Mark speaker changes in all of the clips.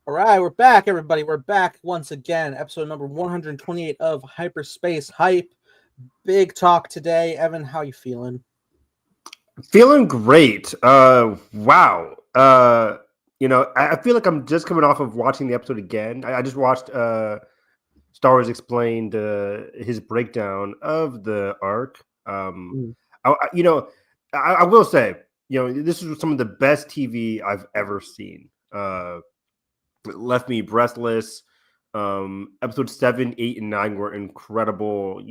Speaker 1: All right, we're back, everybody. We're back once again. Episode number 128 of Hyperspace Hype. Big talk today. Evan, how you feeling?
Speaker 2: Feeling great. Wow. I feel like I'm just coming off of watching the episode again. I just watched Star Wars Explained his breakdown of the arc. I will say, this is some of the best TV I've ever seen. It left me breathless. Episode 7, 8, and 9 were incredible.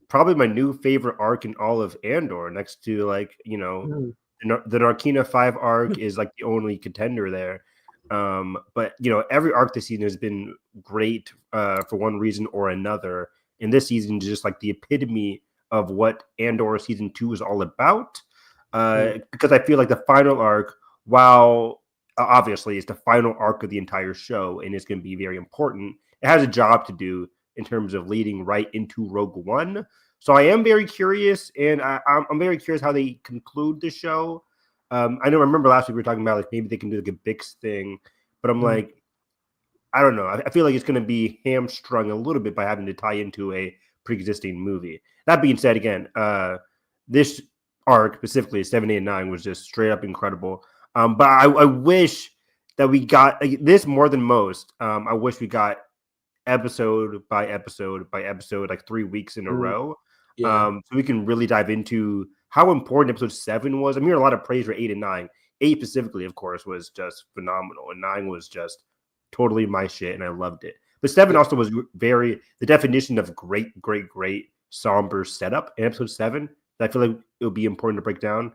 Speaker 2: Probably my new favorite arc in all of Andor, next to the Narkina 5 arc is like the only contender there. But every arc this season has been great for one reason or another. And this season is just like the epitome of what Andor season 2 is all about. Because I feel like the final arc, while obviously it's the final arc of the entire show and it's going to be very important, it has a job to do in terms of leading right into Rogue One. So I am very curious, and I'm very curious how they conclude the show. I remember last week we were talking about like maybe they can do like a Bix thing, but I'm like, I don't know. I feel like it's going to be hamstrung a little bit by having to tie into a pre-existing movie. That being said, again, this arc specifically 7, 8, and 9 was just straight up incredible. But I wish that we got this more than most. I wish we got episode by episode by episode, like 3 weeks in a row. So we can really dive into how important episode 7 was. I'm hearing a lot of praise for 8 and 9. 8 specifically, of course, was just phenomenal, and 9 was just totally my shit, and I loved it. But 7 also was the definition of great somber setup in episode 7. That I feel like it would be important to break down.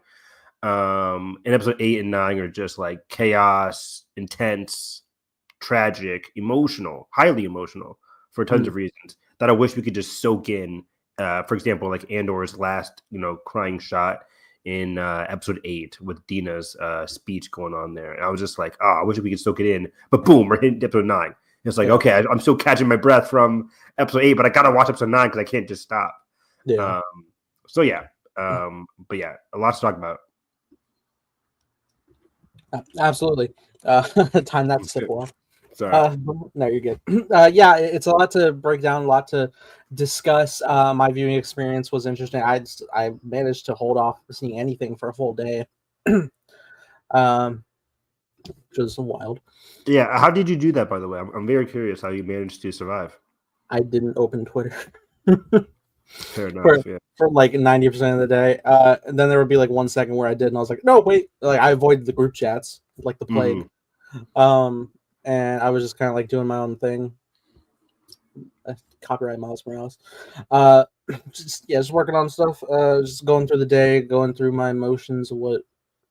Speaker 2: And episode 8 and 9 are just like chaos, intense, tragic, emotional, highly emotional for tons of reasons that I wish we could just soak in. For example, like Andor's last, crying shot in episode 8 with Dina's speech going on there. And I was just like, I wish we could soak it in. But boom, we're hitting episode 9. It's like, okay, I'm still catching my breath from episode 8, but I got to watch episode 9 because I can't just stop.
Speaker 1: Yeah.
Speaker 2: But yeah, a lot to talk about.
Speaker 1: Absolutely. Time that to sit well.
Speaker 2: Sorry.
Speaker 1: No, you're good. Yeah, it's a lot to break down, a lot to discuss. My viewing experience was interesting. I managed to hold off seeing anything for a full day, which was wild.
Speaker 2: Yeah, how did you do that, by the way? I'm very curious how you managed to survive.
Speaker 1: I didn't open Twitter.
Speaker 2: Fair enough,
Speaker 1: for like 90% of the day. And then there would be like 1 second where I did, and I was like, no, wait. Like I avoided the group chats like the plague. And I was just kind of like doing my own thing. Copyright Miles Morales. Just working on stuff. Just going through the day, going through my emotions of what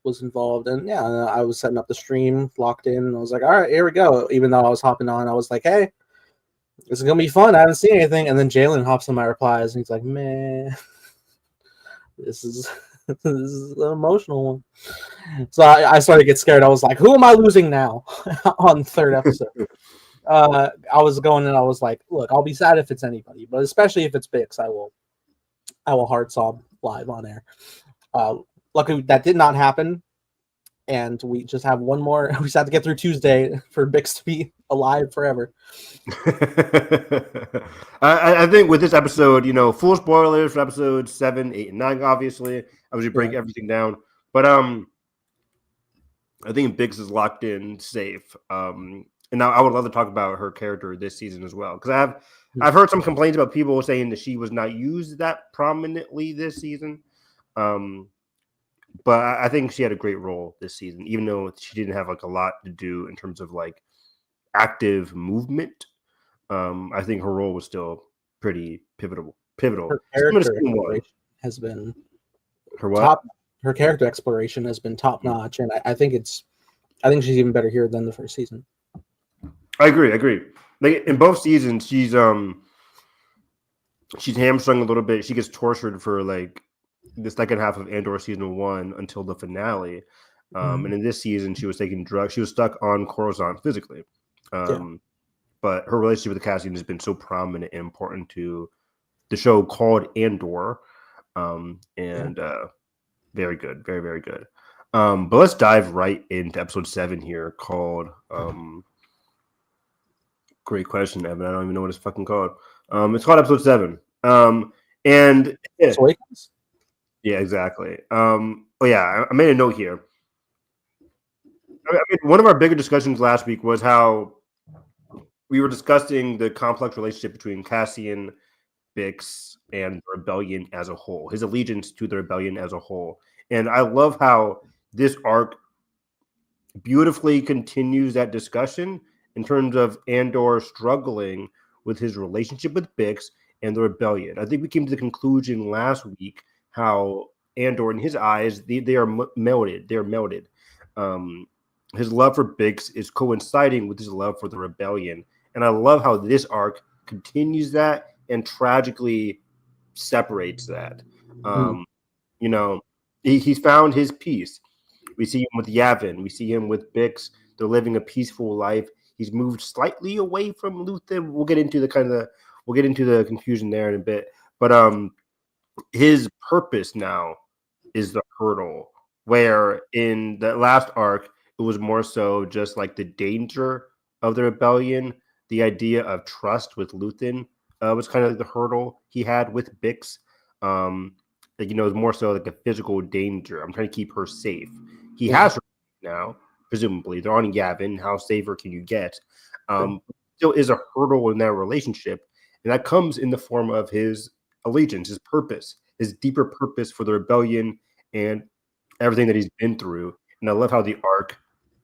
Speaker 1: was involved. And yeah, I was setting up the stream, locked in, and I was like, all right, here we go. Even though I was hopping on, I was like, hey, this is gonna be fun. I haven't seen anything. And then Jalen hops on my replies and he's like, man, this is an emotional one. So I started to get scared. I was like, who am I losing now? On the third episode. I was going and I was like, look, I'll be sad if it's anybody, but especially if it's Bix, I will hard sob live on air. Luckily that did not happen. And we just have one more. We just have to get through Tuesday for Bix to be alive forever.
Speaker 2: I think with this episode, full spoilers for episodes 7, 8, and 9, obviously. I was break everything down. But I think Bix is locked in safe. And now I would love to talk about her character this season as well. Because I've heard some complaints about people saying that she was not used that prominently this season. But I think she had a great role this season, even though she didn't have like a lot to do in terms of like active movement. I think her role was still pretty pivotal.
Speaker 1: Her character exploration has been her character exploration has been top notch, and I think she's even better here than the first season.
Speaker 2: I agree. Like in both seasons, she's hamstrung a little bit. She gets tortured for like the second half of Andor season 1 until the finale. And in this season, she was taking drugs. She was stuck on Coruscant physically. But her relationship with Cassian has been so prominent and important to the show called Andor. Very good. Very, very good. But let's dive right into episode 7 here called Great question, Evan. I don't even know what it's fucking called. It's called episode 7. And
Speaker 1: Awakens?
Speaker 2: Yeah, exactly. Oh yeah, I made a note here. I mean, one of our bigger discussions last week was how we were discussing the complex relationship between Cassian, Bix, and the rebellion as a whole, his allegiance to the rebellion as a whole. And I love how this arc beautifully continues that discussion in terms of Andor struggling with his relationship with Bix and the rebellion. I think we came to the conclusion last week how Andor, in his eyes, they are melded. They're melded. His love for Bix is coinciding with his love for the rebellion. And I love how this arc continues that and tragically separates that. You know, he's found his peace. We see him with Yavin. We see him with Bix. They're living a peaceful life. He's moved slightly away from Luthen. We'll get into the confusion there in a bit. But his purpose now is the hurdle. Where in the last arc, it was more so just like the danger of the rebellion. The idea of trust with Luthen was kind of like the hurdle he had with Bix. Like, you know, it's more so like a physical danger. I'm trying to keep her safe. He has her now, presumably. They're on Yavin. How safer can you get? Still is a hurdle in that relationship. And that comes in the form of his allegiance, his purpose, his deeper purpose for the rebellion and everything that he's been through. And I love how the arc,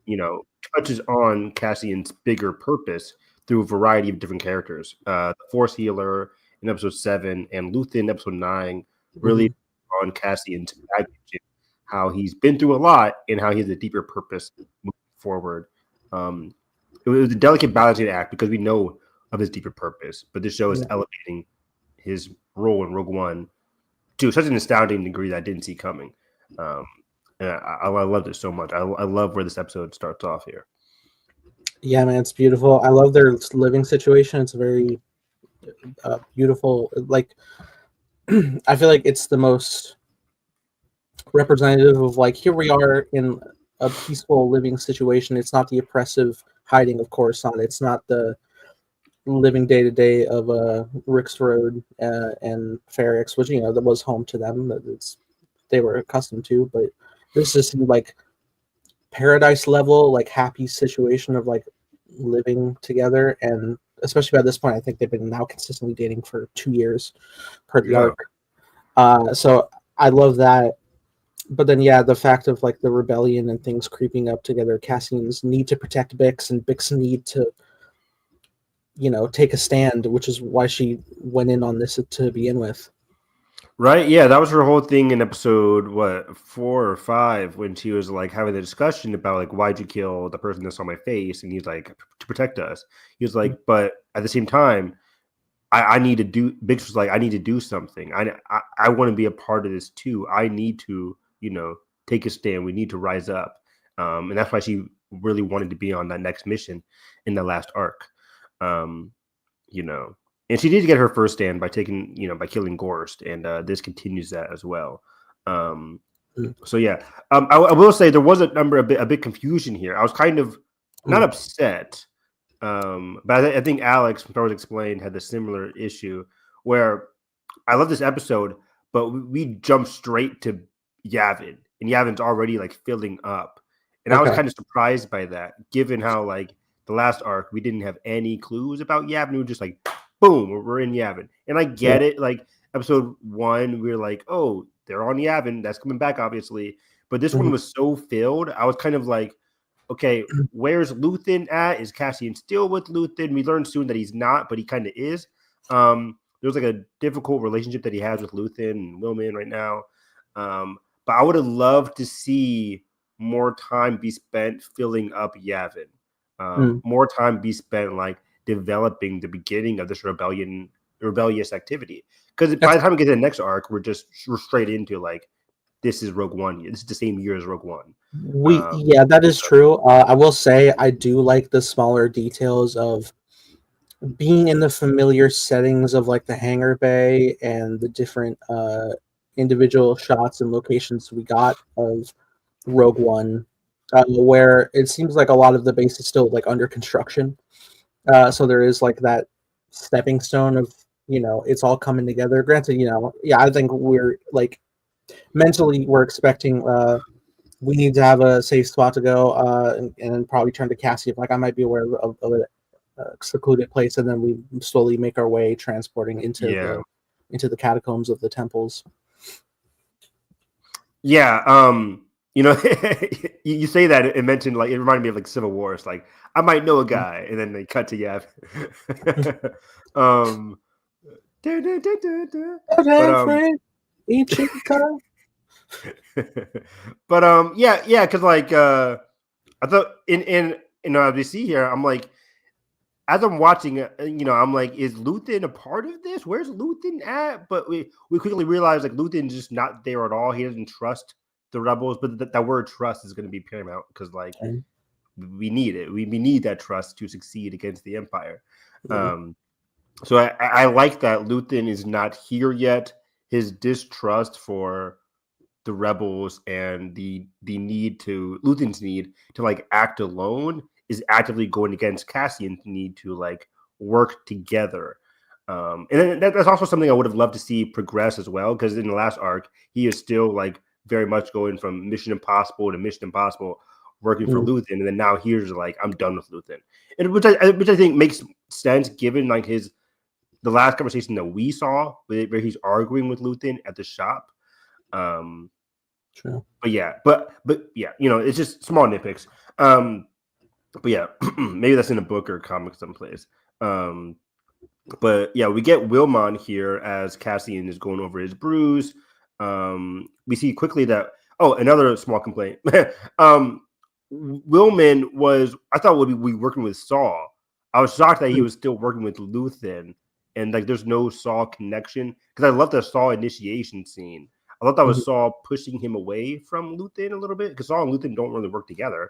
Speaker 2: you know, touches on Cassian's bigger purpose through a variety of different characters. The Force Healer in episode 7 and Luthen in episode 9 really on Cassian's baggage, how he's been through a lot and how he has a deeper purpose moving forward. It was a delicate balancing act because we know of his deeper purpose, but this show is elevating his role in Rogue One to such an astounding degree that I didn't see coming. And I loved it so much. I love where this episode starts off here.
Speaker 1: Yeah, man, it's beautiful. I love their living situation. It's very beautiful. Like, I feel like it's the most representative of, like, here we are in a peaceful living situation. It's not the oppressive hiding of Coruscant. It's not the living day to day of Rick's Road and Ferrix, which, you know, that was home to them. They were accustomed to. But this just seemed like paradise level, like happy situation of like living together. And especially by this point, I think they've been now consistently dating for 2 years per the arc. So I love that. But then, yeah, the fact of like the rebellion and things creeping up together, Cassian's need to protect Bix and Bix's need to, you know, take a stand, which is why she went in on this to begin with.
Speaker 2: Right? Yeah, that was her whole thing in episode 4 or 5 when she was like having the discussion about like, why'd you kill the person that's on my face? And he's like, to protect us. He was like, but at the same time, I need to do. Bix was like, I need to do something. I want to be a part of this too. I need to, you know, take a stand. We need to rise up, and that's why she really wanted to be on that next mission in the last arc. You know, and she did get her first stand by taking, you know, by killing Gorst, and this continues that as well. So yeah, I will say there was a bit confusion here. I was kind of not upset. But I think Alex from Star Wars Explained had the similar issue where I love this episode, but we jump straight to Yavin, and Yavin's already like filling up. And I was kind of surprised by that, given how like the last arc, we didn't have any clues about Yavin. We were just like, boom, we're in Yavin. And I get it. Like episode 1, we were like, oh, they're on Yavin. That's coming back, obviously. But this one was so filled. I was kind of like, okay, where's Luthen at? Is Cassian still with Luthen? We learned soon that he's not, but he kind of is. There's like a difficult relationship that he has with Luthen and Wilman right now. But I would have loved to see more time be spent filling up Yavin. More time be spent like developing the beginning of this rebellious activity. Because by the time we get to the next arc, we're straight into like, this is Rogue One. This is the same year as Rogue One.
Speaker 1: Yeah, that is true. I will say I do like the smaller details of being in the familiar settings of like the hangar bay and the different individual shots and locations we got of Rogue One, where it seems like a lot of the base is still like under construction. So there is like that stepping stone of, it's all coming together. Granted, yeah, I think we're like mentally we're expecting we need to have a safe spot to go, and probably turn to Cassie if like I might be aware of a secluded place, and then we slowly make our way transporting into the catacombs of the temples.
Speaker 2: Yeah, you say that it mentioned like it reminded me of like Civil War. It's like I might know a guy, and then they cut to Yav. But yeah, because like I thought in WC here, I'm like, as I'm watching, I'm like, is Luthen a part of this? Where's Luthen at? But we quickly realize like Luthen's just not there at all. He doesn't trust the rebels, but that word trust is going to be paramount because like we need it. We need that trust to succeed against the Empire. So I like that Luthen is not here yet. His distrust for the rebels and the need to Luthen's need to like act alone is actively going against Cassian's need to like work together. And then that's also something I would have loved to see progress as well, because in the last arc he is still like very much going from Mission Impossible to Mission Impossible, working for Luthen, and then now here's like I'm done with Luthen, and which I think makes sense given like the last conversation that we saw where he's arguing with Luthen at the shop.
Speaker 1: True.
Speaker 2: But yeah, it's just small nitpicks. But yeah, maybe that's in a book or a comic someplace. But yeah, we get Wilmon here as Cassian is going over his bruise. We see quickly that another small complaint. Wilman was, I thought would be working with Saul. I was shocked that he was still working with Luthen, and like there's no Saul connection, because I love the Saul initiation scene. I thought that was Saul pushing him away from Luthen a little bit, because Saul and Luthen don't really work together.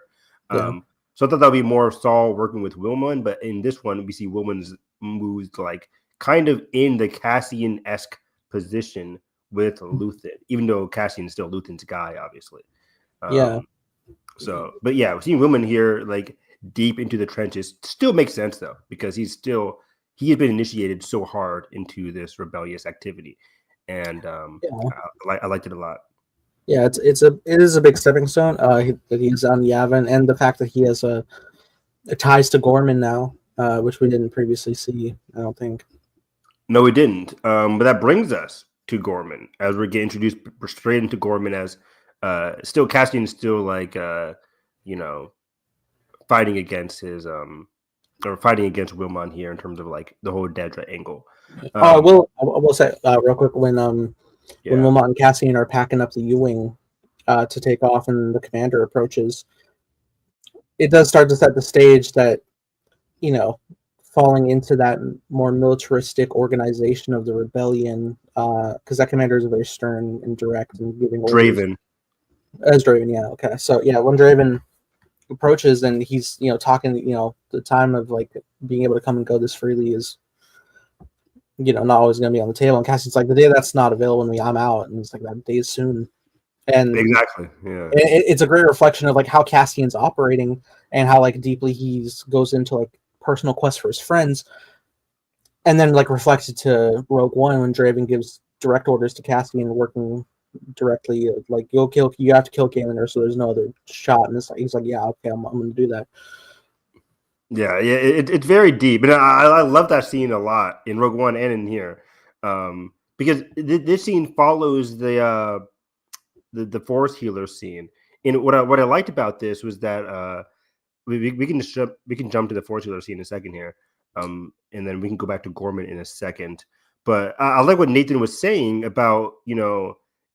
Speaker 2: So I thought that would be more of Saul working with Wilman, but in this one we see Wilman's moved like kind of in the Cassian-esque position with Luthen, even though Cassian is still Luthen's guy, obviously. So, but yeah, seeing Wilman here like deep into the trenches still makes sense though, because he had been initiated so hard into this rebellious activity, and I liked it a lot.
Speaker 1: Yeah, it is a big stepping stone. That he's on Yavin, and the fact that he has ties to Ghorman now, which we didn't previously see. I don't think.
Speaker 2: No, we didn't. But that brings us to Ghorman as we're getting introduced straight into Ghorman as still Cassian is still like fighting against his or fighting against Wilmon here in terms of like the whole Dedra angle.
Speaker 1: I will say real quick when Wilmot and Cassian are packing up the U-wing to take off, and the commander approaches, it does start to set the stage that falling into that more militaristic organization of the rebellion, because that commander is very stern and direct and giving orders.
Speaker 2: Draven.
Speaker 1: As Draven, yeah, okay. So yeah, when Draven approaches and he's talking, the time of like being able to come and go this freely is not always going to be on the table. And Cassian's like, the day that's not available to me, I'm out. And it's like, that day is soon. And
Speaker 2: exactly, yeah,
Speaker 1: it's a great reflection of like how Cassian's operating and how like deeply goes into like personal quest for his friends, and then like reflected to Rogue One when Draven gives direct orders to Cassian, working directly like you have to kill Kanan, so there's no other shot. And he's like, yeah, okay, I'm going to do that.
Speaker 2: Yeah, it's very deep, and I love that scene a lot in Rogue One and in here, because this scene follows the Force healer scene. And what I liked about this was that we can jump to the Force healer scene in a second here, and then we can go back to Ghorman in a second. But I like what Nathan was saying about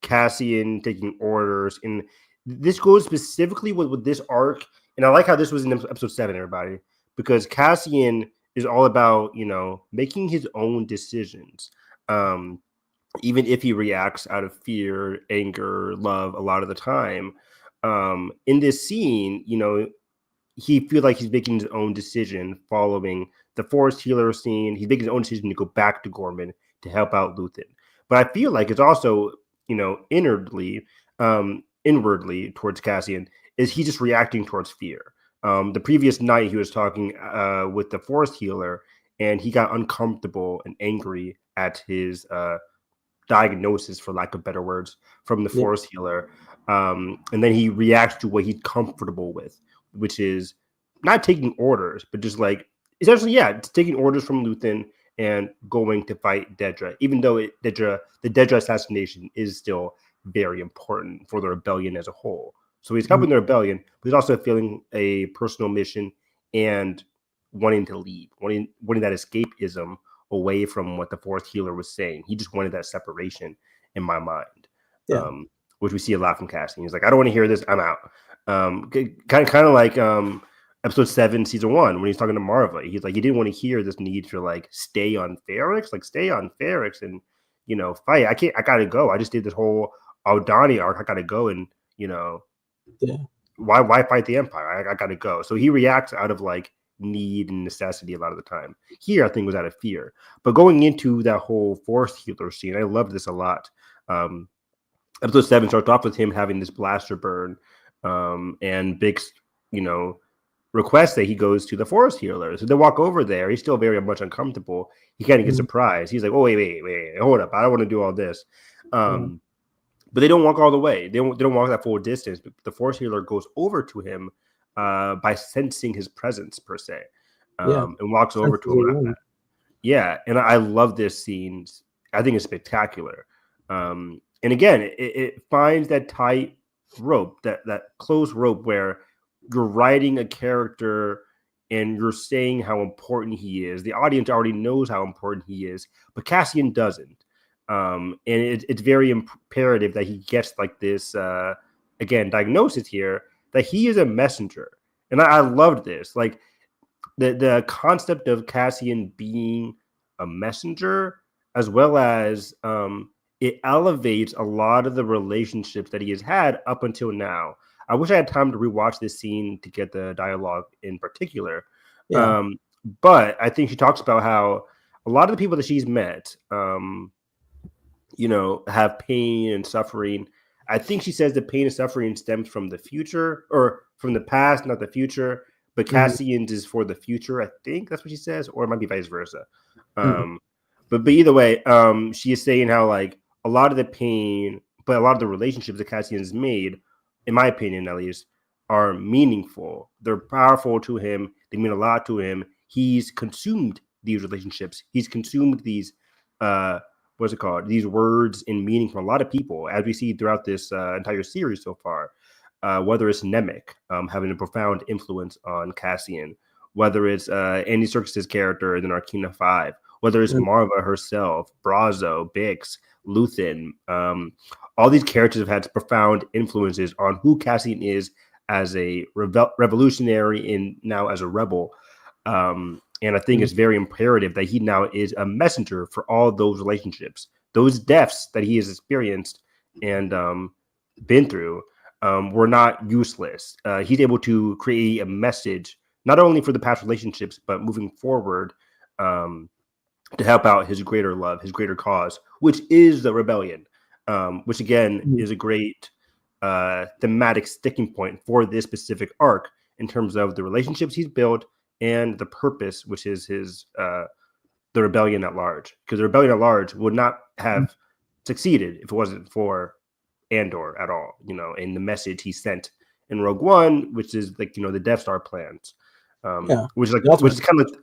Speaker 2: Cassian taking orders, and this goes specifically with this arc. And I like how this was in episode 7, everybody, because Cassian is all about making his own decisions, even if he reacts out of fear, anger, love a lot of the time. In this scene, he feels like he's making his own decision following the Force healer scene. He's making his own decision to go back to Ghorman to help out Luthen. But I feel like it's also, inwardly towards Cassian, is he just reacting towards fear. The previous night, he was talking with the Force healer, and he got uncomfortable and angry at his diagnosis, for lack of better words, from the Force healer. And then he reacts to what he's comfortable with, which is not taking orders, but just like essentially, taking orders from Luthen and going to fight Dedra, even though the Dedra assassination is still very important for the rebellion as a whole. So he's helping the rebellion, but he's also feeling a personal mission and wanting to leave, wanting that escapism away from what the Force healer was saying. He just wanted that separation in my mind, which we see a lot from Cassian. He's like, I don't want to hear this. I'm out. Kind of like episode 7, season 1, when he's talking to Marva. He's like, he didn't want to hear this need for like stay on Ferrix and fight. I gotta go. I just did this whole Aldani arc. I gotta go and why fight the Empire? I gotta go. So he reacts out of like need and necessity a lot of the time. Here, I think, was out of fear. But going into that whole Force healer scene, I love this a lot. Episode 7 starts off with him having this blaster burn, and Bix, requests that he goes to the Force healer. So they walk over there. He's still very much uncomfortable. He kind of gets surprised. He's like, "Oh, wait, hold up! I don't want to do all this." But they don't walk all the way. They don't walk that full distance. But the Force healer goes over to him by sensing his presence, per se, and walks over to him. Like that. Yeah, and I love this scene. I think it's spectacular. And again, it finds that tight rope, that close rope where you're writing a character and you're saying how important he is. The audience already knows how important he is, but Cassian doesn't. And it's very imperative that he gets like this, again, diagnosis here, that he is a messenger. And I loved this. Like the concept of Cassian being a messenger, as well as it elevates a lot of the relationships that he has had up until now. I wish I had time to rewatch this scene to get the dialogue in particular. But I think she talks about how a lot of the people that she's met, have pain and suffering. I think she says the pain and suffering stems from the future, or from the past, not the future. But Cassian's is for the future. I think that's what she says, or it might be vice versa. But either way, she is saying how like a lot of the pain, but a lot of the relationships that Cassian has made, in my opinion at least, are meaningful. They're powerful to him. They mean a lot to him. He's consumed these relationships. He's consumed these, these words and meaning from a lot of people, as we see throughout this entire series so far. Whether it's Nemec having a profound influence on Cassian, whether it's Andy Serkis's character in Arcana 5, whether it's Marva herself, Brazo, Bix, Luthen, all these characters have had profound influences on who Cassian is as a revolutionary and now as a rebel. And I think it's very imperative that he now is a messenger for all those relationships, those deaths that he has experienced and been through. Were not useless. He's able to create a message, not only for the past relationships, but moving forward, to help out his greater love, his greater cause, which is the rebellion, which again is a great thematic sticking point for this specific arc in terms of the relationships he's built and the purpose, which is his the rebellion at large. Because the rebellion at large would not have succeeded if it wasn't for Andor at all, and the message he sent in Rogue One, which is like, the Death Star plans, which is kind of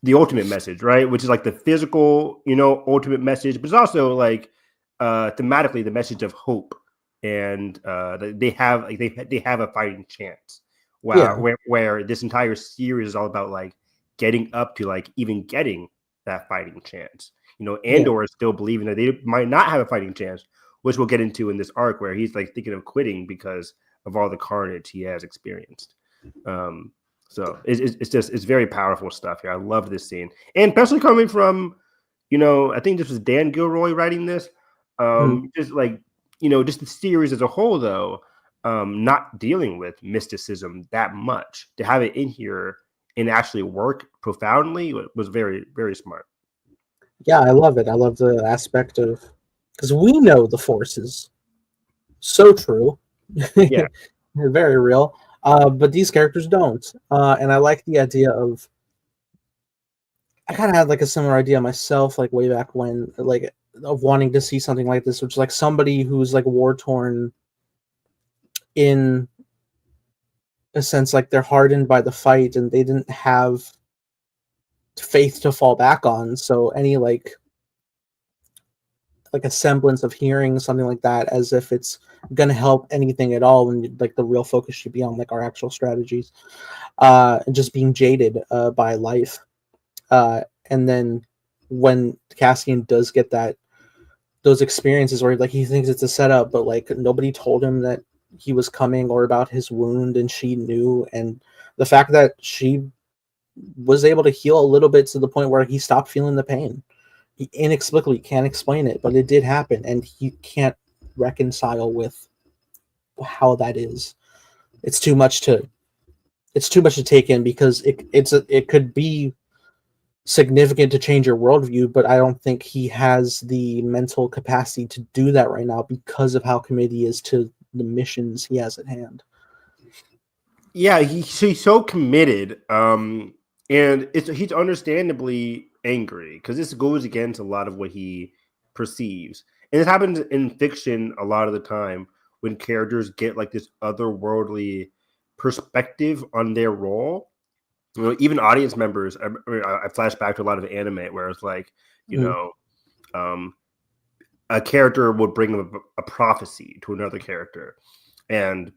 Speaker 2: the ultimate message, right? Which is like the physical, ultimate message, but it's also like thematically the message of hope, and they have a fighting chance. Wow, where this entire series is all about like getting up to like even getting that fighting chance. Andor is still believing that they might not have a fighting chance, which we'll get into in this arc, where he's like thinking of quitting because of all the carnage he has experienced. So it's very powerful stuff here. I love this scene, and especially coming from, I think this was Dan Gilroy writing this. Just like, just the series as a whole, though, not dealing with mysticism that much, to have it in here and actually work profoundly was very, very smart.
Speaker 1: Yeah, I love it. I love the aspect of, because we know the Force is so true.
Speaker 2: Yeah.
Speaker 1: Very real. But these characters don't. And I like the idea of. I kind of had like a similar idea myself, like way back when, like of wanting to see something like this, which is like somebody who's like war torn in a sense, like they're hardened by the fight and they didn't have faith to fall back on. So any like a semblance of hearing something like that as if it's gonna help anything at all, when like the real focus should be on like our actual strategies, and just being jaded by life. And then when Cassian does get those experiences where like he thinks it's a setup, but like nobody told him that he was coming or about his wound, and she knew, and the fact that she was able to heal a little bit to the point where he stopped feeling the pain. He inexplicably can't explain it, but it did happen, and he can't reconcile with how that is. It's too much to take in, because it could be significant to change your worldview, but I don't think he has the mental capacity to do that right now because of how committed he is to the missions he has at hand.
Speaker 2: Yeah, he's so committed, and he's understandably angry because this goes against a lot of what he perceives, and this happens in fiction a lot of the time when characters get like this otherworldly perspective on their role. You know, even audience members. I flash back to a lot of anime where it's like, you know, a character would bring a prophecy to another character, and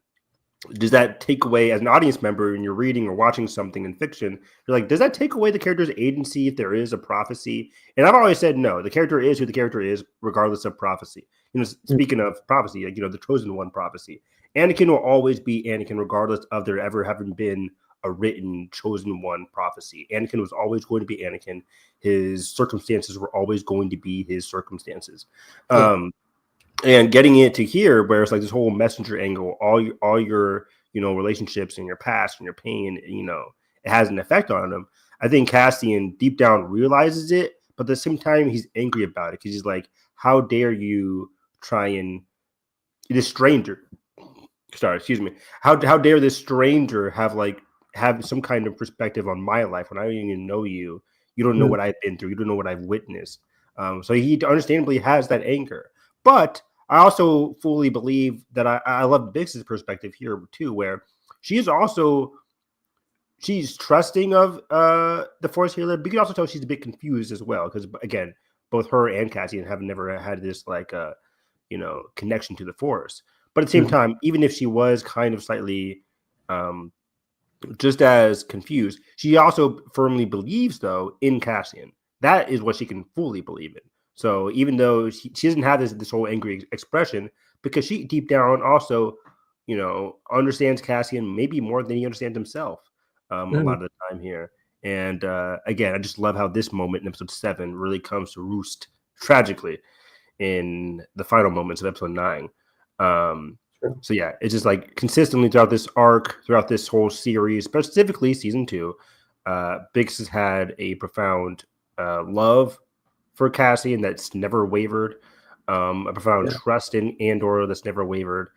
Speaker 2: does that take away, as an audience member, when you're reading or watching something in fiction, you're like, does that take away the character's agency if there is a prophecy? And I've always said no. The character is who the character is, regardless of prophecy. You know, speaking of prophecy, like, you know, the chosen one prophecy, Anakin will always be Anakin, regardless of there ever having been a written chosen one prophecy. Anakin was always going to be Anakin. His circumstances were always going to be his circumstances. And getting it to here, where it's like this whole messenger angle, all your you know, relationships and your past and your pain, you know, it has an effect on them. I think Cassian deep down realizes it, but at the same time he's angry about it because he's like, how dare you try and this stranger? Sorry, excuse me. How dare this stranger have some kind of perspective on my life when I don't even know you? You don't know what I've been through. You don't know what I've witnessed. So he understandably has that anger, but I also fully believe that I love Bix's perspective here too, where she's trusting of the Force healer, but you can also tell she's a bit confused as well, because again, both her and Cassian have never had this like you know, connection to the Force. But at the same time, even if she was kind of slightly just as confused, she also firmly believes though in Cassian. That is what she can fully believe in. So even though she doesn't have this whole angry expression, because she deep down also, you know, understands Cassian maybe more than he understands himself a lot of the time here. And again, I just love how this moment in episode 7 really comes to roost tragically in the final moments of episode 9. So yeah, it's just like consistently throughout this arc, throughout this whole series, specifically season 2, Bix has had a profound love for Cassian that's never wavered, a profound trust in Andor that's never wavered,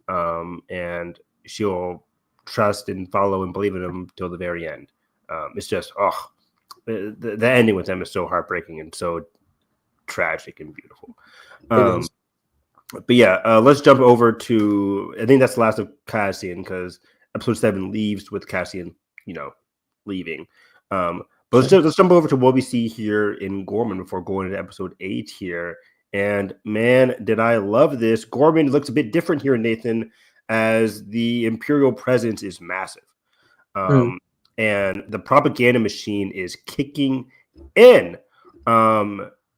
Speaker 2: and she'll trust and follow and believe in him till the very end. It's just, the ending with them is so heartbreaking and so tragic and beautiful. But yeah, let's jump over to, I think that's the last of Cassian, because episode 7 leaves with Cassian, you know, leaving. But let's jump over to what we see here in Ghorman before going into episode 8 here. And man, did I love this. Ghorman looks a bit different here, Nathan, as the Imperial presence is massive. And the propaganda machine is kicking in.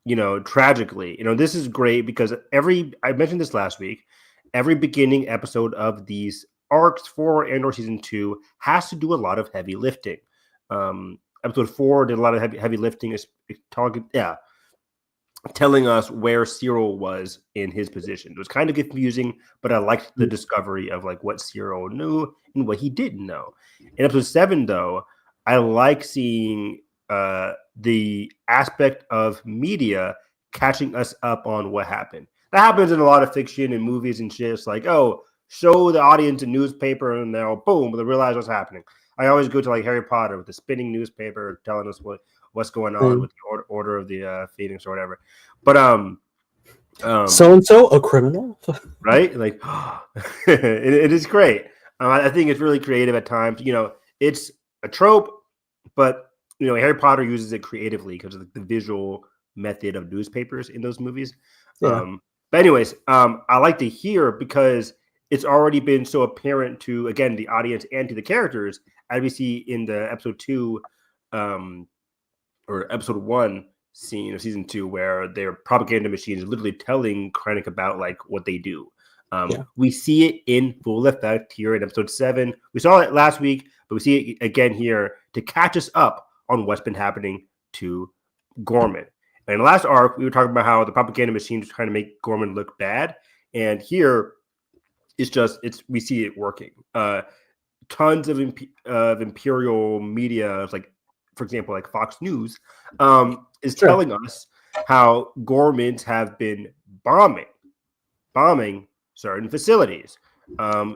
Speaker 2: You know, tragically, you know, this is great because I mentioned this last week, every beginning episode of these arcs for Andor season 2 has to do a lot of heavy lifting. Episode 4 did a lot of heavy lifting, telling us where Cyril was in his position. It was kind of confusing, but I liked the discovery of like what Cyril knew and what he didn't know. In episode 7, though, I like seeing the aspect of media catching us up on what happened. That happens in a lot of fiction and movies and shit. It's like, oh, show the audience a newspaper and they'll boom, they realize what's happening. I always go to like Harry Potter with the spinning newspaper telling us what's going on with the order of the Phoenix or whatever. But
Speaker 1: so and so a criminal,
Speaker 2: right? Like it is great. I think it's really creative at times. It's a trope, but Harry Potter uses it creatively because of the visual method of newspapers in those movies.
Speaker 1: Yeah.
Speaker 2: But anyways, I like to hear because it's already been so apparent to, again, the audience and to the characters, as we see in the episode 2 or episode 1 scene of season 2, where their propaganda machine is literally telling Krennic about like what they do. We see it in full effect here in episode 7. We saw it last week, but we see it again here to catch us up on what's been happening to Ghorman. And in the last arc, we were talking about how the propaganda machine is trying to make Ghorman look bad. And here, we see it working. Tons of imperial media, like, for example, like Fox News, is telling us how Ghormans have been bombing certain facilities.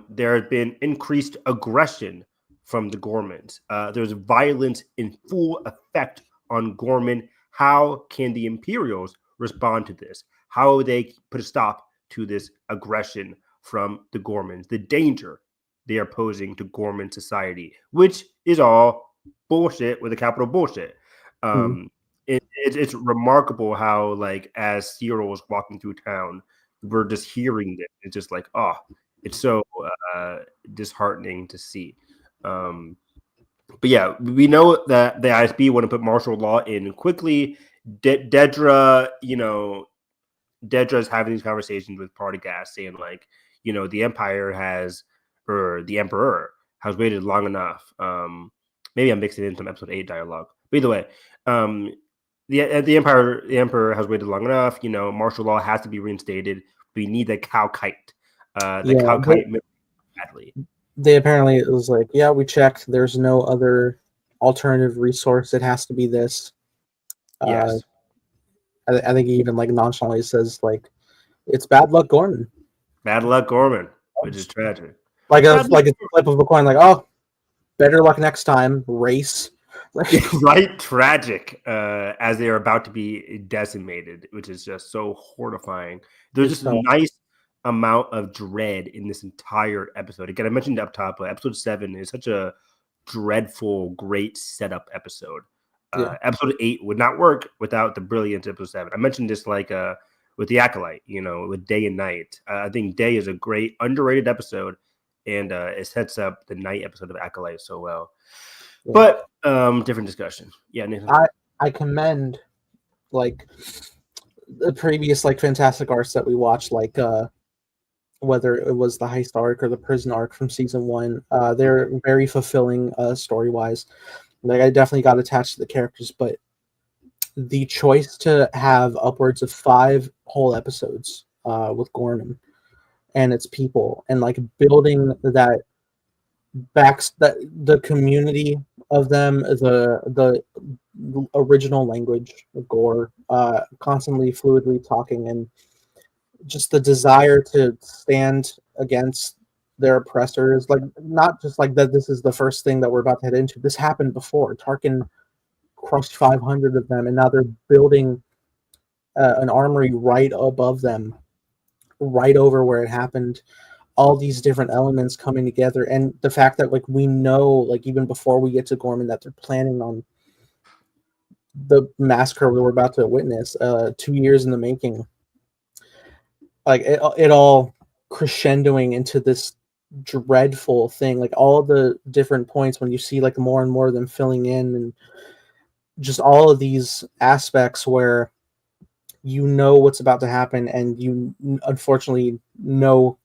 Speaker 2: There has been increased aggression from the Ghormans. There's violence in full effect on Ghorman. How can the Imperials respond to this? How will they put a stop to this aggression from the Ghormans? The danger they are posing to Ghorman society, which is all bullshit with a capital bullshit. It's remarkable how, like, as Cyril was walking through town, we're just hearing this. It's just like, oh, it's so disheartening to see. But yeah, we know that the ISB want to put martial law in quickly. Dedra is having these conversations with Partagas, saying like, the Empire the Emperor has waited long enough. Maybe I'm mixing in some episode 8 dialogue. But either way, the Emperor has waited long enough. Martial law has to be reinstated. We need the cow kite. Cow kite badly.
Speaker 1: They apparently, it was like, yeah, we checked. There's no other alternative resource. It has to be this.
Speaker 2: Yes.
Speaker 1: I think he even like nonchalantly says like, it's bad luck, Ghorman.
Speaker 2: Bad luck, Ghorman, which is tragic.
Speaker 1: Like a flip of a coin. Like, oh, better luck next time. Race.
Speaker 2: Right, tragic. As they are about to be decimated, which is just so horrifying. There's just a nice amount of dread in this entire episode. Again, I mentioned up top, but episode 7 is such a dreadful, great setup episode. Episode 8 would not work without the brilliant episode 7. I mentioned this like with the Acolyte, with Day and Night. I think Day is a great underrated episode, and it sets up the night episode of Acolyte so well. Yeah. But different discussion. Yeah, Nathan.
Speaker 1: I commend like the previous like fantastic arcs that we watched, like whether it was the heist arc or the prison arc from season 1. They're very fulfilling story wise. Like, I definitely got attached to the characters, but the choice to have upwards of 5 whole episodes with Ghorman and its people, and like building that the community of them, the original language of Gore, constantly fluidly talking, and just the desire to stand against their oppressors. Like, not just like that this is the first thing that we're about to head into. This happened before. Tarkin crushed 500 of them, and now they're building an armory right above them, right over where it happened. All these different elements coming together, and the fact that like we know, like even before we get to Ghorman, that they're planning on the massacre we're about to witness 2 years in the making. Like it all crescendoing into this dreadful thing. Like all the different points when you see like more and more of them filling in, and just all of these aspects where you know what's about to happen, and you unfortunately know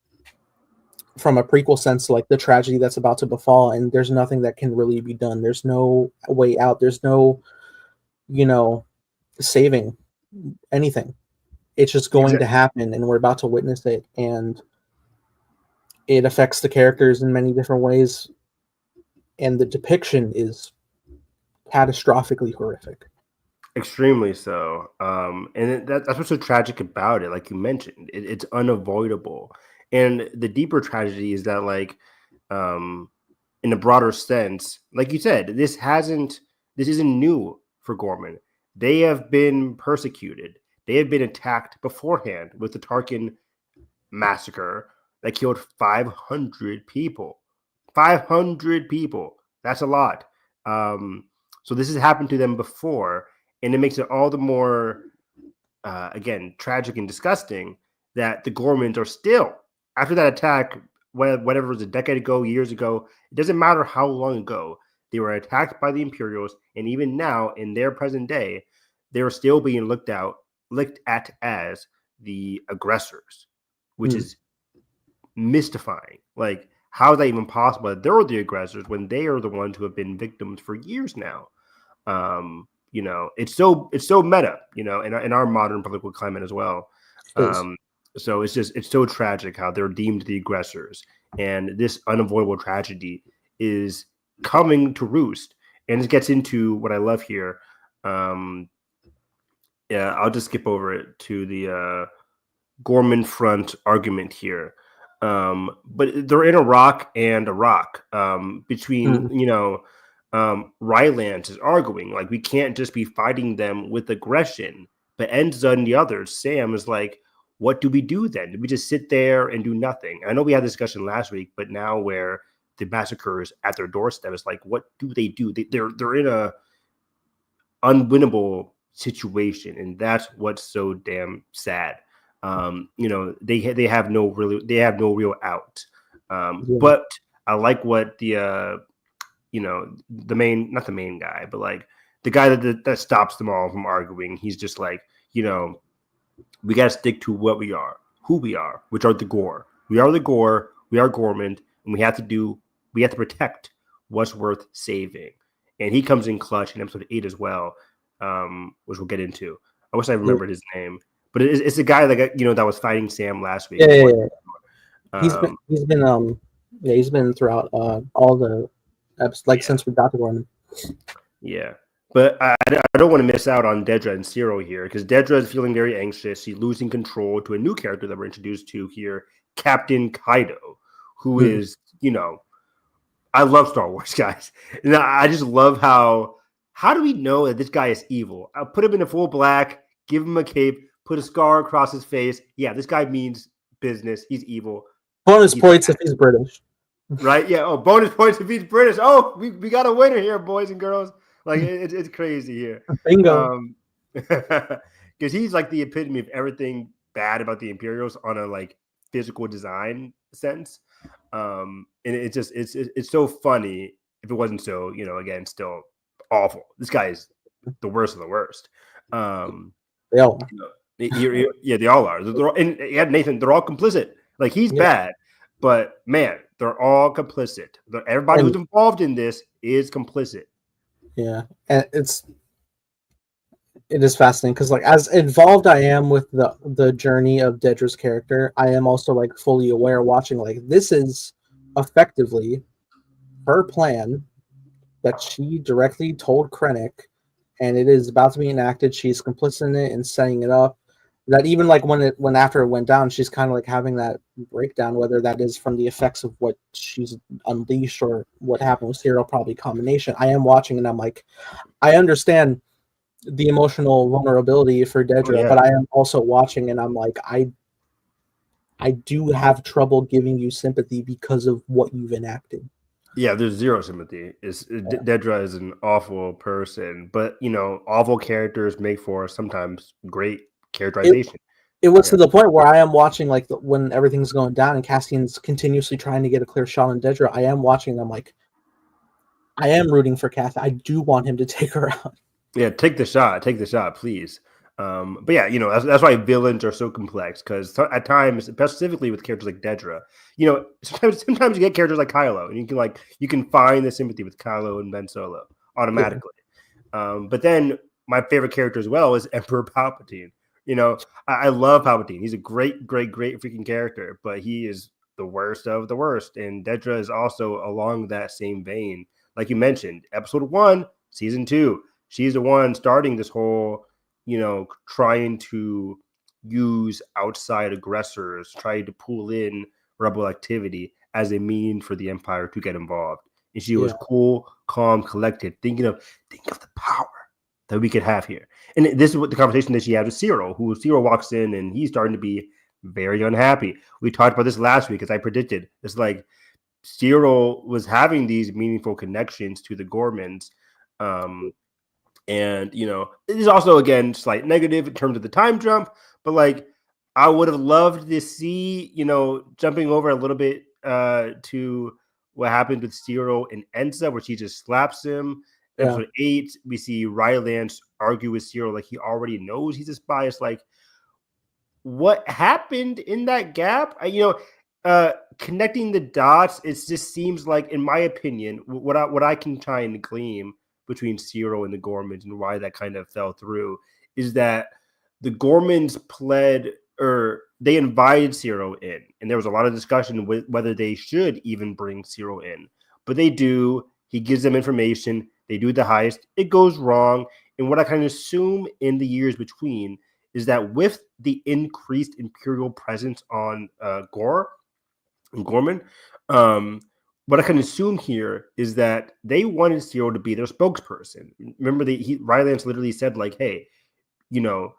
Speaker 1: from a prequel sense like the tragedy that's about to befall, and there's nothing that can really be done. There's no way out. There's no saving anything. It's just going to happen, and we're about to witness it, and it affects the characters in many different ways, and the depiction is catastrophically horrific.
Speaker 2: Extremely so. And that's what's so tragic about it. Like you mentioned, it's unavoidable. And the deeper tragedy is that, like, in a broader sense, like you said, this isn't new for Ghorman. They have been persecuted. They have been attacked beforehand with the Tarkin massacre that killed 500 people. 500 people. That's a lot. So this has happened to them before, and it makes it all the more, again, tragic and disgusting that the Ghormans are still, after that attack, whatever it was, a decade ago, years ago, it doesn't matter how long ago, they were attacked by the Imperials, and even now, in their present day, they're still being looked at as the aggressors, which is mystifying. Like, how is that even possible that they're the aggressors when they are the ones who have been victims for years now? It's so meta, in our modern political climate as well. So it's so tragic how they're deemed the aggressors, and this unavoidable tragedy is coming to roost. And it gets into what I love here. I'll just skip over it to the Ghorman front argument here. But they're in Iraq between, Rylands is arguing, like, we can't just be fighting them with aggression. But Enza and the others, Sam, is like, what do we do then? Do we just sit there and do nothing? I know we had this discussion last week, but now where the massacre is at their doorstep, it's like, what do they do? They're in a unwinnable situation, and that's what's so damn sad. They have no real out. But I like what the not the main guy, but like the guy that stops them all from arguing. He's just like, we got to stick to what we are, who we are, which are the Gore. We are the Gore. We are Ghorman, and we have to protect what's worth saving. And he comes in clutch in episode 8 as well, which we'll get into. I wish I remembered his name. But it's the guy that was fighting Sam last week.
Speaker 1: He's been throughout all the episodes, since we got to Ghorman.
Speaker 2: Yeah, but I don't want to miss out on Dedra and Ciro here, because Dedra is feeling very anxious. She's losing control to a new character that we're introduced to here, Captain Kaido, who is, I love Star Wars, guys. And I just love how do we know that this guy is evil? I'll put him in a full black, give him a cape, put a scar across his face. Yeah, this guy means business. He's evil.
Speaker 1: Bonus points if he's British.
Speaker 2: Right? Yeah. Oh, bonus points if he's British. Oh, we got a winner here, boys and girls. Like, it's crazy here.
Speaker 1: Bingo.
Speaker 2: Because he's like the epitome of everything bad about the Imperials on a like physical design sense. And it's so funny if it wasn't so, again, still awful. This guy is the worst of the worst.
Speaker 1: They all
Speaker 2: are. Yeah, they all are. Nathan, they're all complicit. Like, he's bad, but man, they're all complicit. Everybody who's involved in this is complicit.
Speaker 1: Yeah, and it is fascinating because, like, as involved I am with the journey of Dedra's character, I am also like fully aware watching, like, this is effectively her plan that she directly told Krennic, and it is about to be enacted. She's complicit in it and setting it up. That even like when after it went down, she's kind of like having that breakdown, whether that is from the effects of what she's unleashed or what happened with Cyril, probably a combination. I am watching and I'm like, I understand the emotional vulnerability for Dedra, but I am also watching and I'm like, I do have trouble giving you sympathy because of what you've enacted.
Speaker 2: Yeah, there's zero sympathy. Dedra is an awful person, but awful characters make for sometimes great characterization.
Speaker 1: It was to the point where I am watching, like, when everything's going down and Cassian's continuously trying to get a clear shot on Dedra. I am watching. I'm like, I am rooting for Cassian. I do want him to take her out.
Speaker 2: Yeah, take the shot, please. But yeah, that's why villains are so complex, because at times, specifically with characters like Dedra, sometimes you get characters like Kylo, and you can find the sympathy with Kylo and Ben Solo automatically. But then my favorite character as well is Emperor Palpatine. I love Palpatine. He's a great freaking character, but he is the worst of the worst. And Dedra is also along that same vein. Like you mentioned, episode 1, season 2, she's the one starting this whole, trying to use outside aggressors, trying to pull in rebel activity as a mean for the Empire to get involved. And she was cool, calm, collected, think of the power that we could have here. And this is what the conversation that she had with Cyril, who Cyril walks in and he's starting to be very unhappy. We talked about this last week, as I predicted. It's like Cyril was having these meaningful connections to the Ghormans. And, you know, it is also, again, slight negative in terms of the time jump. But, like, I would have loved to see, you know, jumping over a little bit to what happened with Cyril and Enza, where she just slaps him. In episode 8, we see Rylance argue with Cyril like he already knows he's a spy. It's like, what happened in that gap? Connecting the dots, it just seems like, in my opinion, what I can try and glean between Cyril and the Ghormans and why that kind of fell through is that the Ghormans they invited Cyril in, and there was a lot of discussion with whether they should even bring Cyril in. But they do. He gives them information. They do the heist. It goes wrong. And what I kind of assume in the years between is that with the increased Imperial presence on Ghorman, what I can assume here is that they wanted Cyril to be their spokesperson. Remember, Rylance literally said, like, hey, you know,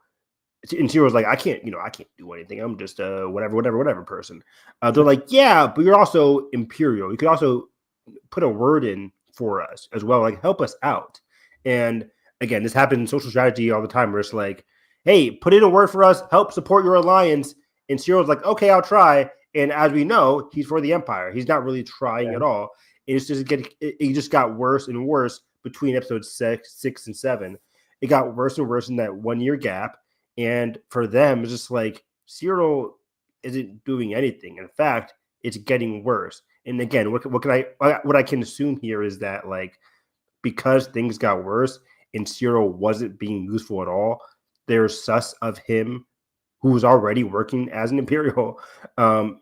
Speaker 2: and Cyril's like, I can't do anything. I'm just a whatever person. They're like, yeah, but you're also Imperial. You could also put a word in for us as well, like help us out. And again, this happens in social strategy all the time, where it's like, hey, put in a word for us, help support your alliance. And Cyril's like, okay, I'll try. And as we know, he's for the Empire. He's not really trying at all. And it just got worse and worse between episodes 6 and 7. It got worse and worse in that 1 year gap. And for them, it's just like Cyril isn't doing anything. In fact, it's getting worse. And again, what I can assume here is that, like, because things got worse and Cyril wasn't being useful at all, there's sus of him, who was already working as an Imperial,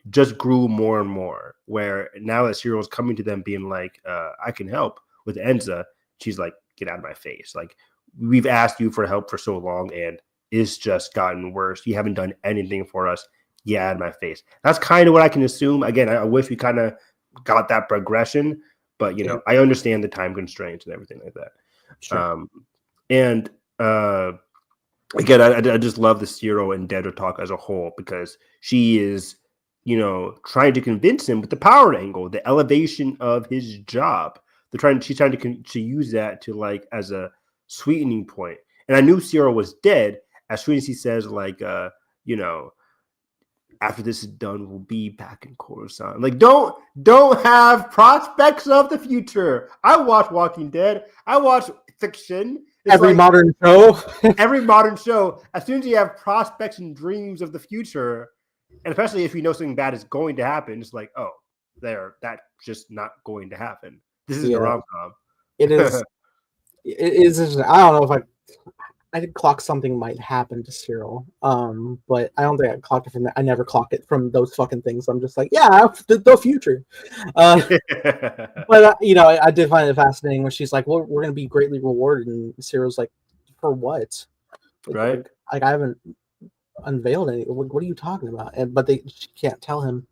Speaker 2: just grew more and more. Where now that Cyril's coming to them being like, I can help with Enza, she's like, get out of my face. Like, we've asked you for help for so long, and it's just gotten worse. You haven't done anything for us. Get out of my face. That's kind of what I can assume. Again, I wish we kind of got that progression, but, you know, I understand the time constraints and everything like that. Sure. Again, I just love the Cyril and Dedra talk as a whole, because she is, you know, trying to convince him with the power angle, the elevation of his job. She's trying to use that to, like, as a sweetening point. And I knew Cyril was dead as soon as he says, like, you know, after this is done, we'll be back in Coruscant. Like, don't have prospects of the future. I watch Walking Dead. I watch fiction. It's
Speaker 1: every modern show. As soon as you have prospects and dreams of the future, and especially if you know something bad is going to happen, it's like, oh, that's just not going to happen. This is a rom-com. It is. It is. I don't know if I did clock something might happen to Cyril, but I don't think I clocked it from that. I never clock it from those fucking things. I'm just like, yeah, the future. But you know, I did find it fascinating when she's like, "Well, we're going to be greatly rewarded," and Cyril's like, "For what?"
Speaker 2: Right?
Speaker 1: Like I haven't unveiled any. What are you talking about? But she can't tell him.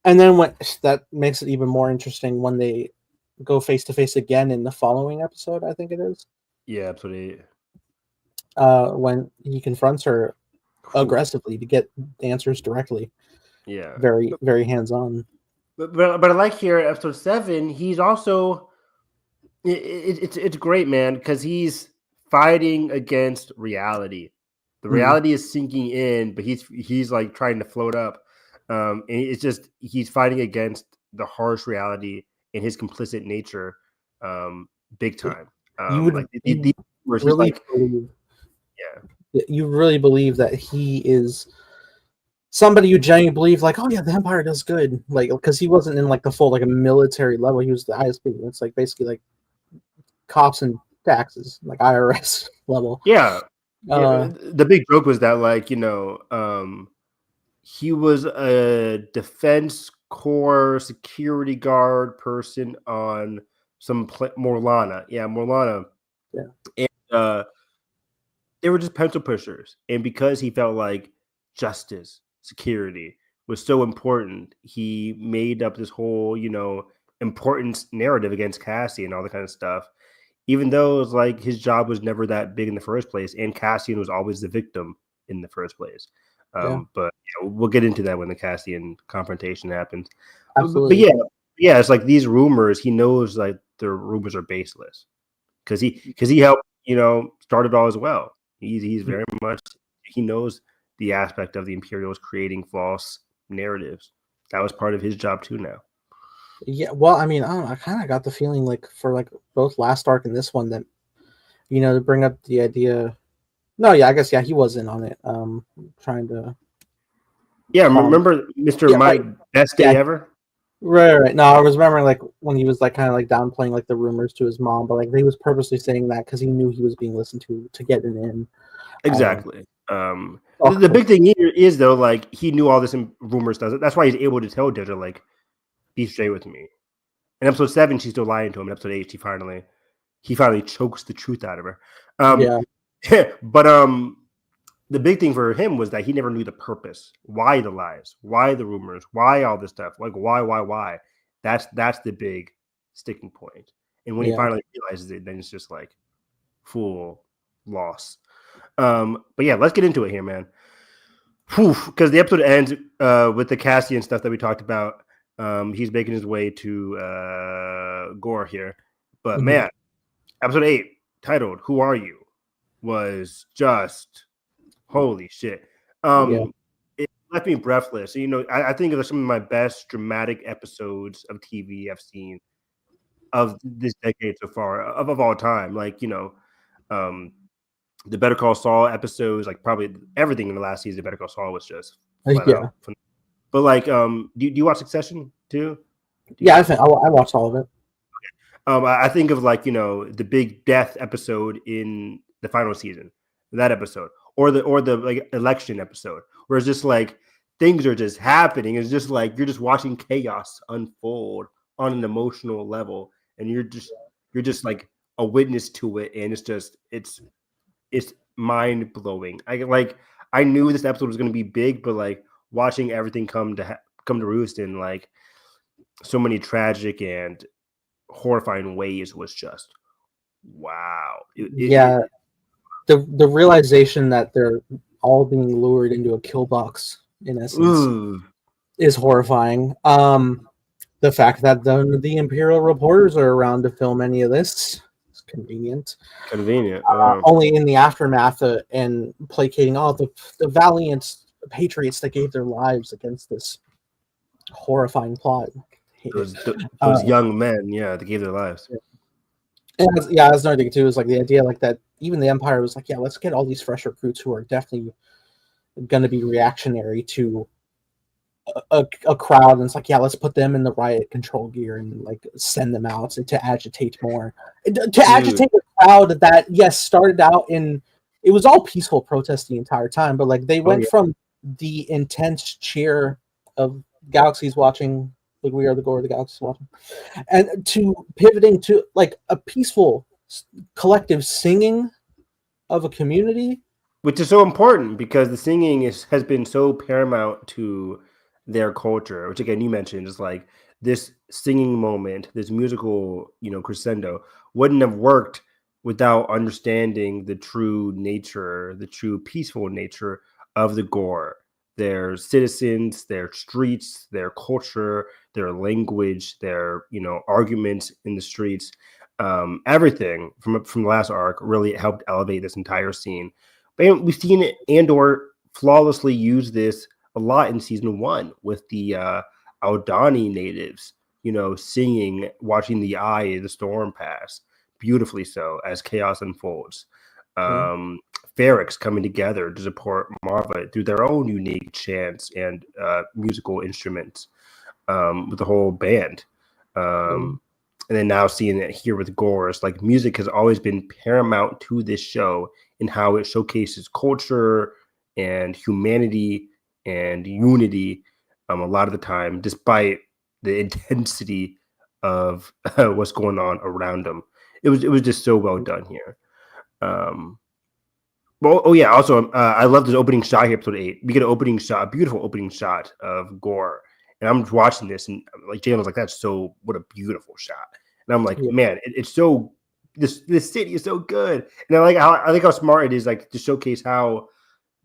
Speaker 1: And then that makes it even more interesting when they go face to face again in the following episode. I think it is.
Speaker 2: Yeah, absolutely.
Speaker 1: When he confronts her aggressively to get answers directly.
Speaker 2: Yeah.
Speaker 1: Very, very hands-on.
Speaker 2: But I like here, episode 7, he's also, it's great, man, because he's fighting against reality. The reality is sinking in, but he's like trying to float up. And it's just, he's fighting against the harsh reality and his complicit nature, big time.
Speaker 1: You really believe that he is somebody you genuinely believe, like, oh yeah, the Empire does good, like, because he wasn't in like the full, like, a military level. He was the ISP. It's like basically like cops and taxes, like IRS level.
Speaker 2: Yeah. The big joke was that, like, you know, he was a Defense Corps security guard person on some Morlana. Yeah, Morlana.
Speaker 1: Yeah.
Speaker 2: And they were just pencil pushers. And because he felt like justice, security was so important. He made up this whole, importance narrative against Cassie and all that kind of stuff. Even though it was like his job was never that big in the first place, and Cassian was always the victim in the first place. But we'll get into that when the Cassian confrontation happens.
Speaker 1: Absolutely.
Speaker 2: But yeah, it's like these rumors. He knows like the rumors are baseless because he helped start it all as well. He's very much, he knows the aspect of the Imperials creating false narratives. That was part of his job too now.
Speaker 1: Yeah, well, I mean, I don't know, I kind of got the feeling like for like both last arc and this one that to bring up the idea. No, yeah, I guess he was in on it. Trying to.
Speaker 2: Yeah, remember Mr. Mike, best day ever?
Speaker 1: Right. No, I was remembering like when he was like kind of like downplaying like the rumors to his mom, but like he was purposely saying that because he knew he was being listened to get it in.
Speaker 2: Exactly. The big thing here is though, like he knew all this rumor stuff. That's why he's able to tell Dedra like, be straight with me. In episode 7, she's still lying to him. In episode 8, he finally chokes the truth out of her. But the big thing for him was that he never knew the purpose. Why the lies? Why the rumors? Why all this stuff? Like why? That's the big sticking point. And when he finally realizes it, then it's just like full loss. But yeah, let's get into it here, man. Because the episode ends with the Cassian stuff that we talked about. He's making his way to Gore here. But man, episode 8, titled "Who Are You?" was just holy shit. It left me breathless. I think of some of my best dramatic episodes of TV I've seen of this decade so far, of all time. Like, the Better Call Saul episodes, like probably everything in the last season of Better Call Saul was just flat out. But like, do you watch Succession too?
Speaker 1: I watched all of it.
Speaker 2: I think of like, the big death episode in the final season, that episode, or the like election episode, where it's just like things are just happening. It's just like you're just watching chaos unfold on an emotional level, and you're just like a witness to it, and it's mind blowing. I knew this episode was going to be big, but like watching everything come to roost in like so many tragic and horrifying ways was just wow.
Speaker 1: The realization that they're all being lured into a kill box in essence is horrifying. The fact that the Imperial reporters are around to film any of this is convenient. Only in the aftermath and placating all the valiant patriots that gave their lives against this horrifying plot.
Speaker 2: Those young men, that gave their lives.
Speaker 1: And that's another thing too, is like the idea like that even the Empire was like, let's get all these fresh recruits who are definitely going to be reactionary to a crowd, and it's like, let's put them in the riot control gear and like send them out to agitate more, to agitate a crowd that started out in, it was all peaceful protest the entire time, but like they went from the intense cheer of galaxies watching, like we are the Gore of the Galaxies watching, and to pivoting to like a peaceful collective singing of a community,
Speaker 2: which is so important because the singing has been so paramount to their culture, which again you mentioned is like this singing moment, this musical crescendo wouldn't have worked without understanding the true nature, the true peaceful nature of the Gore, their citizens, their streets, their culture, their language, their arguments in the streets. Everything from the last arc really helped elevate this entire scene. But we've seen Andor flawlessly use this a lot in season 1 with the Aldani natives, singing, watching the eye of the storm pass beautifully so as chaos unfolds. Ferrex coming together to support Marva through their own unique chants and musical instruments with the whole band. And then now seeing it here with Gor's, like music has always been paramount to this show in how it showcases culture and humanity and unity a lot of the time, despite the intensity of what's going on around them. It was just so well done here. Well, oh yeah. Also, I love this opening shot here, episode 8. We get an opening shot, a beautiful opening shot of Gore, and I'm watching this, and like Jalen was like, "That's so what a beautiful shot." And I'm like,
Speaker 1: Yeah.
Speaker 2: "Man, it's so this city is so good." And I like how smart it is, like to showcase how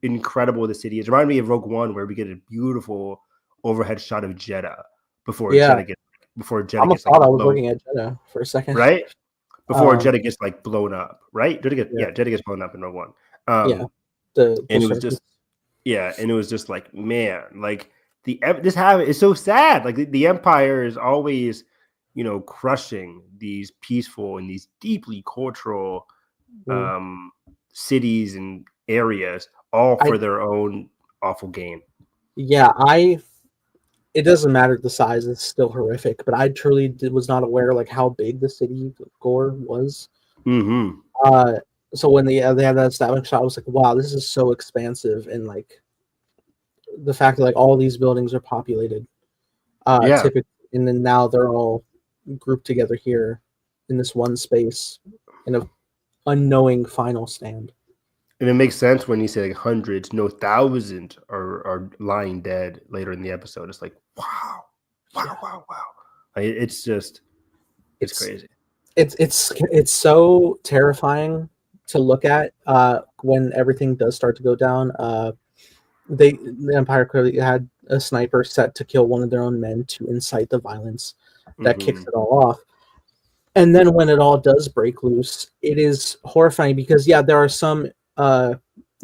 Speaker 2: incredible the city is. It reminded me of Rogue One, where we get a beautiful overhead shot of Jeddah before
Speaker 1: Yeah. I
Speaker 2: Jeddah
Speaker 1: almost
Speaker 2: gets like
Speaker 1: thought I was
Speaker 2: blown,
Speaker 1: looking at Jeddah for a second.
Speaker 2: right? Before
Speaker 1: Um,
Speaker 2: Jeddah gets like blown up, right?
Speaker 1: yeah,
Speaker 2: Jeddah gets blown up in Rogue One.
Speaker 1: yeah.
Speaker 2: Um,
Speaker 1: The
Speaker 2: and it was
Speaker 1: surface.
Speaker 2: just and it was just like, man, like this habit is so sad. Like the Empire is always, crushing these peaceful and these deeply cultural
Speaker 1: Mm.
Speaker 2: cities and areas, all
Speaker 1: I
Speaker 2: for their own awful gain.
Speaker 1: yeah, I it doesn't matter the size, it's still horrific, but I truly was not aware like how big the city of Gore was.
Speaker 2: Mm-hmm.
Speaker 1: Uh so when they had that establishment shot, I was like, wow, this is so expansive, and like the fact that like all these buildings are populated
Speaker 2: Yeah.
Speaker 1: typically, and then now they're all grouped together here in this one space in a unknowing final stand.
Speaker 2: And it makes sense when you say like hundreds, no, thousands are lying dead later in the episode. It's like, wow, wow,
Speaker 1: Yeah.
Speaker 2: wow, wow. Like, it's
Speaker 1: It's
Speaker 2: crazy.
Speaker 1: it's so terrifying to look at when everything does start to go down. The Empire clearly had a sniper set to kill one of their own men to incite the violence that kicks
Speaker 2: Mm-hmm.
Speaker 1: it all off. And then when it all does break loose, it is horrifying because there are some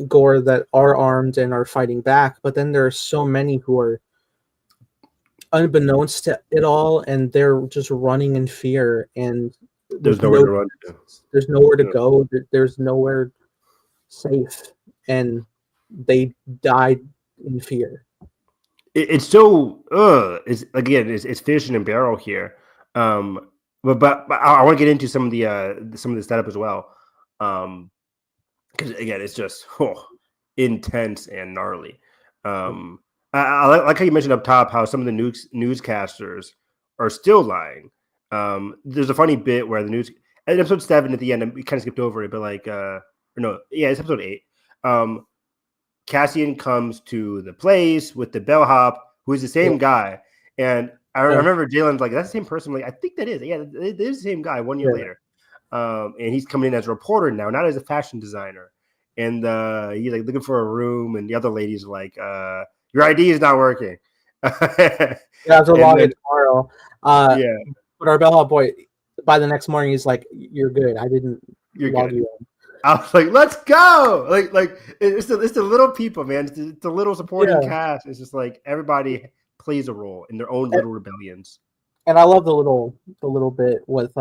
Speaker 1: Gore that are armed and are fighting back, but then there are so many who are unbeknownst to it all, and they're just running in fear and
Speaker 2: There's
Speaker 1: with
Speaker 2: nowhere
Speaker 1: no
Speaker 2: to run to.
Speaker 1: there's nowhere to
Speaker 2: Yeah.
Speaker 1: go. There's nowhere safe, and they died in fear.
Speaker 2: It's so it's again it's fish in a barrel here. But I want to get into some of the setup as well. Because again, it's just intense and gnarly. Um, I like how you mentioned up top how some of the newscasters are still lying. There's a funny bit where the news in episode 7 at the end, and we kind of skipped over it, but like or no, yeah, it's episode 8. Cassian comes to the place with the bellhop, who is the same guy. And I
Speaker 1: Yeah,
Speaker 2: remember Jalen's like, that's the same person. I'm like, I think that is. Yeah, it is the same guy 1 year
Speaker 1: yeah.
Speaker 2: later. And he's coming in as a reporter now, not as a fashion designer. And he's like looking for a room, and the other lady's like, your ID is not working.
Speaker 1: Yeah, I have to
Speaker 2: And
Speaker 1: log
Speaker 2: then,
Speaker 1: in tomorrow.
Speaker 2: yeah,
Speaker 1: But our bellhop boy, by the next morning, he's like, "You're good. I didn't
Speaker 2: you're
Speaker 1: log
Speaker 2: good.
Speaker 1: you in."
Speaker 2: I was like, let's go. Like it's the little people, man. It's the little supporting
Speaker 1: Yeah,
Speaker 2: cast. It's just like everybody plays a role in their own
Speaker 1: and,
Speaker 2: little rebellions.
Speaker 1: and I love the little bit with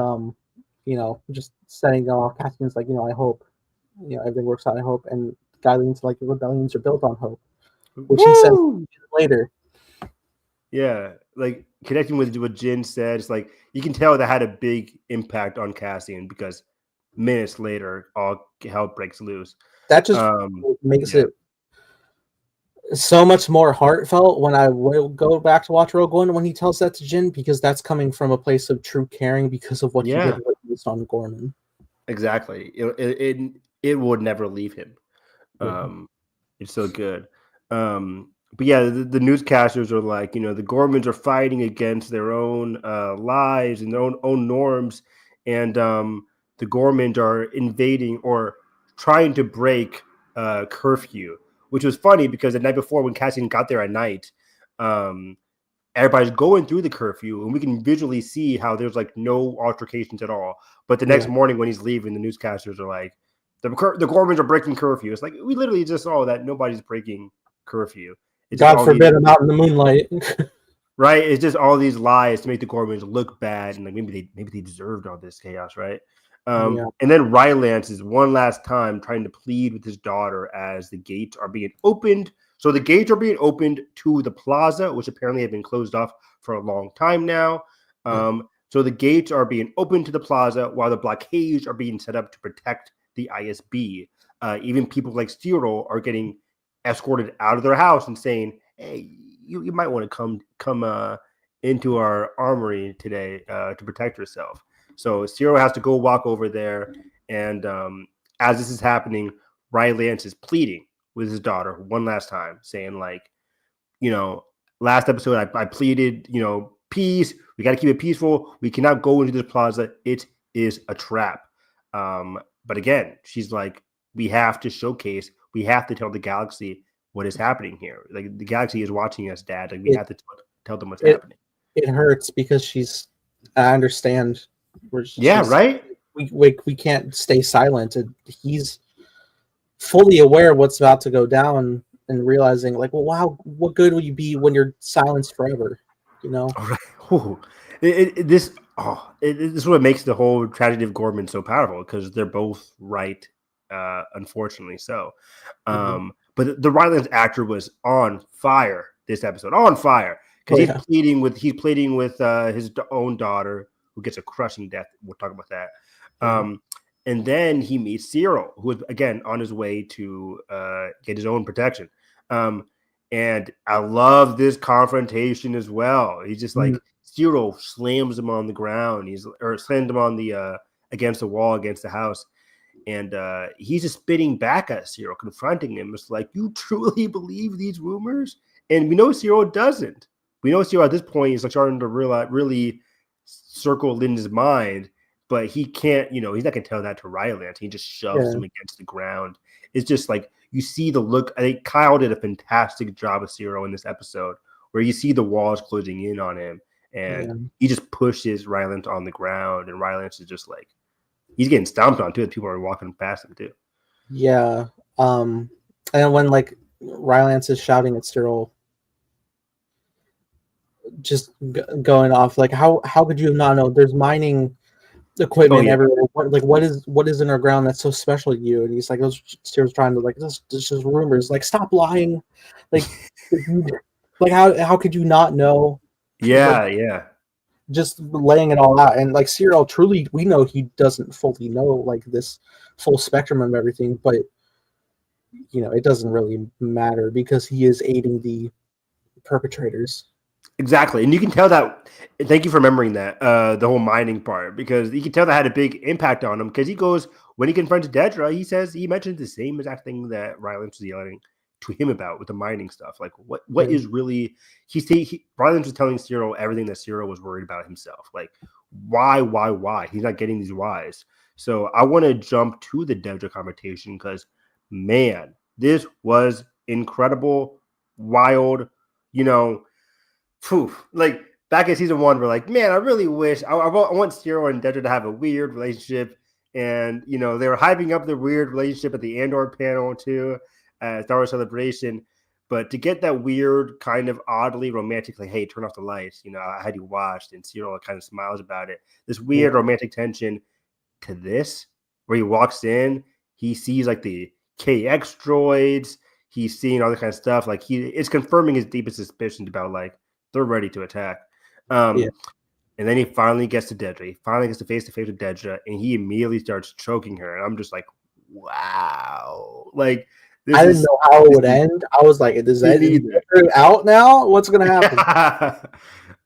Speaker 1: just setting off. Cassian's like, I hope, everything works out. I hope, and the guy leans like the rebellions are built on hope, which he says
Speaker 2: Woo!
Speaker 1: later.
Speaker 2: Yeah, like connecting with what Jin said, it's like you can tell that had a big impact on Cassian because minutes later, all hell breaks loose.
Speaker 1: That just makes
Speaker 2: Yeah,
Speaker 1: it so much more heartfelt when I will go back to watch Rogue One when he tells that to Jin, because that's coming from a place of true caring because of what he
Speaker 2: yeah,
Speaker 1: did witnessed on Ghorman.
Speaker 2: exactly. It would never leave him.
Speaker 1: Yeah.
Speaker 2: It's so good. But yeah, the newscasters are like, the Gormans are fighting against their own lives and their own norms, and the Gormans are invading or trying to break curfew, which was funny because the night before when Cassian got there at night, um, everybody's going through the curfew, and we can visually see how there's like no altercations at all. But the next
Speaker 1: Yeah.
Speaker 2: morning when he's leaving, the newscasters are like, the Gormans are breaking curfew. It's like we literally just saw that nobody's breaking curfew. It's just
Speaker 1: God
Speaker 2: all these
Speaker 1: forbid I'm out in the moonlight.
Speaker 2: right. It's just all these lies to make the Gormans look bad, and like maybe they deserved all this chaos, right?
Speaker 1: Yeah.
Speaker 2: And then Rylance is one last time trying to plead with his daughter as the gates are being opened. So the gates are being opened to the plaza, which apparently have been closed off for a long time now. So the gates are being opened to the plaza while the blockades are being set up to protect the ISB. Even people like Cyril are getting escorted out of their house and saying, "Hey, you might want to come into our armory today to protect yourself." So Cyril has to go walk over there, and as this is happening, Rylance is pleading with his daughter one last time, saying like, last episode I pleaded, peace. We got to keep it peaceful. We cannot go into this plaza. It is a trap. But again, she's like, we have to showcase. We have to tell the galaxy what is happening here. Like the galaxy is watching us, Dad. Like we have to tell them what's happening.
Speaker 1: It hurts because I understand.
Speaker 2: Right.
Speaker 1: We can't stay silent. He's fully aware of what's about to go down and realizing like, well, wow, what good will you be when you're silenced forever?
Speaker 2: All right. This is what makes the whole tragedy of Ghorman so powerful, because they're both right, unfortunately so. But the Rylance actor was on fire this episode, on fire, because he's pleading with his own daughter, who gets a crushing death. We'll talk about that. And then he meets Cyril, who is again on his way to get his own protection. And I love this confrontation as well. He's just like, Cyril slams him on the ground. Slams him on the against the wall, against the house. And he's just spitting back at Cyril, confronting him. It's like, you truly believe these rumors? And we know Cyril doesn't. We know Cyril at this point is like starting to really circle in his mind, but he can't, he's not going to tell that to Rylance. He just shoves him against the ground. It's just like, you see the look. I think Kyle did a fantastic job of Cyril in this episode, where you see the walls closing in on him, and he just pushes Rylance on the ground, and Rylance is just like, he's getting stomped on too. People are walking past him too.
Speaker 1: Yeah. And when like Rylance is shouting at Cyril, just going off, like how could you not know there's mining equipment everywhere? What is underground that's so special to you? And he's like, Cyril's trying to like, this just rumors. Like, stop lying. Like, like how could you not know? Just laying it all out. And like Cyril, truly, we know he doesn't fully know like this full spectrum of everything, but it doesn't really matter because he is aiding the perpetrators.
Speaker 2: Exactly. And you can tell that, thank you for remembering that, the whole mining part, because you can tell that had a big impact on him, because he goes, when he confronts Dedra, he mentions the same exact thing that Rylance was yelling to him about with the mining stuff. Like, what is really, Rylance was telling Cyril everything that Cyril was worried about himself. Like, why? He's not getting these whys. So I want to jump to the Dedra confrontation, because, man, this was incredible, wild, like back in season 1, we're like, man, I really wish I want Cyril and Dedra to have a weird relationship, and they were hyping up the weird relationship at the Andor panel too, Star Wars Celebration. But to get that weird kind of oddly romantic, like, hey, turn off the lights, I had you watched, and Cyril kind of smiles about it. This weird romantic tension to this, where he walks in, he sees like the KX droids, he's seeing all that kind of stuff. Like it's confirming his deepest suspicions about like, they're ready to attack. And then he finally gets to Dedra. He finally gets to face-to-face with Dedra, and he immediately starts choking her. And I'm just like, wow. Like,
Speaker 1: I didn't know how it would end. I was like, is Dedra out now? What's going to happen?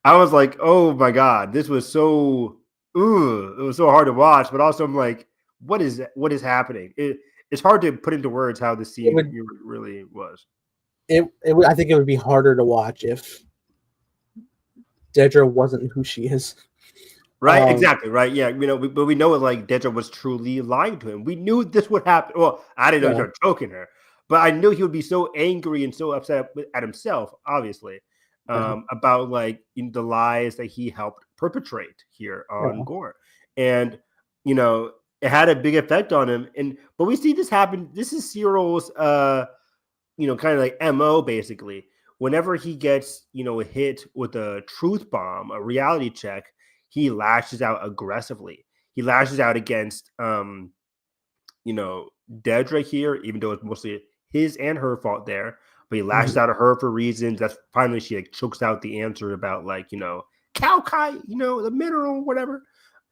Speaker 2: I was like, oh my God, this was so, it was so hard to watch. But also I'm like, what is happening? It's hard to put into words how the scene really was.
Speaker 1: I think it would be harder to watch if Dedra wasn't who she is.
Speaker 2: Right, exactly, right. Yeah, but we know it like Dedra was truly lying to him. We knew this would happen. Well, I didn't know he started choking her, but I knew he would be so angry and so upset at himself, obviously, about like the lies that he helped perpetrate here on Gore. And it had a big effect on him. But we see this happen. This is Cyril's kind of like MO basically. Whenever he gets, hit with a truth bomb, a reality check, he lashes out aggressively. He lashes out against, Dedra here, even though it's mostly his and her fault there. But he lashes out at her for reasons. That's finally she like chokes out the answer about like, Calcite, the mineral, whatever.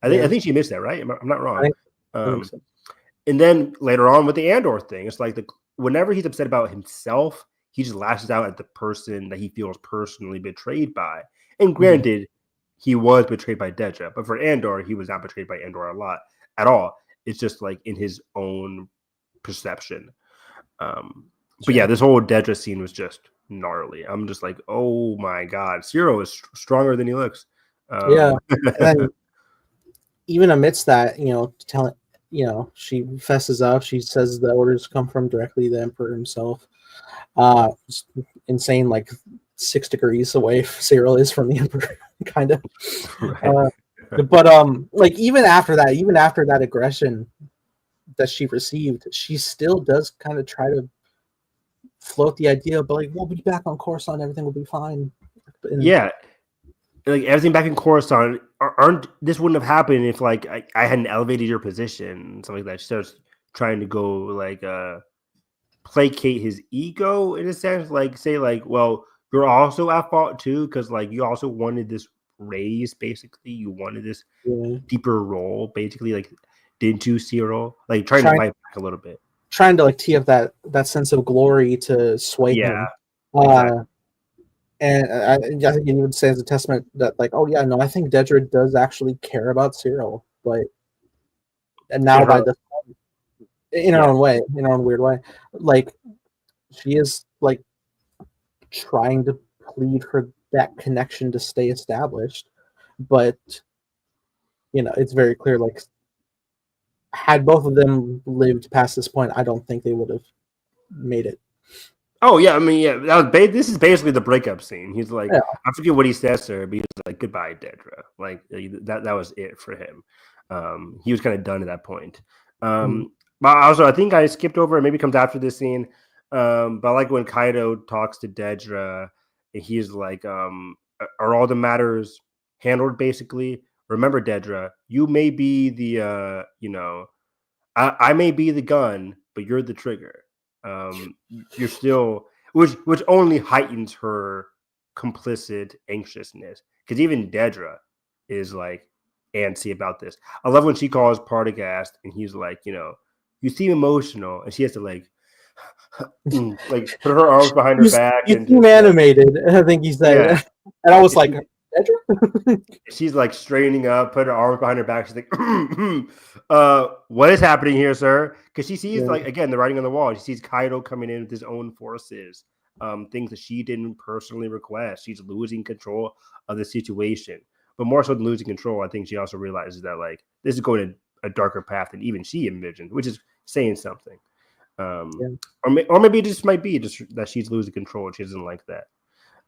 Speaker 2: I think she missed that, right? I'm not wrong. I think so. And then later on with the Andor thing, it's like whenever he's upset about himself, he just lashes out at the person that he feels personally betrayed by. And granted, he was betrayed by Dedra, but for Andor, he was not betrayed by Andor at all. It's just like in his own perception. But yeah, this whole Dedra scene was just gnarly. I'm just like, oh my god, Zero is stronger than he looks.
Speaker 1: Yeah, and then even amidst that, telling, she fesses up. She says the orders come from directly the Emperor himself. It's insane, like 6 degrees away Cyril is from the Emperor, kind of.
Speaker 2: right.
Speaker 1: But like even after that aggression that she received, she still does kind of try to float the idea, but like we'll be back on Coruscant, everything will be fine.
Speaker 2: Yeah, like everything back in Coruscant, this wouldn't have happened if like I hadn't elevated your position and stuff like that. She starts trying to go like placate his ego in a sense, like say like, well, you're also at fault too because like you also wanted this raise, basically you wanted this deeper role, basically, like didn't you, Cyril? Like trying to fight back a little bit,
Speaker 1: trying to like tee up that sense of glory to sway him.
Speaker 2: Exactly.
Speaker 1: And I think you would say as a testament that like, oh yeah, no, I think Dedra does actually care about Cyril, but and now by the in her own way, in her own weird way, like she is like trying to plead for that connection to stay established, but it's very clear, like had both of them lived past this point, I don't think they would have made it.
Speaker 2: Oh yeah, I mean, yeah, this is basically the breakup scene. He's like, I forget what he says to her, but he's like, "Goodbye, Dedra." Like that was it for him. He was kind of done at that point. But also, I think I skipped over. Maybe comes after this scene. But I like when Kaido talks to Dedra, and he's like, "Are all the matters handled?" Basically, remember, Dedra, you may be the, I may be the gun, but you're the trigger. You're still, which only heightens her complicit anxiousness, because even Dedra is like antsy about this. I love when she calls Partagast and he's like, you seem emotional, and she has to like put her arms behind her back
Speaker 1: you
Speaker 2: and
Speaker 1: seem
Speaker 2: just,
Speaker 1: animated. I think he said, and I was like, Dedra?
Speaker 2: She's like straightening up, put her arms behind her back. She's like, what is happening here, sir? Because she sees, like, again, the writing on the wall. She sees Kaido coming in with his own forces, things that she didn't personally request. She's losing control of the situation. But more so than losing control, I think she also realizes that, like, this is going a darker path than even she envisioned, which is saying something. Or maybe it just might be just that she's losing control and she doesn't like that.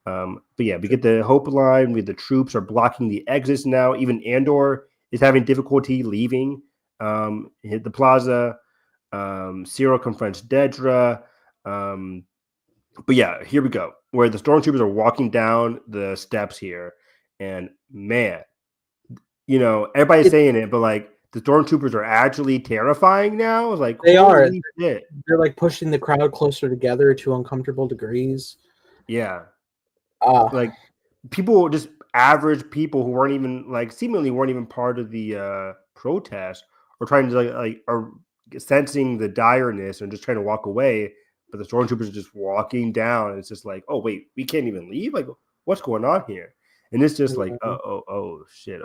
Speaker 2: But yeah, we get the Hope line. The troops are blocking the exits now. Even Andor is having difficulty leaving the plaza. Cyril confronts Dedra. But yeah, here we go, where the stormtroopers are walking down the steps here. And man, everybody's saying it, but like the stormtroopers are actually terrifying now. Like
Speaker 1: they are.
Speaker 2: They're
Speaker 1: like pushing the crowd closer together to uncomfortable degrees.
Speaker 2: Yeah. Like people, just average people who weren't even like seemingly weren't even part of the protest, or trying to like are sensing the direness and just trying to walk away, but the stormtroopers are just walking down, and it's just like, oh wait, we can't even leave, like what's going on here? And it's just like oh shit.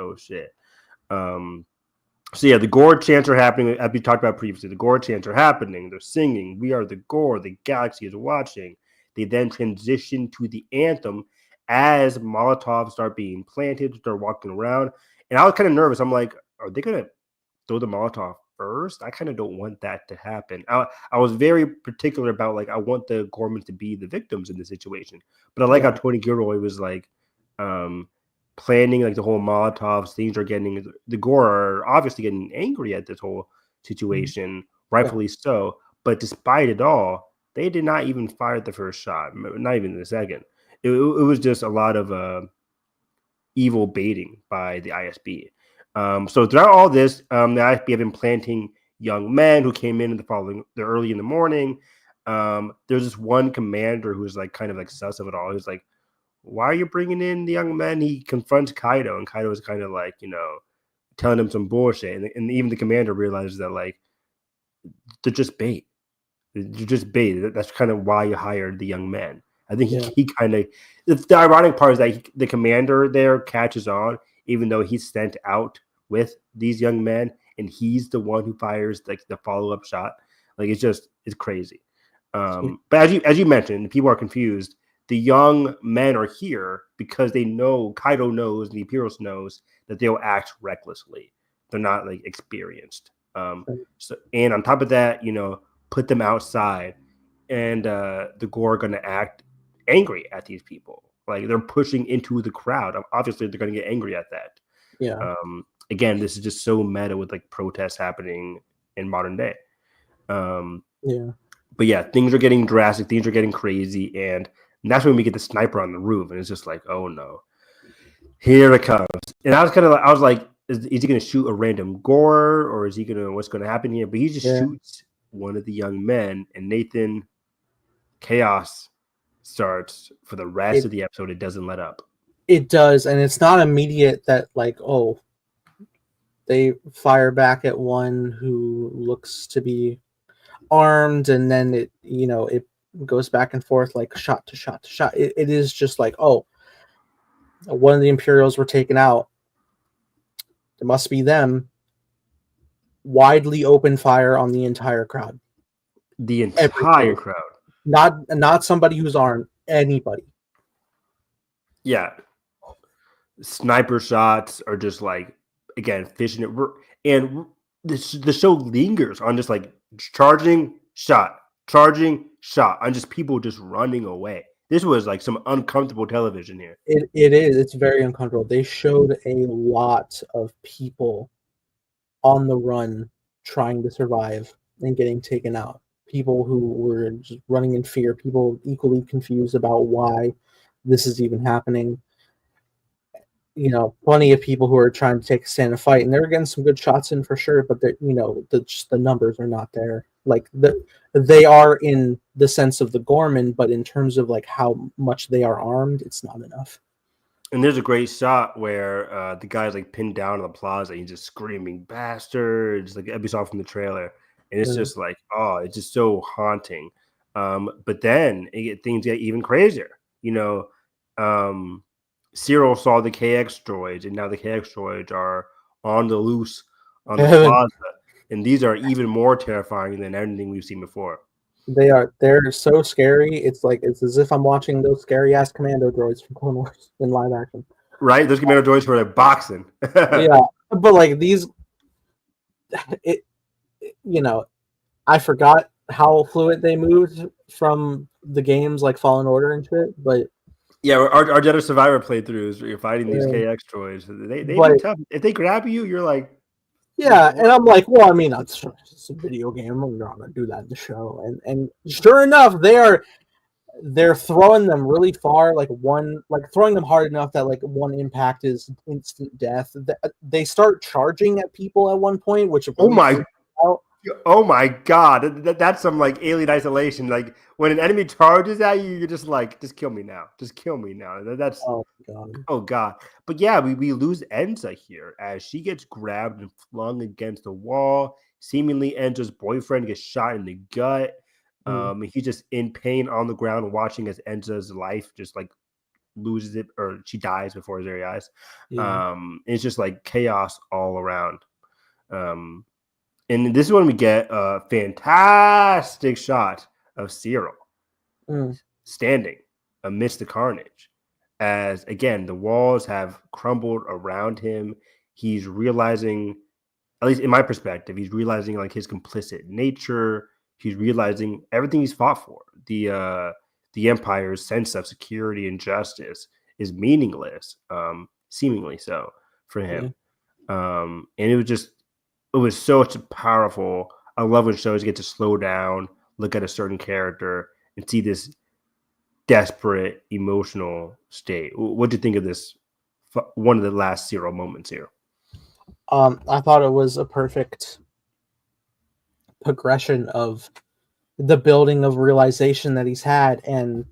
Speaker 2: So yeah, the Gore chants are happening, as we talked about previously. The Gore chants are happening. They're singing, "We are the Gore, the galaxy is watching." They then transition to the anthem as Molotovs start being planted, start walking around. And I was kind of nervous. I'm like, are they going to throw the Molotov first? I kind of don't want that to happen. I was very particular about, like, I want the Ghormans to be the victims in the situation. But I like how Tony Gilroy was like planning like the whole Molotovs. Things are getting, the Gore are obviously getting angry at this whole situation, rightfully so. But despite it all, they did not even fire the first shot, not even the second. It was just a lot of evil baiting by the ISB. So throughout all this, the ISB have been planting young men who came in the early in the morning. There's this one commander who's like kind of like sus of it all. He's like, "Why are you bringing in the young men?" He confronts Kaido, and Kaido is kind of like, telling him some bullshit. And even the commander realizes that, like, they're just bait. You're just bait. That's kind of why you hired the young men. I think he kind of. The ironic part is that the commander there catches on, even though he's sent out with these young men, and he's the one who fires like the follow-up shot. Like it's crazy. But as you mentioned, people are confused. The young men are here because they know Kaido knows and the Imperials knows that they'll act recklessly. They're not like experienced. So and on top of that, put them outside, and the Gore are going to act angry at these people. Like they're pushing into the crowd. Obviously, they're going to get angry at that.
Speaker 1: Yeah.
Speaker 2: Again, this is just so meta with like protests happening in modern day.
Speaker 1: Yeah.
Speaker 2: But yeah, things are getting drastic. Things are getting crazy, and that's when we get the sniper on the roof, and it's just like, oh no, here it comes. And I was like, is he going to shoot a random Gore, or is he going to? What's going to happen here? But he just shoots one of the young men, and Nathan, chaos starts for the rest of the episode. It doesn't let up.
Speaker 1: It does, and it's not immediate that like, oh, they fire back at one who looks to be armed, and then it goes back and forth like shot to shot to shot. It is just like, oh, one of the Imperials were taken out. It must be them. Widely open fire on the entire crowd.
Speaker 2: The entire crowd.
Speaker 1: Not somebody who's armed. Anybody.
Speaker 2: Yeah. Sniper shots are just like, again, fishing it. And the show lingers on just like charging shot on just people just running away. This was like some uncomfortable television here.
Speaker 1: It is. It's very uncomfortable. They showed a lot of people on the run trying to survive and getting taken out. People who were just running in fear. People equally confused about why this is even happening. Plenty of people who are trying to take a stand and fight, and they're getting some good shots in for sure. But the numbers are not there. Like they are in the sense of the Ghorman, but in terms of like how much they are armed, it's not enough.
Speaker 2: And there's a great shot where the guy's like pinned down in the plaza. He's just screaming bastards, like we saw from the trailer, and it's just like, oh, it's just so haunting. But then things get even crazier. Cyril saw the KX droids, and now the KX droids are on the loose on the plaza, and these are even more terrifying than anything we've seen before.
Speaker 1: They're so scary. It's as if I'm watching those scary ass commando droids from Clone Wars in live action.
Speaker 2: Right, those commando droids were like boxing.
Speaker 1: Yeah, but like these, I forgot how fluid they moved from the games like Fallen Order and shit, but.
Speaker 2: Yeah, our Jedi Survivor playthroughs, you're fighting these KX droids. They be tough. If they grab you, you're like...
Speaker 1: Yeah, and I'm like, well, I mean, it's a video game. I'm not going to do that in the show. And sure enough, they're throwing them really far, throwing them hard enough that like one impact is instant death. They start charging at people at one point, which
Speaker 2: Oh my god, that's some like Alien Isolation. Like when an enemy charges at you, you're just like, just kill me now. Just kill me now. That's oh god. But yeah, we lose Enza here as she gets grabbed and flung against the wall. Seemingly Enza's boyfriend gets shot in the gut. He's just in pain on the ground watching as Enza's life just like loses it, or she dies before his very eyes. It's just like chaos all around. And this is when we get a fantastic shot of Cyril standing amidst the carnage. As, again, the walls have crumbled around him. He's realizing, at least in my perspective, he's realizing like his complicit nature. He's realizing everything he's fought for. The Empire's sense of security and justice is meaningless, seemingly so, for him. And it was such a powerful. I love when shows get to slow down, look at a certain character, and see this desperate emotional state. What do you think of this? One of the last Cyril moments here.
Speaker 1: I thought it was a perfect progression of the building of realization that he's had, and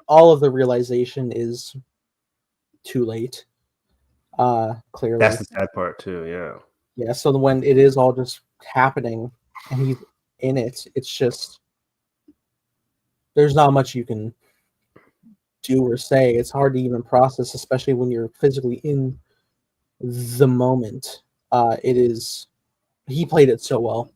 Speaker 1: all of the realization is too late. Clearly,
Speaker 2: that's the sad part too. Yeah.
Speaker 1: Yeah, so when it is all just happening and he's in it, it's just there's not much you can do or say. It's hard to even process, especially when you're physically in the moment. He played it so well.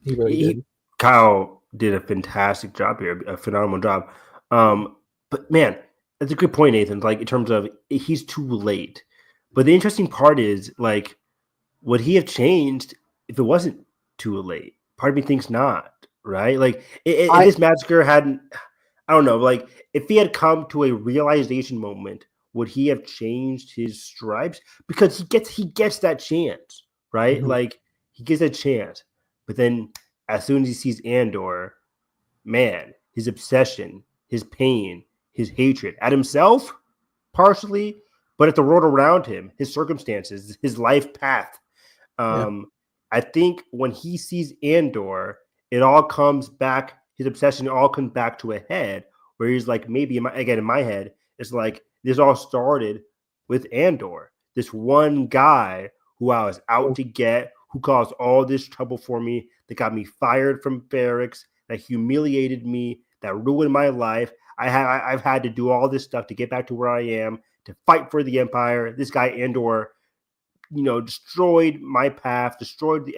Speaker 1: He really did.
Speaker 2: Kyle, did a fantastic job here, a phenomenal job. But man, that's a good point, Nathan. Like in terms of he's too late. But the interesting part is like, would he have changed if it wasn't too late? Part of me thinks not, right? Like if this massacre hadn't, I don't know, like if he had come to a realization moment, would he have changed his stripes? Because he gets that chance, right?
Speaker 1: Mhm.
Speaker 2: Like he gets a chance, but then as soon as he sees Andor, man, his obsession, his pain, his hatred at himself, partially, but at the world around him, his circumstances, his life path.
Speaker 1: Yeah.
Speaker 2: I think when he sees Andor, it all comes back. His obsession all comes back to a head where he's like, maybe in my head, it's like this all started with Andor, this one guy who I was out to get, who caused all this trouble for me, that got me fired from barracks, that humiliated me, that ruined my life. I've had to do all this stuff to get back to where I am, to fight for the Empire. This guy Andor, destroyed my path,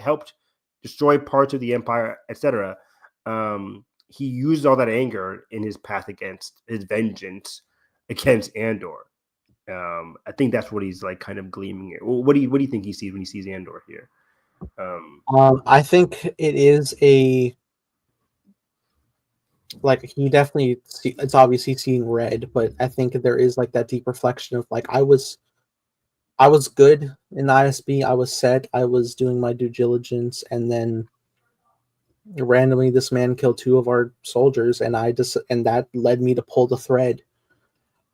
Speaker 2: helped destroy parts of the Empire, etc. He used all that anger in his path against his vengeance against Andor. I think that's what he's like kind of gleaming here. What do you think he sees when he sees Andor here?
Speaker 1: I think it is he definitely it's obviously seeing red, but I think there is like that deep reflection of like I was good in the ISB, I was set, I was doing my due diligence, and then randomly this man killed two of our soldiers, and that led me to pull the thread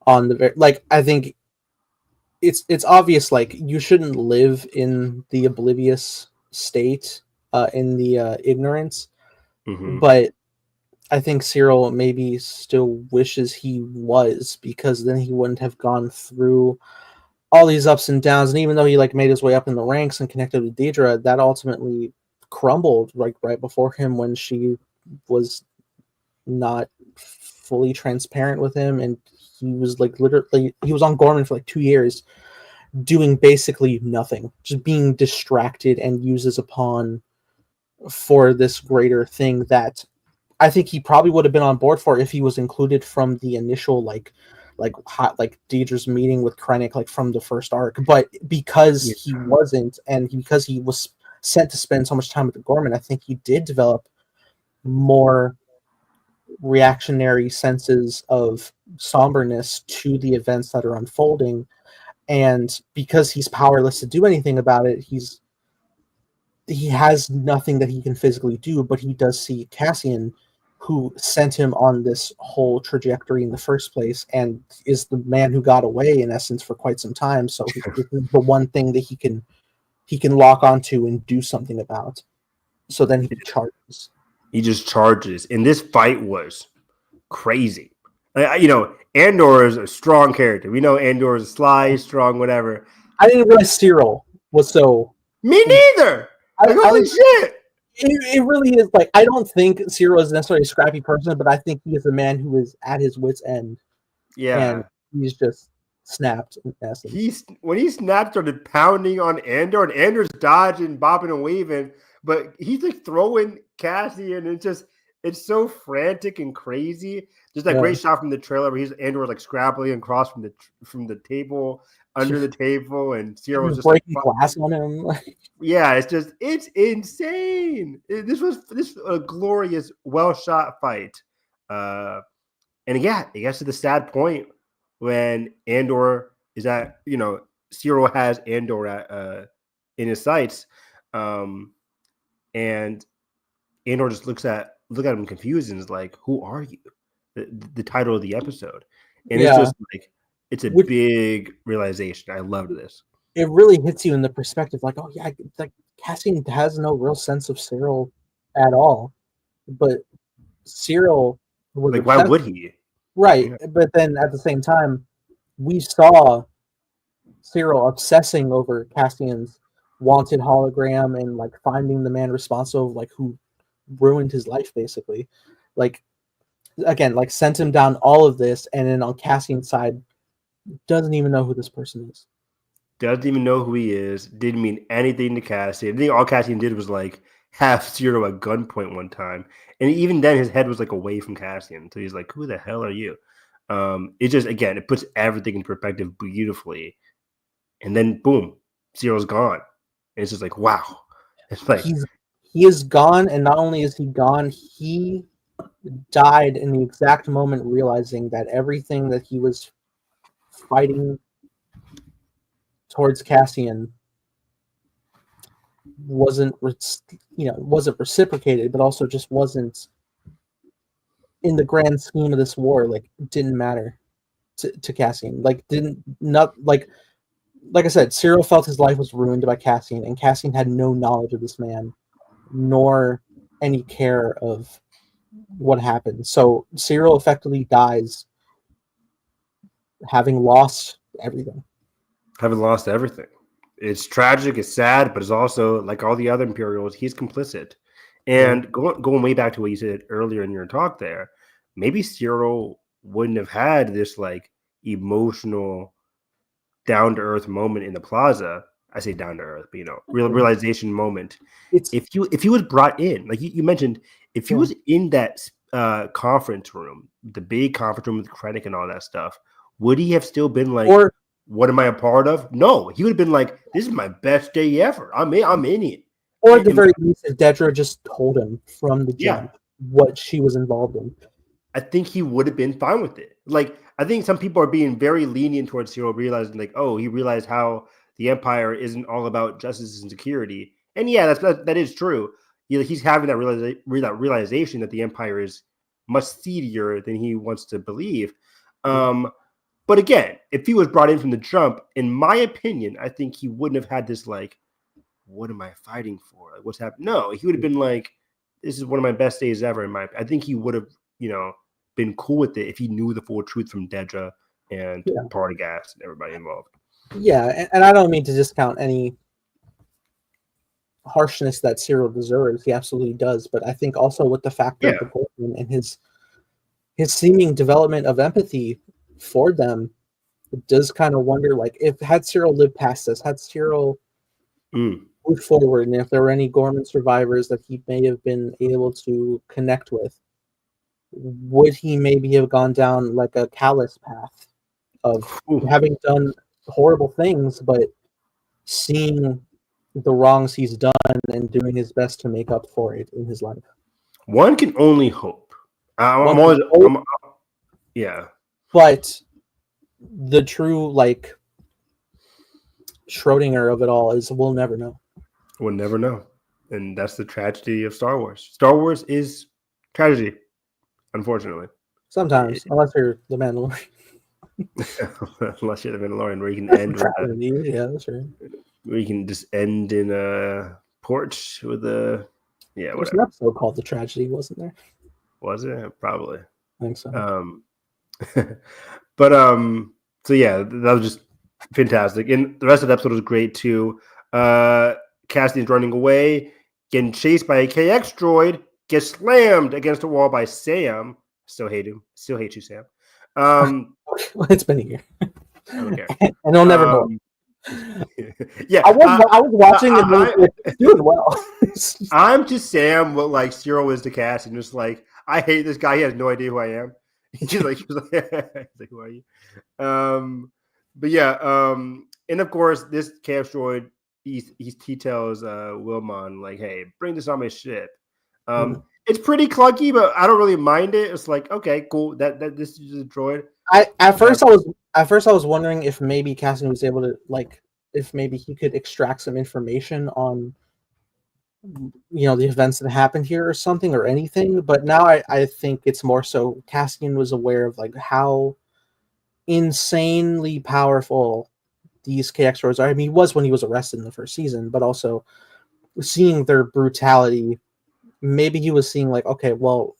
Speaker 1: on I think it's obvious like you shouldn't live in the oblivious state, in the ignorance, but I think Cyril maybe still wishes he was, because then he wouldn't have gone through all these ups and downs. And even though he like made his way up in the ranks and connected with Deidre, that ultimately crumbled right before him when she was not fully transparent with him, and he was like literally he was on Ghorman for like 2 years doing basically nothing, just being distracted and used as a pawn for this greater thing that I think he probably would have been on board for if he was included from the initial like Deidre's meeting with Krennic, like from the first arc. But because he wasn't, and because he was sent to spend so much time with the Ghorman, I think he did develop more reactionary senses of somberness to the events that are unfolding. And because he's powerless to do anything about it, he has nothing that he can physically do, but he does see Cassian, who sent him on this whole trajectory in the first place, and is the man who got away in essence for quite some time. So this is the one thing that he can lock onto and do something about. So then he charges.
Speaker 2: He just charges, and this fight was crazy. Andor is a strong character. We know Andor is sly, strong, whatever.
Speaker 1: I didn't realize Cyril was so.
Speaker 2: Me neither. Holy shit!
Speaker 1: It really is like I don't think Cyril is necessarily a scrappy person, but I think he is a man who is at his wit's end.
Speaker 2: Yeah,
Speaker 1: and he's just snapped in essence.
Speaker 2: When he snapped, started pounding on Andor, and Andor's dodging, bopping, and weaving, but he's like throwing Cassie, and it's so frantic and crazy. There's that great shot from the trailer where Andor like scrabbling across from the table, under the table, and Cyril's just
Speaker 1: breaking glass on him.
Speaker 2: Yeah, it's insane. This was a glorious, well shot fight. And yeah, it gets to the sad point when Andor is at, Cyril has Andor at in his sights, and Andor just look at him confused and is like, "Who are you?" The title of the episode, and it's just like it's a big realization. I loved this.
Speaker 1: It really hits you in the perspective, like, oh yeah, like Cassian has no real sense of Cyril at all, but Cyril was
Speaker 2: like, why would he?
Speaker 1: Right, but then at the same time, we saw Cyril obsessing over Cassian's wanted hologram and like finding the man responsible, like who ruined his life, basically. Like again, like sent him down all of this, and then on Cassian's side, doesn't even know who this person is.
Speaker 2: Doesn't even know who he is. Didn't mean anything to Cassian. I think all Cassian did was like have Cyril at gunpoint one time, and even then his head was like away from Cassian. So he's like, "Who the hell are you?" It just again it puts everything in perspective beautifully, and then boom, Cyril's gone. And it's just like wow, it's like
Speaker 1: he is gone, and not only is he gone, he died in the exact moment realizing that everything that he was fighting towards Cassian wasn't reciprocated, but also just wasn't in the grand scheme of this war. Like, didn't matter to Cassian. Like, like I said, Cyril felt his life was ruined by Cassian, and Cassian had no knowledge of this man, nor any care of what happened. So Cyril effectively dies having lost everything.
Speaker 2: Having lost everything. It's tragic, it's sad, but it's also like all the other Imperials, he's complicit. And going way back to what you said earlier in your talk there, maybe Cyril wouldn't have had this like emotional down to earth moment in the plaza. I say down to earth, but realization moment. If he was brought in, like you mentioned, if he was in that conference room, the big conference room with Krennic and all that stuff, would he have still been like, what am I a part of? No, he would have been like, this is my best day ever. I'm in it.
Speaker 1: Or at the very least, if Dedra just told him from the jump what she was involved in,
Speaker 2: I think he would have been fine with it. Like, I think some people are being very lenient towards Cyril, realizing like, oh, he realized how the Empire isn't all about justice and security. And yeah, that is true. He's having that realization that the Empire is much seedier than he wants to believe. But again, if he was brought in from the jump, in my opinion, I think he wouldn't have had this like, what am I fighting for? Like, what's happening? No, he would have been like, this is one of my best days ever. I think he would have, been cool with it if he knew the full truth from Dedra and Partagas and everybody involved.
Speaker 1: Yeah, and I don't mean to discount any harshness that Cyril deserves. He absolutely does. But I think also with the factor of the Ghorman and his seeming development of empathy for them, it does kind of wonder, like, had Cyril lived past this, had Cyril moved forward, and if there were any Ghorman survivors that he may have been able to connect with, would he maybe have gone down like a callous path of having done horrible things, but seeing the wrongs he's done and doing his best to make up for it in his life?
Speaker 2: One can only hope. Yeah.
Speaker 1: But the true, like, Schrodinger of it all is we'll never know.
Speaker 2: We'll never know. And that's the tragedy of Star Wars. Star Wars is tragedy, unfortunately.
Speaker 1: Sometimes, unless you're the Mandalorian.
Speaker 2: Unless you're the Mandalorian, where you can end
Speaker 1: that's right.
Speaker 2: Where you can just end in a porch with a
Speaker 1: There's an episode called The Tragedy, wasn't there?
Speaker 2: Was it? Probably.
Speaker 1: I think so.
Speaker 2: But so yeah, that was just fantastic. And the rest of the episode was great too. Cassian's running away, getting chased by a KX droid, gets slammed against a wall by Sam. Still hate him. Still hate you, Sam.
Speaker 1: It's been a year.
Speaker 2: I don't care.
Speaker 1: And he'll never go.
Speaker 2: Yeah,
Speaker 1: I was watching and it's doing well.
Speaker 2: I'm to Sam what like Cyril is to Cassian, just like, I hate this guy. He has no idea who I am. He's like, who are you? But yeah, and of course, this KX droid, he tells Wilmon, like, hey, bring this on my ship. It's pretty clunky, but I don't really mind it. It's like, okay, cool. That this is a droid.
Speaker 1: At first I was wondering if maybe Cassian was able to, like, if maybe he could extract some information on, the events that happened here or something or anything. But now I think it's more so Cassian was aware of like how insanely powerful these KX droids are. I mean, he was when he was arrested in the first season, but also seeing their brutality, maybe he was seeing like, okay, well,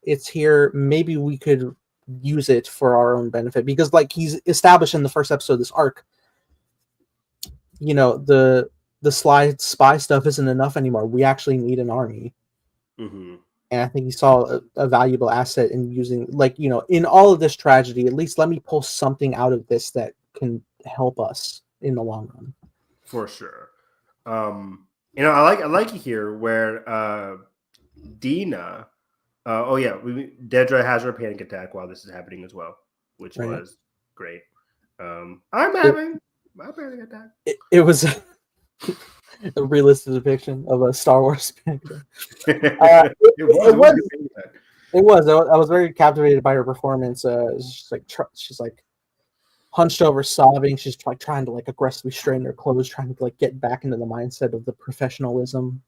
Speaker 1: it's here. Maybe we could use it for our own benefit, because like he's established in the first episode of this arc, the spy stuff isn't enough anymore. We actually need an army. And I think he saw a valuable asset in using, like, in all of this tragedy, at least let me pull something out of this that can help us in the long run.
Speaker 2: For sure. I like it here where Dina. Dedra has her panic attack while this is happening as well, which was great. I'm having my panic attack.
Speaker 1: It was a realistic depiction of a Star Wars panic attack. It was. I was very captivated by her performance. She's like hunched over, sobbing. She's like trying to like aggressively straighten her clothes, trying to like get back into the mindset of the professionalism.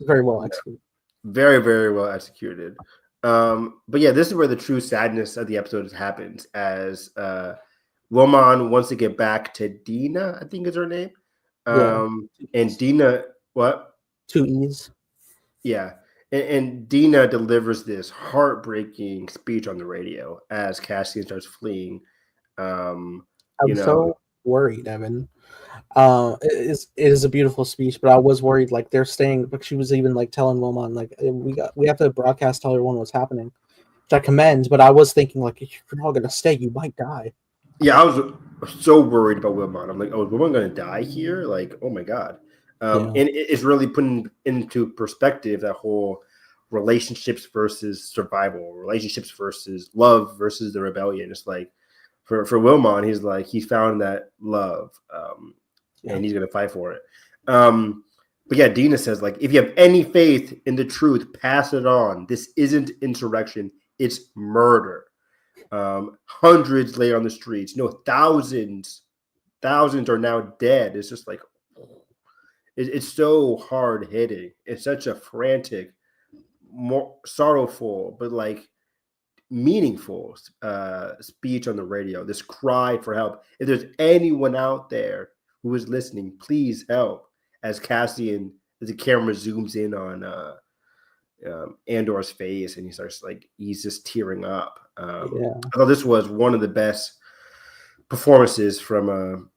Speaker 1: Very well executed.
Speaker 2: Very, very well executed. But yeah, this is where the true sadness of the episode happens as Roman wants to get back to Dina, I think is her name. And Dina, what?
Speaker 1: 2 E's.
Speaker 2: Yeah. And Dina delivers this heartbreaking speech on the radio as Cassian starts fleeing.
Speaker 1: I'm so worried, Evan. It is a beautiful speech, but I was worried. Like they're staying, but she was even like telling Wilmon, like we have to broadcast, tell everyone what's happening, which I commend. But I was thinking, like, if you're not gonna stay, you might die.
Speaker 2: Yeah, I was so worried about Wilmon. I'm like, oh, is Wilmon gonna die here? Like, oh my god. And it's really putting into perspective that whole relationships versus survival, relationships versus love versus the rebellion. It's like for Wilmon, he's like he's found that love. And he's going to fight for it. But yeah, Dina says, like, if you have any faith in the truth, pass it on. This isn't insurrection. It's murder. Hundreds lay on the streets. No, thousands are now dead. It's just like, it's so hard hitting. It's such a frantic, more sorrowful, but like meaningful speech on the radio. This cry for help. If there's anyone out there who is listening, please help. As Cassian, as the camera zooms in on Andor's face, and he starts like he's just tearing up. I thought this was one of the best performances from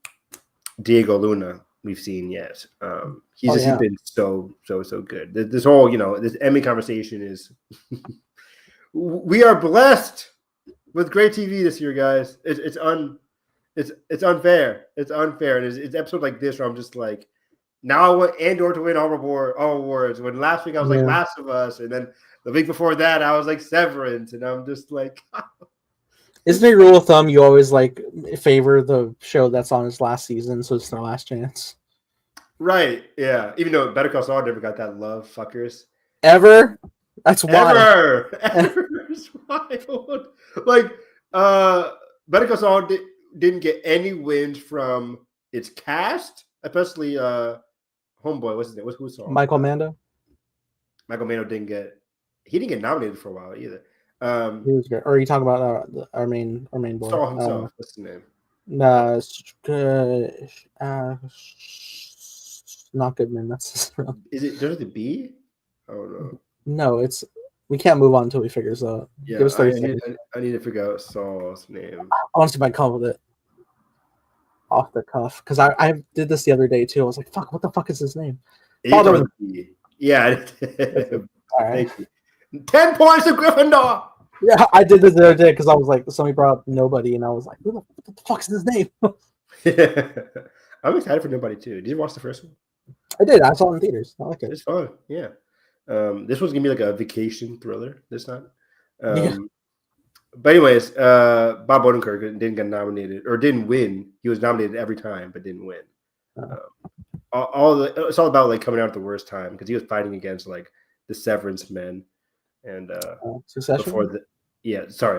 Speaker 2: Diego Luna we've seen yet. He's been so good. This whole this Emmy conversation is we are blessed with great TV this year, guys. It's unfair. It's unfair. And it's episodes like this where I'm just like, now I want Andor to win all awards. When last week I was like Last of Us, and then the week before that I was like Severance, and I'm just like,
Speaker 1: isn't it a rule of thumb you always like favor the show that's on its last season, so it's their last chance?
Speaker 2: Right. Yeah. Even though Better Call Saul never got that love, fuckers.
Speaker 1: Ever? That's wild.
Speaker 2: Ever. It's wild. Like Better Call Saul didn't get any wins from its cast, especially homeboy. What's his name? Who's Saul?
Speaker 1: Michael Mando.
Speaker 2: Michael Mando didn't get nominated for a while either.
Speaker 1: He was great. Or are you talking about our main boy?
Speaker 2: Saul himself. What's his name?
Speaker 1: Not Goodman. That's his real.
Speaker 2: Is it? There's the B? Oh no.
Speaker 1: No, we can't move on until we figure this out.
Speaker 2: Yeah,
Speaker 1: give us 30 seconds.
Speaker 2: I need to figure out Saul's name.
Speaker 1: I want to see if I can come up with it off the cuff, because I did this the other day too. I was like, "Fuck, what the fuck is his name?"
Speaker 2: Yeah.
Speaker 1: All right.
Speaker 2: 10 points to Gryffindor.
Speaker 1: Yeah, I did this the other day because I was like, somebody brought up Nobody, and I was like, "What the fuck's his name?"
Speaker 2: I'm excited for Nobody too. Did you watch the first one?
Speaker 1: I did. I saw it in theaters. I like it.
Speaker 2: It's fun. Yeah. This one's gonna be like a vacation thriller this time. But anyways, Bob Odenkirk didn't get nominated or didn't win. He was nominated every time, but didn't win. It's all about like coming out at the worst time because he was fighting against like the Severance men and
Speaker 1: Succession.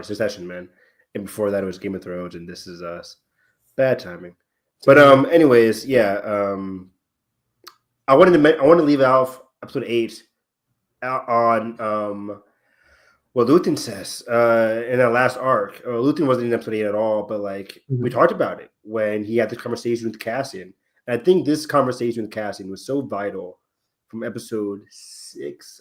Speaker 2: Succession men, and before that it was Game of Thrones and This Is Us. Bad timing. But anyways, yeah. I want to leave out episode 8 on what Luthen says in that last arc. Luthen wasn't in episode 8 at all, but like we talked about it when he had the conversation with Cassian. And I think this conversation with Cassian was so vital from episode 6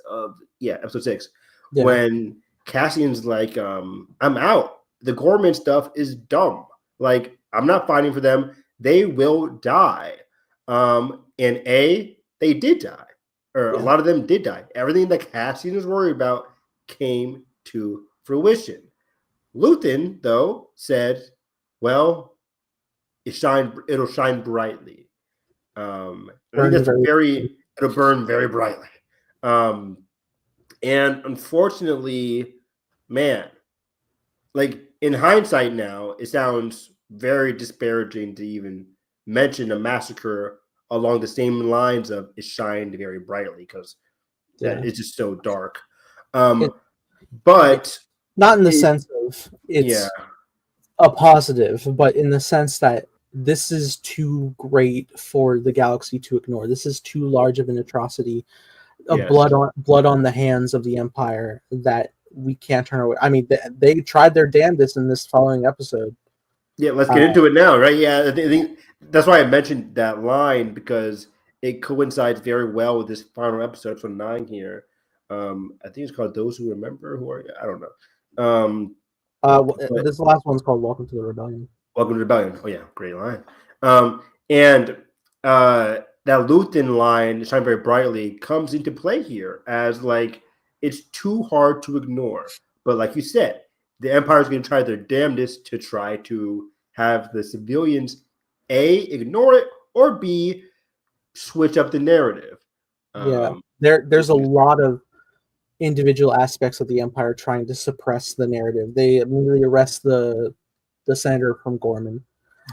Speaker 2: when Cassian's like, I'm out. The Ghorman stuff is dumb. Like, I'm not fighting for them. They will die. And they did die. Or a lot of them did die. Everything that Cassian was worried about came to fruition. Luthen, though, said, well, it'll shine brightly. I think that's it'll burn very brightly. And unfortunately, man, like in hindsight now, it sounds very disparaging to even mention a massacre along the same lines of it shined very brightly because it's just so dark. But
Speaker 1: not in the sense of it's a positive, but in the sense that this is too great for the galaxy to ignore. This is too large of an atrocity of blood on the hands of the Empire that we can't turn away. I mean, they tried their damnedest in this following episode.
Speaker 2: Yeah, let's get into it now, right? Yeah, I think that's why I mentioned that line because it coincides very well with this final episode from 9 here. I think it's called "Those Who Remember." Who are you? I don't know.
Speaker 1: This last one's called "Welcome to the Rebellion."
Speaker 2: Welcome to the Rebellion. Oh yeah, great line. And that Luthen line, "Shine Very Brightly," comes into play here as like it's too hard to ignore. But like you said, the Empire is going to try their damnedest to try to have the civilians A, ignore it, or B, switch up the narrative.
Speaker 1: There's a lot of individual aspects of the Empire trying to suppress the narrative. They immediately arrest the senator from Ghorman.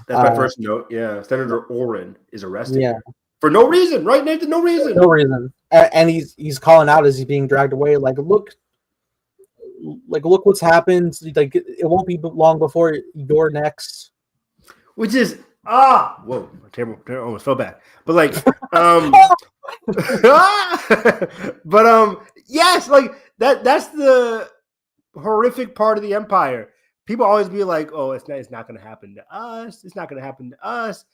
Speaker 2: That's my first note. Yeah, Senator Oren is arrested.
Speaker 1: Yeah,
Speaker 2: for no reason, right, Nathan? No reason.
Speaker 1: No reason. And he's calling out as he's being dragged away. Like, look what's happened. Like, it won't be long before you're next.
Speaker 2: Which is whoa, terrible, almost fell back. But like, yes, like that's the horrific part of the Empire. People always be like, "Oh, it's not going to happen to us. It's not going to happen to us."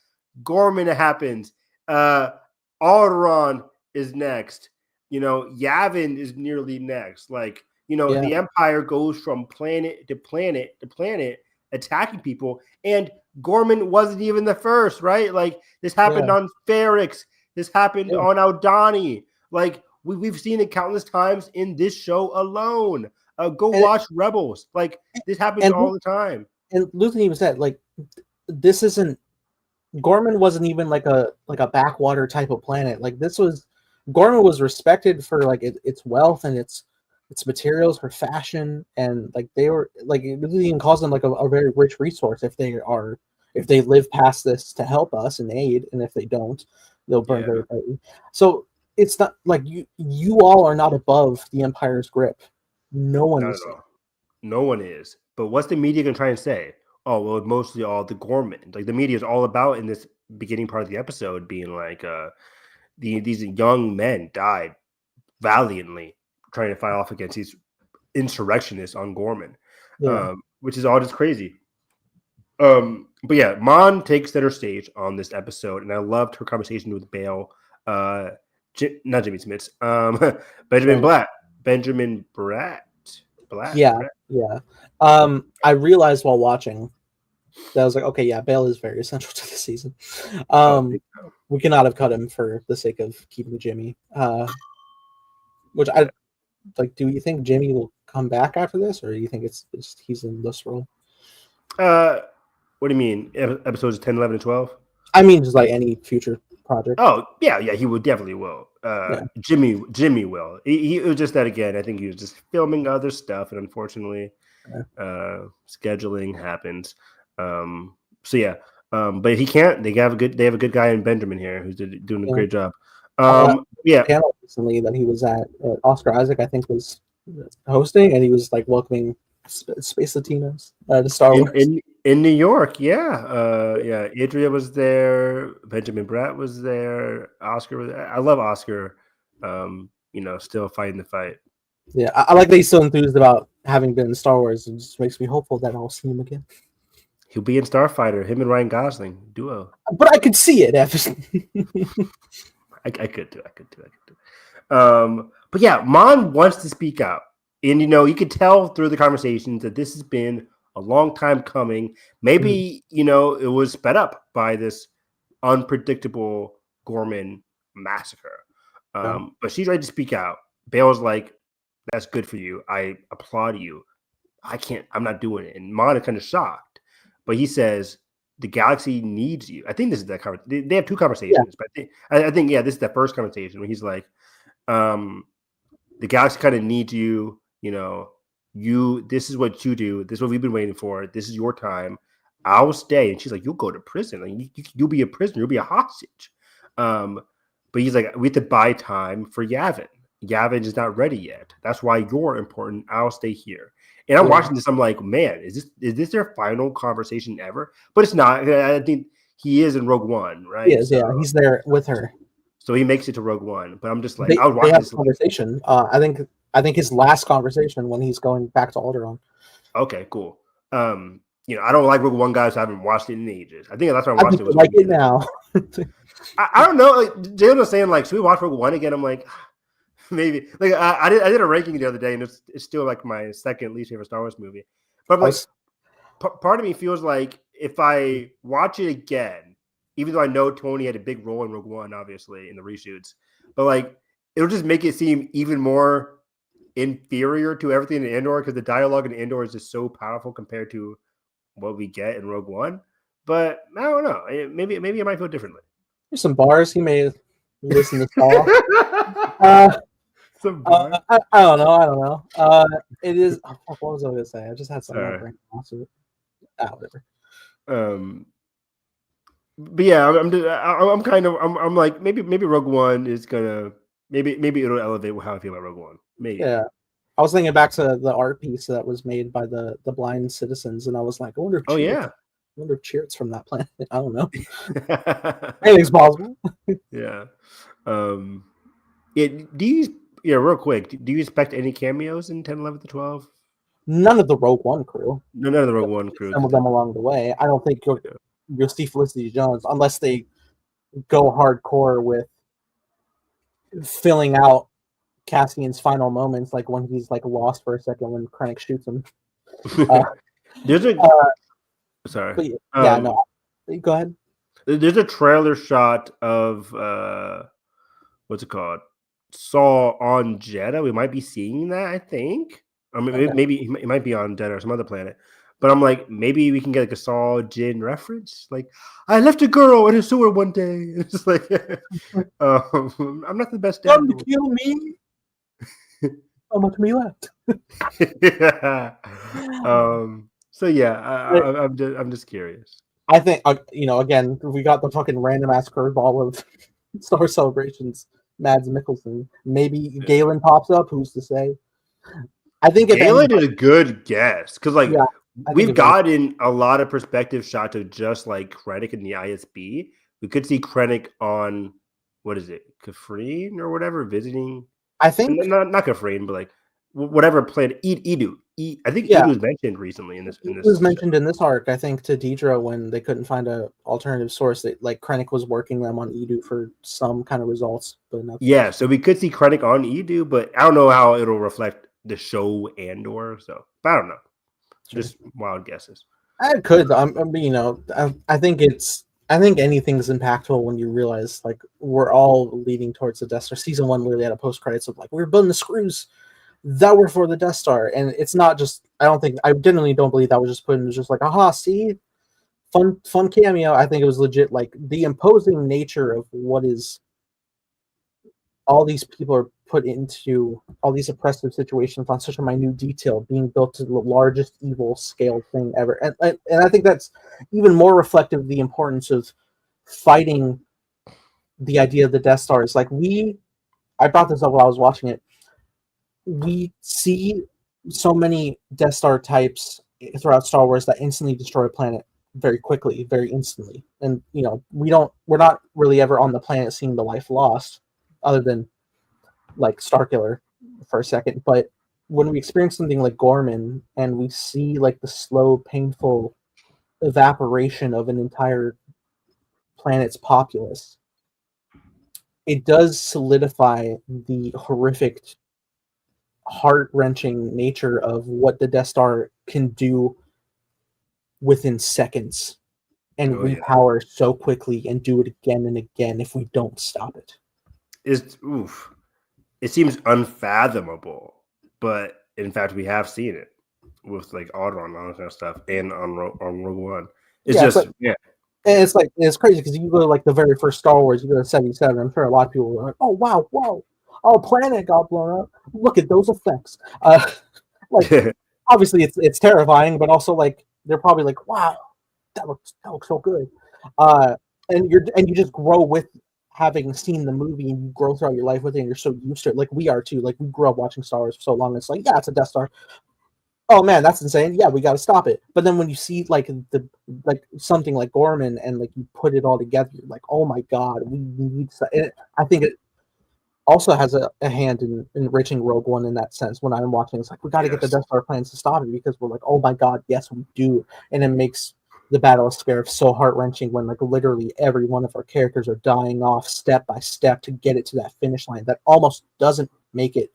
Speaker 2: Ghorman, it happens. Alderaan is next. Yavin is nearly next. Like, the Empire goes from planet to planet to planet, attacking people. And Ghorman wasn't even the first, right? Like, this happened on Ferrix. This happened on Aldhani. Like, we've seen it countless times in this show alone. Watch Rebels. Like, this happens all the time.
Speaker 1: And Luthen even said, like, this isn't Ghorman wasn't even like a backwater type of planet. Like, Ghorman was respected for like its wealth and its materials for fashion, and like they were like it even calls them like a very rich resource if they live past this to help us and aid, and if they don't, they'll burn very brightly. So it's not like you all are not above the Empire's grip. No one is.
Speaker 2: No one is. But what's the media gonna try and say? Oh, well, it's mostly all the Ghorman. Like, the media is all about in this beginning part of the episode being like these young men died valiantly trying to fight off against these insurrectionists on Ghorman, which is all just crazy. But yeah, Mon takes center stage on this episode, and I loved her conversation with Bale, not Jimmy Smits, Benjamin Bratt.
Speaker 1: I realized while watching that I was like, okay, Bale is very essential to the season. We cannot have cut him for the sake of keeping Jimmy. Which I like. Do you think Jimmy will come back after this, or do you think it's he's in this role?
Speaker 2: What do you mean? Episodes 10, 11, and 12?
Speaker 1: I mean, just like any future project.
Speaker 2: Oh, yeah, he would definitely will. Jimmy will. He was just that again. I think he was just filming other stuff, and unfortunately, scheduling happens. So yeah. But if he can't, they have a good guy in Benjamin here who's doing a great job.
Speaker 1: Panel recently that he was at, Oscar Isaac, I think, was hosting, and he was like welcoming Space Latinos to Star Wars
Speaker 2: in New York. Adria was there, Benjamin Bratt was there, Oscar was there. I love Oscar. Still fighting the fight.
Speaker 1: Yeah, I like that he's so enthused about having been in Star Wars. It just makes me hopeful that I'll see him again.
Speaker 2: He'll be in Starfighter, him and Ryan Gosling duo.
Speaker 1: But I could see it.
Speaker 2: I could do. But yeah, Mon wants to speak out. And, you could tell through the conversations that this has been a long time coming. Maybe, it was sped up by this unpredictable Ghorman massacre. But she tried to speak out. Bale's like, that's good for you. I applaud you. I'm not doing it. And Mon is kind of shocked. But he says, the galaxy needs you. I think this is that conversation. They have two conversations, but I think this is the first conversation where he's like, the galaxy kind of needs you. This is what you do. This is what we've been waiting for. This is your time. I'll stay. And she's like, you'll go to prison. Like you'll be a prisoner. You'll be a hostage. But he's like, we have to buy time for Yavin. Yavin is not ready yet. That's why you're important. I'll stay here. And I'm watching this. I'm like, man, is this their final conversation ever? But it's not. I think he is in Rogue One, right?
Speaker 1: He is, yeah. He's there with her.
Speaker 2: So he makes it to Rogue One. But I'm just like, I was watching this
Speaker 1: conversation. I think his last conversation when he's going back to Alderaan.
Speaker 2: Okay, cool. I don't like Rogue One, guys. So I haven't watched it in ages. I think that's why I watched it.
Speaker 1: Was like it now.
Speaker 2: I don't know. Like Jalen was saying, like, should we watch Rogue One again? I'm like, maybe. Like I did a ranking the other day, and it's still like my second least favorite Star Wars movie. But like, part of me feels like if I watch it again, even though I know Tony had a big role in Rogue One, obviously in the reshoots, but like it'll just make it seem even more inferior to everything in Andor because the dialogue in Andor is just so powerful compared to what we get in Rogue One. But I don't know. Maybe I might feel differently.
Speaker 1: There's some bars he may listen to Saw.
Speaker 2: Some bars.
Speaker 1: I don't know. It is. What was I going to say? I just had something. Whatever.
Speaker 2: But yeah, I'm like maybe Rogue One is gonna maybe it'll elevate how I feel about Rogue One. Maybe.
Speaker 1: Yeah. I was thinking back to the art piece that was made by the blind citizens, and I was like, I wonder if Cheer's from that planet. I don't know. Anything's possible.
Speaker 2: Yeah. Real quick, do you expect any cameos in 10, 11 to 12?
Speaker 1: None of the Rogue One crew.
Speaker 2: None of the Rogue One crew.
Speaker 1: Some of them along the way. I don't think you'll see Felicity Jones unless they go hardcore with filling out Cassian's final moments, like when he's like lost for a second when Krennic shoots him.
Speaker 2: Sorry.
Speaker 1: Go ahead.
Speaker 2: There's a trailer shot of what's it called? Saw on Jeddah. We might be seeing that, I think. I mean, maybe it might be on Jeddah or some other planet. But I'm like, maybe we can get like a Saw Jin reference. Like, I left a girl in a sewer one day. It's just like, I'm not the best dad.
Speaker 1: Come to kill me. How much me left?
Speaker 2: Yeah. So yeah, I'm just curious.
Speaker 1: I think again, we got the fucking random ass curveball of Star Celebrations. Mads Mikkelsen. Maybe Galen pops up. Who's to say? I think
Speaker 2: Galen is a good guess because we've gotten a lot of perspective shots of just like Krennic in the ISB. We could see Krennic on what is it, Kafrene or whatever, visiting.
Speaker 1: I think
Speaker 2: not Kafrene, but like whatever planet. Edu. I think Edu was mentioned recently in this.
Speaker 1: It was mentioned in this arc. I think to Deidre when they couldn't find an alternative source. That like Krennic was working them on Edu for some kind of results, but nothing.
Speaker 2: Yeah, so we could see Krennic on Edu, but I don't know how it'll reflect the show Andor. So I don't know. Just wild guesses.
Speaker 1: I could. I think anything's impactful when you realize like we're all leading towards the Death Star. Season 1 literally had a post credits of like we're building the screws that were for the Death Star, and it's not just. I genuinely don't believe that was just put in just like aha, see, fun cameo. I think it was legit like the imposing nature of what is. All these people are put into all these oppressive situations on such a minute detail, being built to the largest evil scale thing ever, and I think that's even more reflective of the importance of fighting the idea of the Death Star. Is like I brought this up while I was watching it. We see so many Death Star types throughout Star Wars that instantly destroy a planet very quickly, very instantly, and we're not really ever on the planet seeing the life lost. Other than like Starkiller for a second, but when we experience something like Ghorman and we see like the slow, painful evaporation of an entire planet's populace, it does solidify the horrific, heart-wrenching nature of what the Death Star can do within seconds and repower so quickly and do it again and again if we don't stop it.
Speaker 2: It seems unfathomable, but in fact, we have seen it with like Alderaan and all that kind of stuff, and on Rogue One. It's
Speaker 1: Yeah, it's
Speaker 2: just
Speaker 1: like, and it's crazy because you go to like the very first Star Wars, you go to 77. I'm sure a lot of people were like, "Oh wow, whoa, oh planet got blown up. Look at those effects." Like obviously it's terrifying, but also like they're probably like, "Wow, that looks so good." Uh, and you just grow with having seen the movie, and you grow throughout your life with it, and you're so used to it. Like we are too. Like we grew up watching Star Wars for so long. It's like, yeah, it's a Death Star. Oh man, that's insane. Yeah, we got to stop it. But then when you see like something like Ghorman and like you put it all together, you're like, oh my god, we need. And I think it also has a hand in enriching Rogue One in that sense. When I'm watching, it's like we got to get the Death Star plans to stop it because we're like, oh my god, yes we do, and it makes the Battle of Scarif so heart wrenching when like literally every one of our characters are dying off step by step to get it to that finish line that almost doesn't make it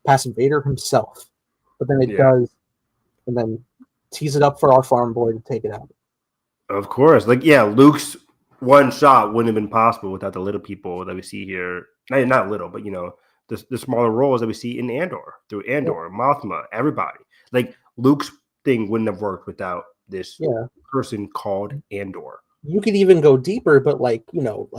Speaker 1: past Vader himself, but then it does, and then tease it up for our farm boy to take it out.
Speaker 2: Of course. Like, yeah, Luke's one shot wouldn't have been possible without the little people that we see here. Not little, but, the smaller roles that we see in Andor, through Andor, Mothma, everybody. Like, Luke's thing wouldn't have worked without this person called Andor.
Speaker 1: You could even go deeper, but like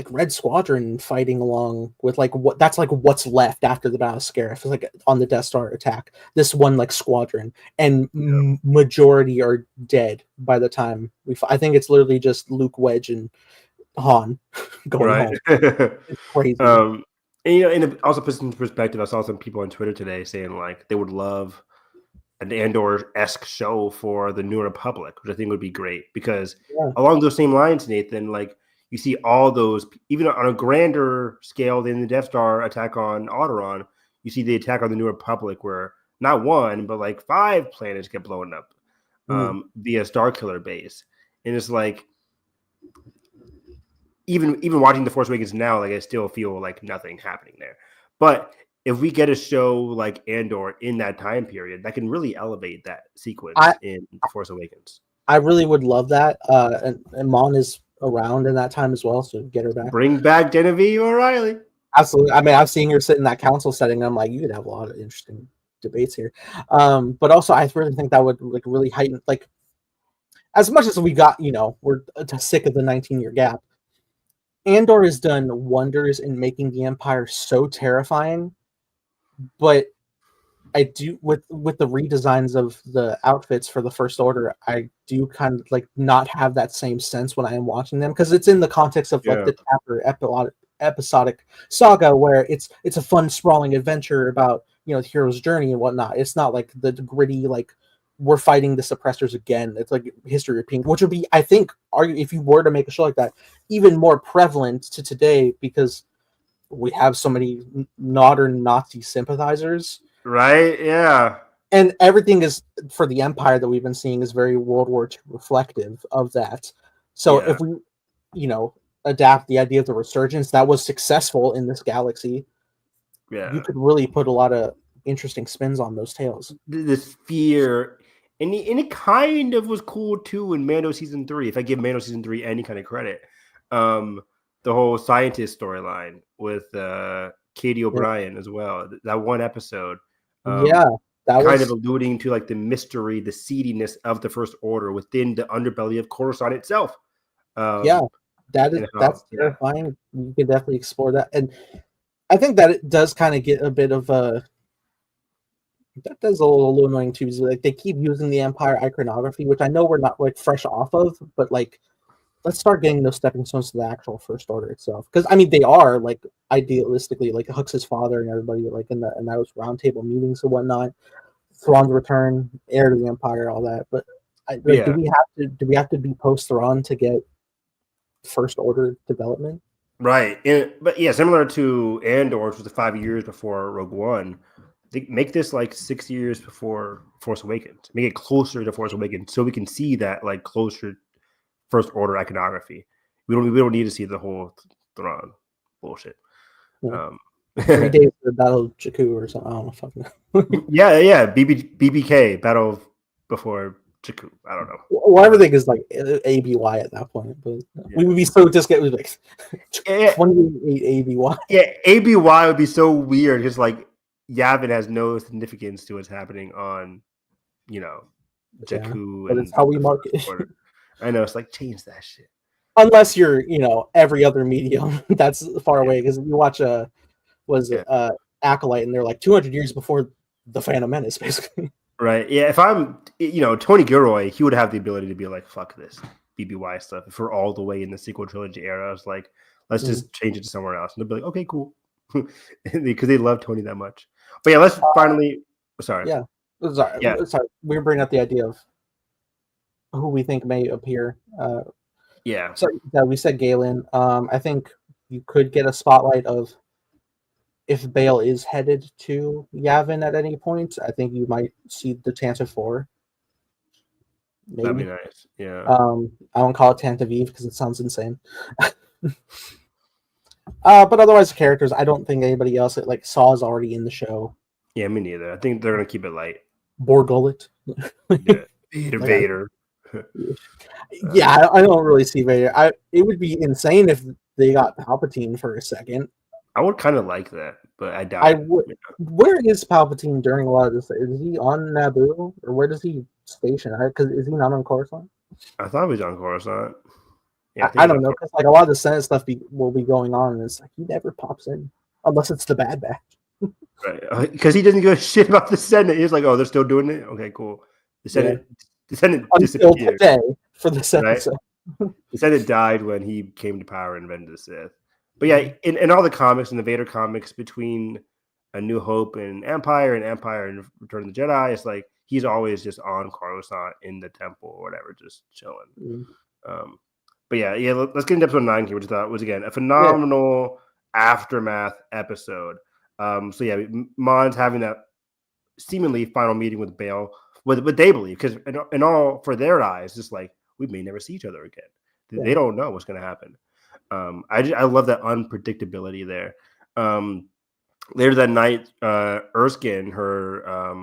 Speaker 1: Red Squadron fighting along with like what's left after the Battle of Scarif, like on the Death Star attack. This one like squadron, and majority are dead by the time I think it's literally just Luke, Wedge, and Han going home. It's crazy.
Speaker 2: And and it also puts into perspective. I saw some people on Twitter today saying like they would love an Andor-esque show for the New Republic, which I think would be great because along those same lines, Nathan, like you see all those, even on a grander scale than the Death Star attack on Alderaan, you see the attack on the New Republic where not one, but like 5 planets get blown up via Starkiller base. And it's like, even watching The Force Awakens now, like I still feel like nothing happening there. But if we get a show like Andor in that time period, that can really elevate that sequence in The Force Awakens.
Speaker 1: I really would love that. And Mon is around in that time as well, so get her back.
Speaker 2: Bring back Genevieve O'Reilly.
Speaker 1: Absolutely. I mean, I've seen her sit in that council setting. And I'm like, you could have a lot of interesting debates here. But also, I really think that would like really heighten, like, as much as we got, we're sick of the 19-year gap. Andor has done wonders in making the Empire so terrifying. But I do with the redesigns of the outfits for the First Order, I do kind of like not have that same sense when I am watching them because it's in the context of like the chapter episodic saga where it's a fun sprawling adventure about the hero's journey and whatnot. It's not like the gritty like we're fighting the suppressors again. It's like history repeating, which would be, I think, if you were to make a show like that, even more prevalent to today because we have so many modern Nazi sympathizers.
Speaker 2: Right, yeah.
Speaker 1: And everything is, for the Empire that we've been seeing, is very World War II reflective of that. So if we, adapt the idea of the resurgence that was successful in this galaxy, you could really put a lot of interesting spins on those tales.
Speaker 2: This fear, and it kind of was cool too in Mando Season 3, if I give Mando Season 3 any kind of credit. The whole scientist storyline with Katie O'Brien as well. That one episode.
Speaker 1: That
Speaker 2: kind of alluding to like the mystery, the seediness of the First Order within the underbelly of Coruscant itself.
Speaker 1: That's terrifying. You can definitely explore that. And I think that it does kind of get a bit of that does a little annoying too. Like they keep using the Empire iconography, which I know we're not like fresh off of, but like let's start getting those stepping stones to the actual First Order itself. Because I mean, they are like idealistically like Hux' father and everybody like in those roundtable meetings and whatnot. Thrawn's return, heir to the Empire, all that. But do we have to be post Thrawn to get First Order development?
Speaker 2: Right, but yeah, similar to Andor, which was the 5 years before Rogue One. They make this like 6 years before Force Awakens. Make it closer to Force Awakens, so we can see that like closer First Order iconography. We don't need to see the whole Thrawn bullshit.
Speaker 1: Yeah. 3 days for the Battle of Jakku or something. I don't know. Fucking
Speaker 2: yeah. BBK Battle Before Jakku. I don't know.
Speaker 1: Well, everything is like ABY at that point, but we would be so disgusted. Like 28 ABY.
Speaker 2: Yeah, ABY would be so weird because like Yavin has no significance to what's happening on, Jakku.
Speaker 1: But it's how we mark it.
Speaker 2: I know, it's like, change that shit.
Speaker 1: Unless you're, every other medium that's far
Speaker 2: Yeah.
Speaker 1: away. Because you watch Acolyte, and they're like 200 years before the Phantom Menace, basically.
Speaker 2: Right. Yeah. If I'm, Tony Gilroy, he would have the ability to be like, fuck this BBY stuff. If we're all the way in the sequel trilogy era, I was like, let's just change it to somewhere else. And they'll be like, okay, cool. Because they love Tony that much. But yeah, let's finally. Sorry.
Speaker 1: Yeah. Sorry.
Speaker 2: Yeah.
Speaker 1: Sorry. We were bringing up the idea of who we think may appear.
Speaker 2: Yeah.
Speaker 1: So yeah, we said Galen. I think you could get a spotlight of if Bale is headed to Yavin at any point. I think you might see the Tantive 4. Maybe.
Speaker 2: That'd be nice. Yeah.
Speaker 1: I won't call it Tantive Eve because it sounds insane. But otherwise, the characters, I don't think anybody else like Saw is already in the show.
Speaker 2: Yeah, me neither. I think they're gonna keep it light.
Speaker 1: Borgullet.
Speaker 2: Yeah. Vader.
Speaker 1: Yeah, I don't really see Vader. It would be insane if they got Palpatine for a second.
Speaker 2: I would kind of like that, but I doubt it.
Speaker 1: Where is Palpatine during a lot of this? Is he on Naboo, or where does he station? Because is he not on Coruscant?
Speaker 2: I thought he was on Coruscant.
Speaker 1: Yeah, I don't know, because like a lot of the Senate stuff will be going on, and it's like he never pops in unless it's the Bad Batch.
Speaker 2: Right, because he doesn't give a shit about the Senate. He's like, oh, they're still doing it. Okay, cool. The Senate
Speaker 1: until today for the Senate.
Speaker 2: Right?
Speaker 1: So.
Speaker 2: The Senate died when he came to power and invented the Sith. But yeah, in all the comics, in the Vader comics, between A New Hope and Empire and Return of the Jedi, it's like he's always just on Coruscant in the temple or whatever, just chilling. But yeah, let's get into episode 9 here, which I thought was, again, a phenomenal aftermath episode. So yeah, Mon's having that seemingly final meeting with Bale, what they believe, because in all, for their eyes, just like, we may never see each other again. They don't know what's going to happen. I love that unpredictability there. Later that night, Erskine, her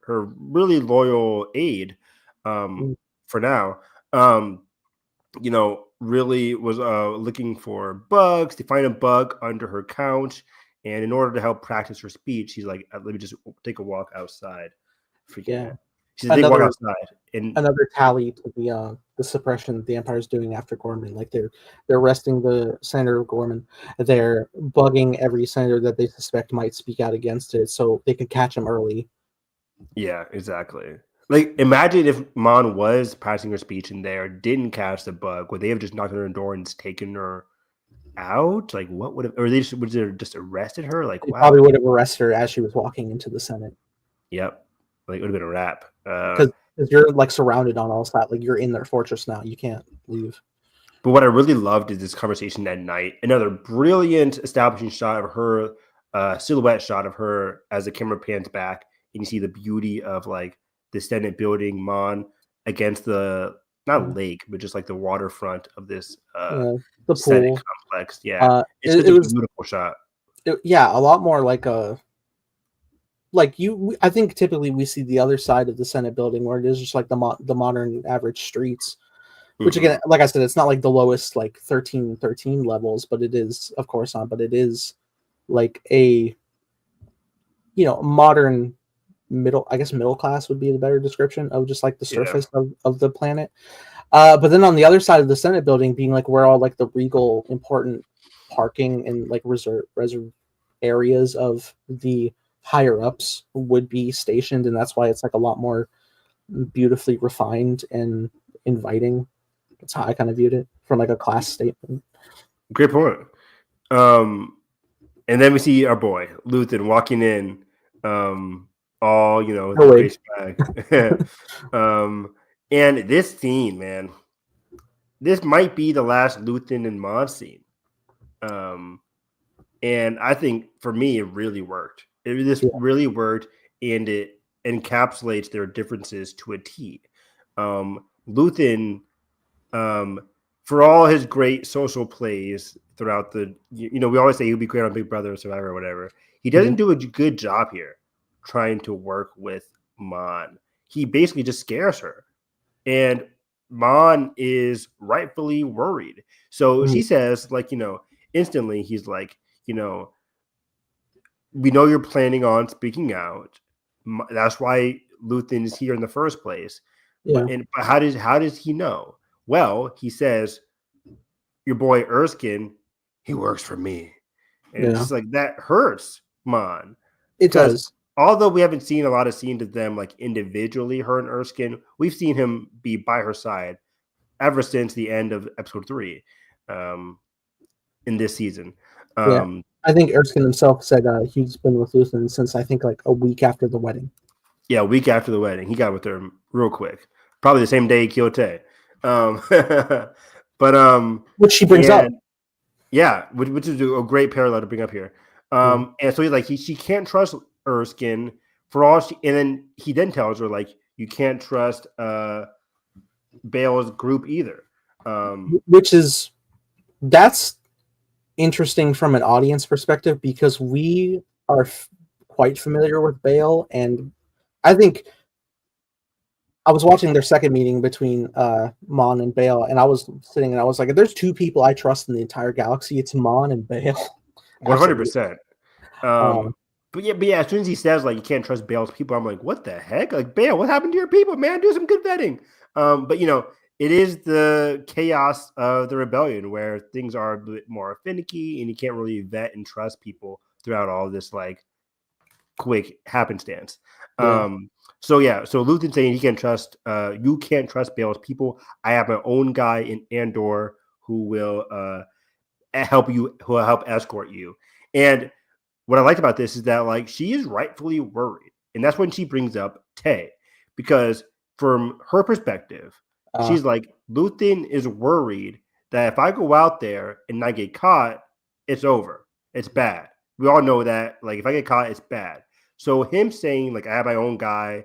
Speaker 2: really loyal aide, for now, really was looking for bugs. To find a bug under her couch, and in order to help practice her speech, she's like, "Let me just take a walk outside." She's take a walk outside. And
Speaker 1: another tally to the suppression the Empire's doing after Ghorman. Like they're arresting the senator of Ghorman. They're bugging every senator that they suspect might speak out against it, so they can catch him early.
Speaker 2: Yeah, exactly. Like, imagine if Mon was passing her speech in there, didn't catch the bug. Would they have just knocked on her door and just taken her out? Like, what would have? Or would they just arrested her? Like,
Speaker 1: they probably would have arrested her as she was walking into the Senate.
Speaker 2: Yep, like it would have been a wrap.
Speaker 1: Because you're like surrounded on all sides. Like you're in their fortress now. You can't leave.
Speaker 2: But what I really loved is this conversation that night. Another brilliant establishing shot of her, silhouette shot of her as the camera pans back, and you see the beauty of like the Senate building, Mon, against the not lake, but just like the waterfront of this
Speaker 1: the
Speaker 2: Senate
Speaker 1: pool
Speaker 2: complex. Yeah, it's
Speaker 1: it was
Speaker 2: a beautiful shot.
Speaker 1: A lot more like a. Like I think typically we see the other side of the Senate building where it is just like the modern average streets, which again, like I said, it's not like the lowest like 13 levels, but it is, of course not, but it is like a modern middle class would be the better description of just like the surface of the planet. But then on the other side of the Senate building being like where all like the regal important parking and like reserve areas of the higher ups would be stationed, and that's why it's like a lot more beautifully refined and inviting. That's how I kind of viewed it from like a class statement.
Speaker 2: Great point. And then we see our boy Luthen walking in, all with the race bag. And this scene, man, this might be the last Luthen and Mon scene. And I think for me, it really worked. This really worked, and it encapsulates their differences to a T. Luthen, for all his great social plays throughout the, we always say he'll be great on Big Brother or Survivor or whatever. He doesn't do a good job here trying to work with Mon. He basically just scares her. And Mon is rightfully worried. So she says, like, instantly he's like, we know you're planning on speaking out. That's why Luthen is here in the first place. Yeah. But how does he know? Well, he says, your boy Erskine, he works for me. And it's just like that hurts Mon.
Speaker 1: It does.
Speaker 2: Although we haven't seen a lot of scenes of them like individually, her and Erskine, we've seen him be by her side ever since the end of episode 3 in this season.
Speaker 1: I think Erskine himself said he's been with Luthen since I think like a week after the wedding.
Speaker 2: Yeah, a week after the wedding. He got with her real quick. Probably the same day he killed Tay.
Speaker 1: Which she brings up.
Speaker 2: Yeah, which is a great parallel to bring up here. And so he's like, she can't trust Erskine for all and then he then tells her like, you can't trust Bail's group either.
Speaker 1: That's interesting from an audience perspective because we are quite familiar with Bail, and I think I was watching their second meeting between Mon and Bail, and I was sitting and I was like, if there's two people I trust in the entire galaxy, it's Mon and Bail.
Speaker 2: 100%. But yeah, as soon as he says like you can't trust Bail's people, I'm like, what the heck? Like, Bail, what happened to your people, man? Do some good vetting. But it is the chaos of the rebellion where things are a bit more finicky and you can't really vet and trust people throughout all this like quick happenstance. So Luthen saying he can't trust you can't trust Bail's people. I have my own guy in Andor who will help escort you. And what I like about this is that like she is rightfully worried. And that's when she brings up Tay. Because from her perspective, she's like, Luthen is worried that if I go out there and I get caught, it's over. It's bad. We all know that. Like, if I get caught, it's bad. So him saying, like, I have my own guy,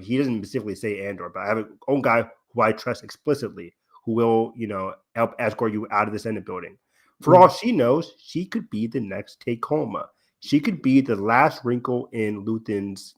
Speaker 2: he doesn't specifically say Andor, but I have my own guy who I trust explicitly, who will, help escort you out of the Senate building. For all she knows, she could be the next Tacoma. She could be the last wrinkle in Luthen's,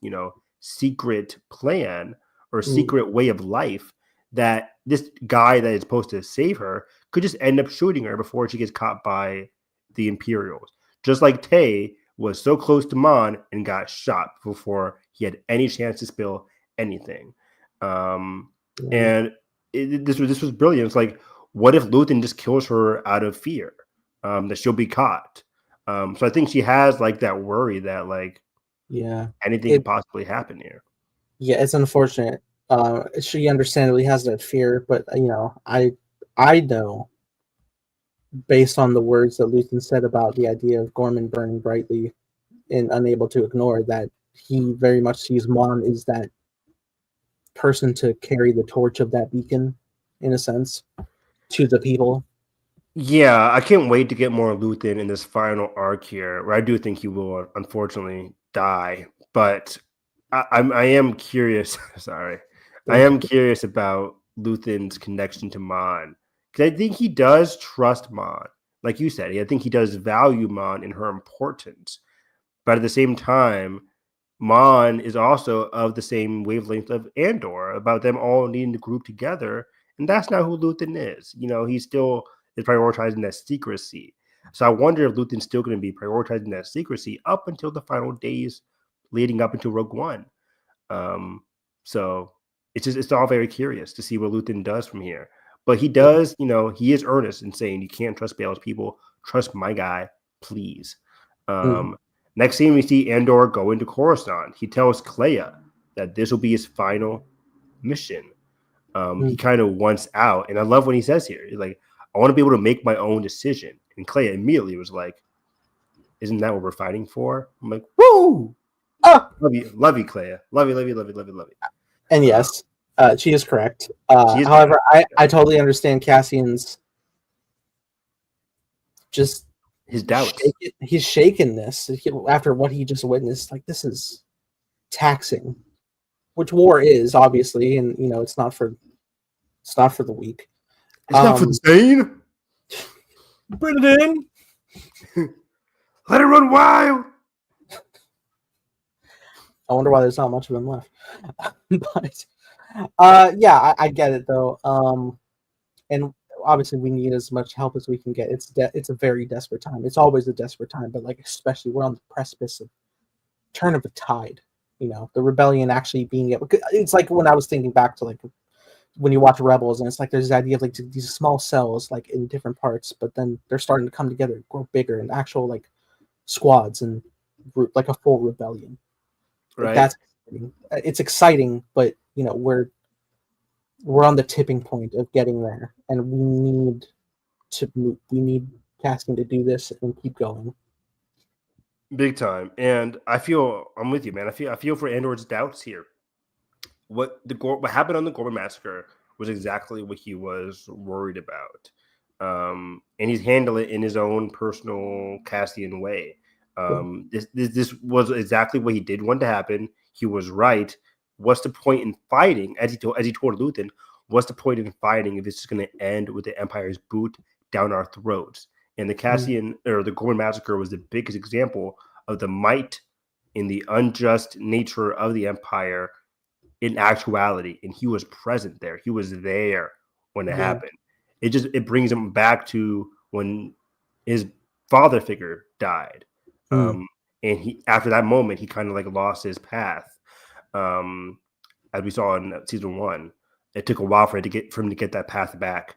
Speaker 2: secret plan or secret way of life that this guy that is supposed to save her could just end up shooting her before she gets caught by the Imperials. Just like Tay was so close to Mon and got shot before he had any chance to spill anything. And this was brilliant. It's like, what if Luthen just kills her out of fear that she'll be caught? So I think she has like that worry that like anything could possibly happen here.
Speaker 1: Yeah, it's unfortunate. She understandably has that fear, but I know based on the words that Luthen said about the idea of Ghorman burning brightly and unable to ignore that he very much sees Mon as that person to carry the torch of that beacon, in a sense, to the people.
Speaker 2: Yeah, I can't wait to get more Luthen in this final arc here, where I do think he will unfortunately die. But I am curious. Sorry. I am curious about Luthen's connection to Mon, because I think he does trust Mon. Like you said, I think he does value Mon and her importance. But at the same time, Mon is also of the same wavelength of Andor, about them all needing to group together. And that's not who Luthen is. He still is prioritizing that secrecy. So I wonder if Luthen's still going to be prioritizing that secrecy up until the final days leading up into Rogue One. So it's all very curious to see what Luthen does from here. But he does, he is earnest in saying, you can't trust Bail's people. Trust my guy, please. Next scene, we see Andor go into Coruscant. He tells Kleya that this will be his final mission. He kind of wants out. And I love what he says here. He's like, I want to be able to make my own decision. And Kleya immediately was like, isn't that what we're fighting for? I'm like, woo! Love you, Kleya. Love you.
Speaker 1: And yes, she is correct. However, correct. I totally understand Cassian's just
Speaker 2: his doubts.
Speaker 1: He's shaken this after what he just witnessed. Like, this is taxing, which war is, obviously, and it's not for the weak.
Speaker 2: It's not for the sane.
Speaker 1: Put it in.
Speaker 2: Let it run wild.
Speaker 1: I wonder why there's not much of him left. But I get it though. And obviously we need as much help as we can get. It's a very desperate time. It's always a desperate time, but like especially we're on the precipice of turn of a tide. The rebellion actually being able. It's like when I was thinking back to like when you watch Rebels, and it's like there's this idea of like these small cells like in different parts, but then they're starting to come together, grow bigger, and actual like squads and like a full rebellion. Like,
Speaker 2: Right.
Speaker 1: that's exciting. It's exciting, but we're on the tipping point of getting there, and we need casting to do this and keep going.
Speaker 2: Big time. And I'm with you, man. I feel for Andor's doubts here. What happened on the Ghorman Massacre was exactly what he was worried about. And he's handled it in his own personal Cassian way. This was exactly what he did want to happen. He was right. What's the point in fighting? As he told Luthen, what's the point in fighting if it's just going to end with the Empire's boot down our throats? And the Cassian or the Ghorman Massacre was the biggest example of the might and the unjust nature of the Empire in actuality. And he was present there. He was there when it happened. It brings him back to when his father figure died. And he, after that moment, he kind of like lost his path. As we saw in season 1, it took a while for him to get that path back.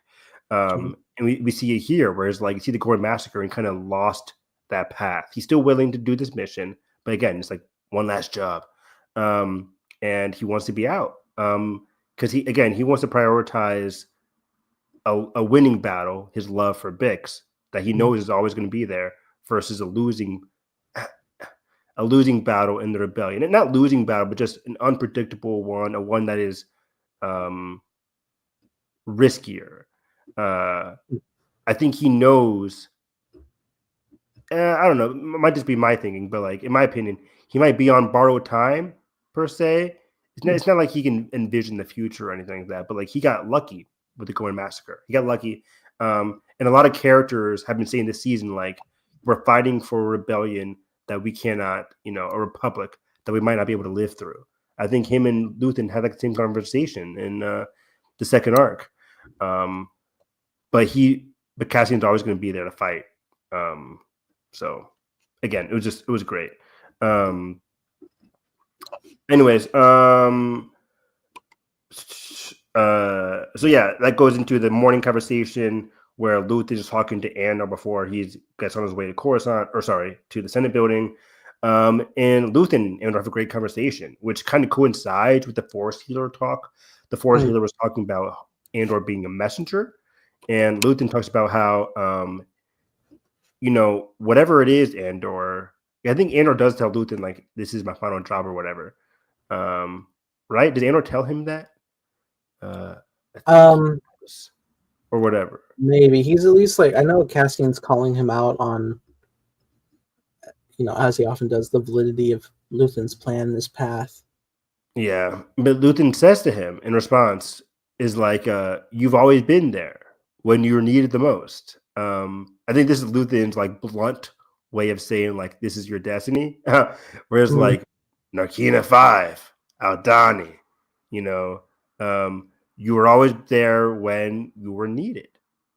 Speaker 2: And we see it here, whereas like you see the Ghorman Massacre and kind of lost that path. He's still willing to do this mission, but again, it's like one last job. And he wants to be out. Because he wants to prioritize a winning battle, his love for Bix, that he knows is always going to be there, versus a losing battle in the rebellion. And not losing battle, but just an unpredictable one, a one that is riskier. I think he knows. I don't know. It might just be my thinking, but like in my opinion, he might be on borrowed time per se. It's not like he can envision the future or anything like that. But like he got lucky with the Ghorman Massacre. He got lucky, and a lot of characters have been saying this season, like we're fighting for a rebellion that we cannot, a republic that we might not be able to live through. I think him and Luthen had like the same conversation in the second arc. But Cassian's always going to be there to fight. So again, it was great. Anyways, so yeah, that goes into the morning conversation where Luthen is talking to Andor before he gets on his way to Coruscant, to the Senate building. And Luthen and Andor have a great conversation, which kind of coincides with the Force Healer talk. The Force Healer was talking about Andor being a messenger, and Luthen talks about how, whatever it is, Andor. I think Andor does tell Luthen like, "This is my final job" or whatever. Right? Did Andor tell him that? Or whatever.
Speaker 1: Maybe he's at least like, I know Cassian's calling him out on, as he often does, the validity of Luthen's plan, this path.
Speaker 2: Yeah, but Luthen says to him in response is like, "You've always been there when you were needed the most." I think this is Luthen's like blunt way of saying like, "This is your destiny," whereas like Narkina 5, Aldani, you were always there when you were needed.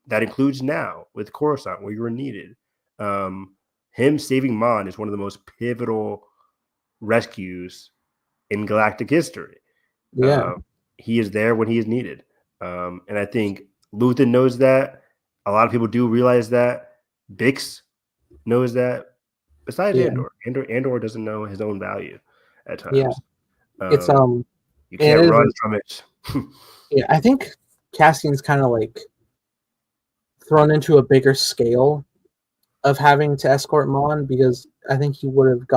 Speaker 2: That includes now with Coruscant, where you were needed. Him saving Mon is one of the most pivotal rescues in galactic history.
Speaker 1: Yeah.
Speaker 2: He is there when he is needed. And I think Luthen knows that. A lot of people do realize that. Bix knows that. Besides Andor. Andor doesn't know his own value at times.
Speaker 1: Yeah. It's
Speaker 2: you can't run from it.
Speaker 1: Yeah, I think Cassian's kind of like thrown into a bigger scale of having to escort Mon, because I think he would have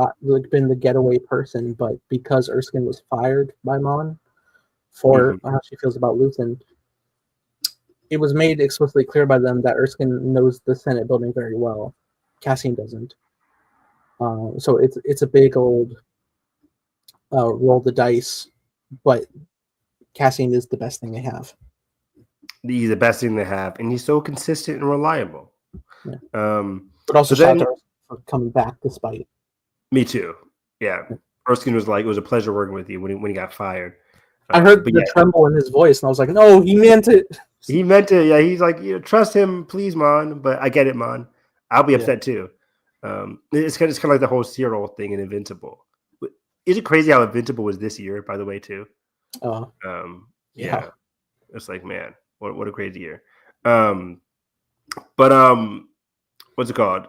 Speaker 1: been the getaway person, but because Erskine was fired by Mon for how she feels about Luthen, it was made explicitly clear by them that Erskine knows the Senate building very well. Cassian doesn't. So it's a big old roll the dice, but Cassian is the best thing they have.
Speaker 2: He's the best thing they have, and he's so consistent and reliable.
Speaker 1: Yeah. But also shout out for coming back despite.
Speaker 2: Me too. Yeah. Erskine was like, "It was a pleasure working with you" when he got fired.
Speaker 1: I heard the tremble in his voice, and I was like, "No, he meant it."
Speaker 2: He meant it. Yeah, he's like, "Trust him, please, Mon." But I get it, Mon. I'll be upset too. It's kind of like the whole Cyril thing in Invincible. Is it crazy how Invincible was this year, by the way, too?
Speaker 1: Yeah.
Speaker 2: It's like, man, what a crazy year. But what's it called?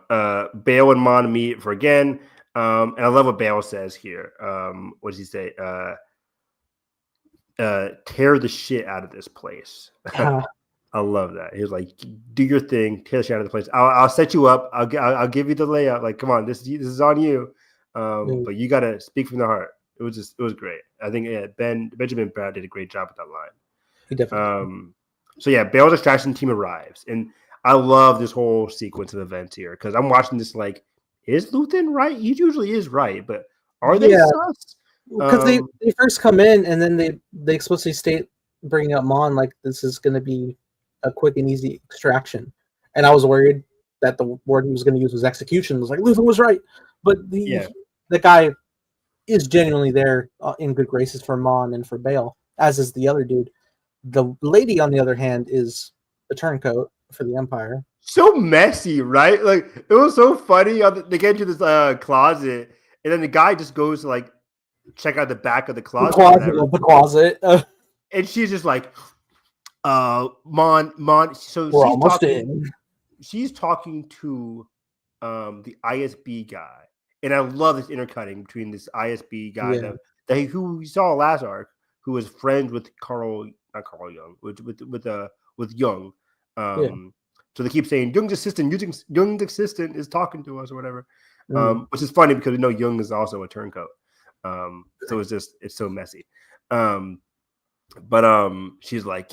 Speaker 2: Bale and Mon meet for again. And I love what Bale says here. What does he say? Tear the shit out of this place.
Speaker 1: Yeah.
Speaker 2: I love that. He was like, do your thing, tear the shit out of the place. I'll set you up. I'll give you the layout. Like, come on, this is on you. But you gotta speak from the heart. It was great. I think Benjamin Bratt did a great job with that line.
Speaker 1: He definitely.
Speaker 2: So yeah, Bale's extraction team arrives, and I love this whole sequence of events here because I'm watching this like, is Luthen right? He usually is right, but are they sus?
Speaker 1: Because they first come in and then they explicitly state bringing up Mon like this is going to be a quick and easy extraction, and I was worried that the word he was going to use was execution. I was like, Luthen was right, but the guy is genuinely there in good graces for Mon and for Bale, as is the other dude. The lady, on the other hand, is a turncoat for the Empire.
Speaker 2: So messy, right? Like it was so funny. They get into this closet, and then the guy just goes to like check out the back of the closet.
Speaker 1: The closet.
Speaker 2: And she's just like, Mon. So
Speaker 1: we're almost in.
Speaker 2: She's talking to the ISB guy, and I love this intercutting between this ISB guy who we saw last arc, who was friends with not Carl Young, with Young. So they keep saying Young's assistant is talking to us or whatever, which is funny because we know Young is also a turncoat. So it's so messy. But she's like,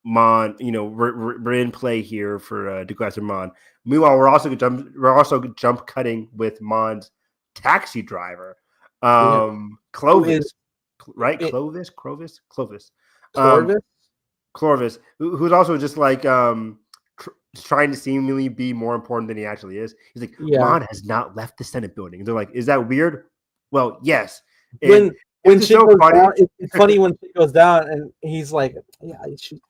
Speaker 2: Mon, we're in play here for Douglas and Mon. Meanwhile, we're also jump cutting with Mon's taxi driver, Clovis, right? Clovis. Clovis, who's also just like trying to seemingly be more important than he actually is. He's like, Mon has not left the Senate building. And they're like, is that weird? Well, yes.
Speaker 1: When shit goes down, it's funny when shit goes down, and he's like, "Yeah,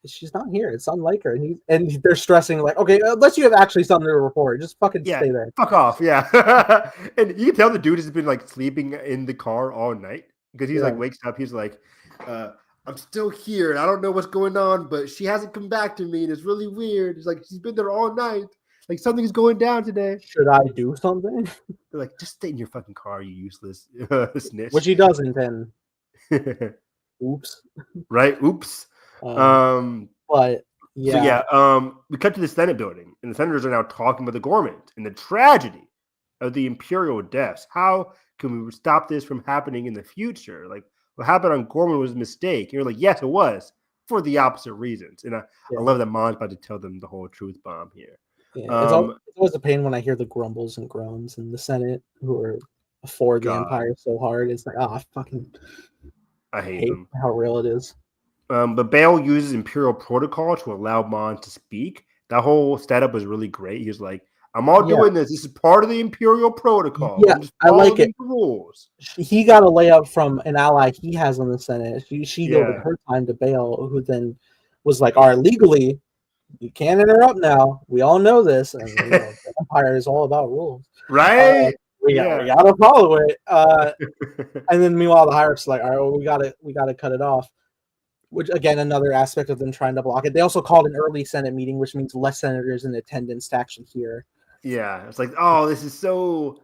Speaker 1: she's not here. It's unlike her." And they're stressing like, "Okay, unless you have actually something to report, just fucking stay there.
Speaker 2: Fuck off." Yeah, and you can tell the dude has been like sleeping in the car all night because he's like wakes up. He's like, "I'm still here. And I don't know what's going on, but she hasn't come back to me, and it's really weird." He's like, "She's been there all night. Like something's going down today.
Speaker 1: Should I do something?"
Speaker 2: They're like, just stay in your fucking car, you useless snitch.
Speaker 1: Which he doesn't, and oops.
Speaker 2: Right? Oops.
Speaker 1: But yeah.
Speaker 2: So we cut to the Senate building, and the senators are now talking about the Ghorman and the tragedy of the Imperial deaths. How can we stop this from happening in the future? Like what happened on Ghorman was a mistake. And you're like, yes, it was, for the opposite reasons. And I love that Mon's about to tell them the whole truth bomb here.
Speaker 1: Yeah, it's always a pain when I hear the grumbles and groans in the Senate who are for the Empire so hard. It's like, I hate them. How real it is.
Speaker 2: But Bale uses Imperial protocol to allow Mon to speak. That whole setup was really great. He was like, I'm all doing this. This is part of the Imperial protocol.
Speaker 1: Yeah, I like it.
Speaker 2: Rules.
Speaker 1: He got a layup from an ally he has in the Senate. She yielded her time to Bale, who then was like, all right, legally, you can't interrupt now. We all know this. And the Empire is all about rules.
Speaker 2: Right?
Speaker 1: We gotta follow it. And then meanwhile, the hierarchy's like, all right, well, we gotta cut it off. Which again, another aspect of them trying to block it. They also called an early Senate meeting, which means less senators in attendance to actually hear.
Speaker 2: Yeah, it's like, this is so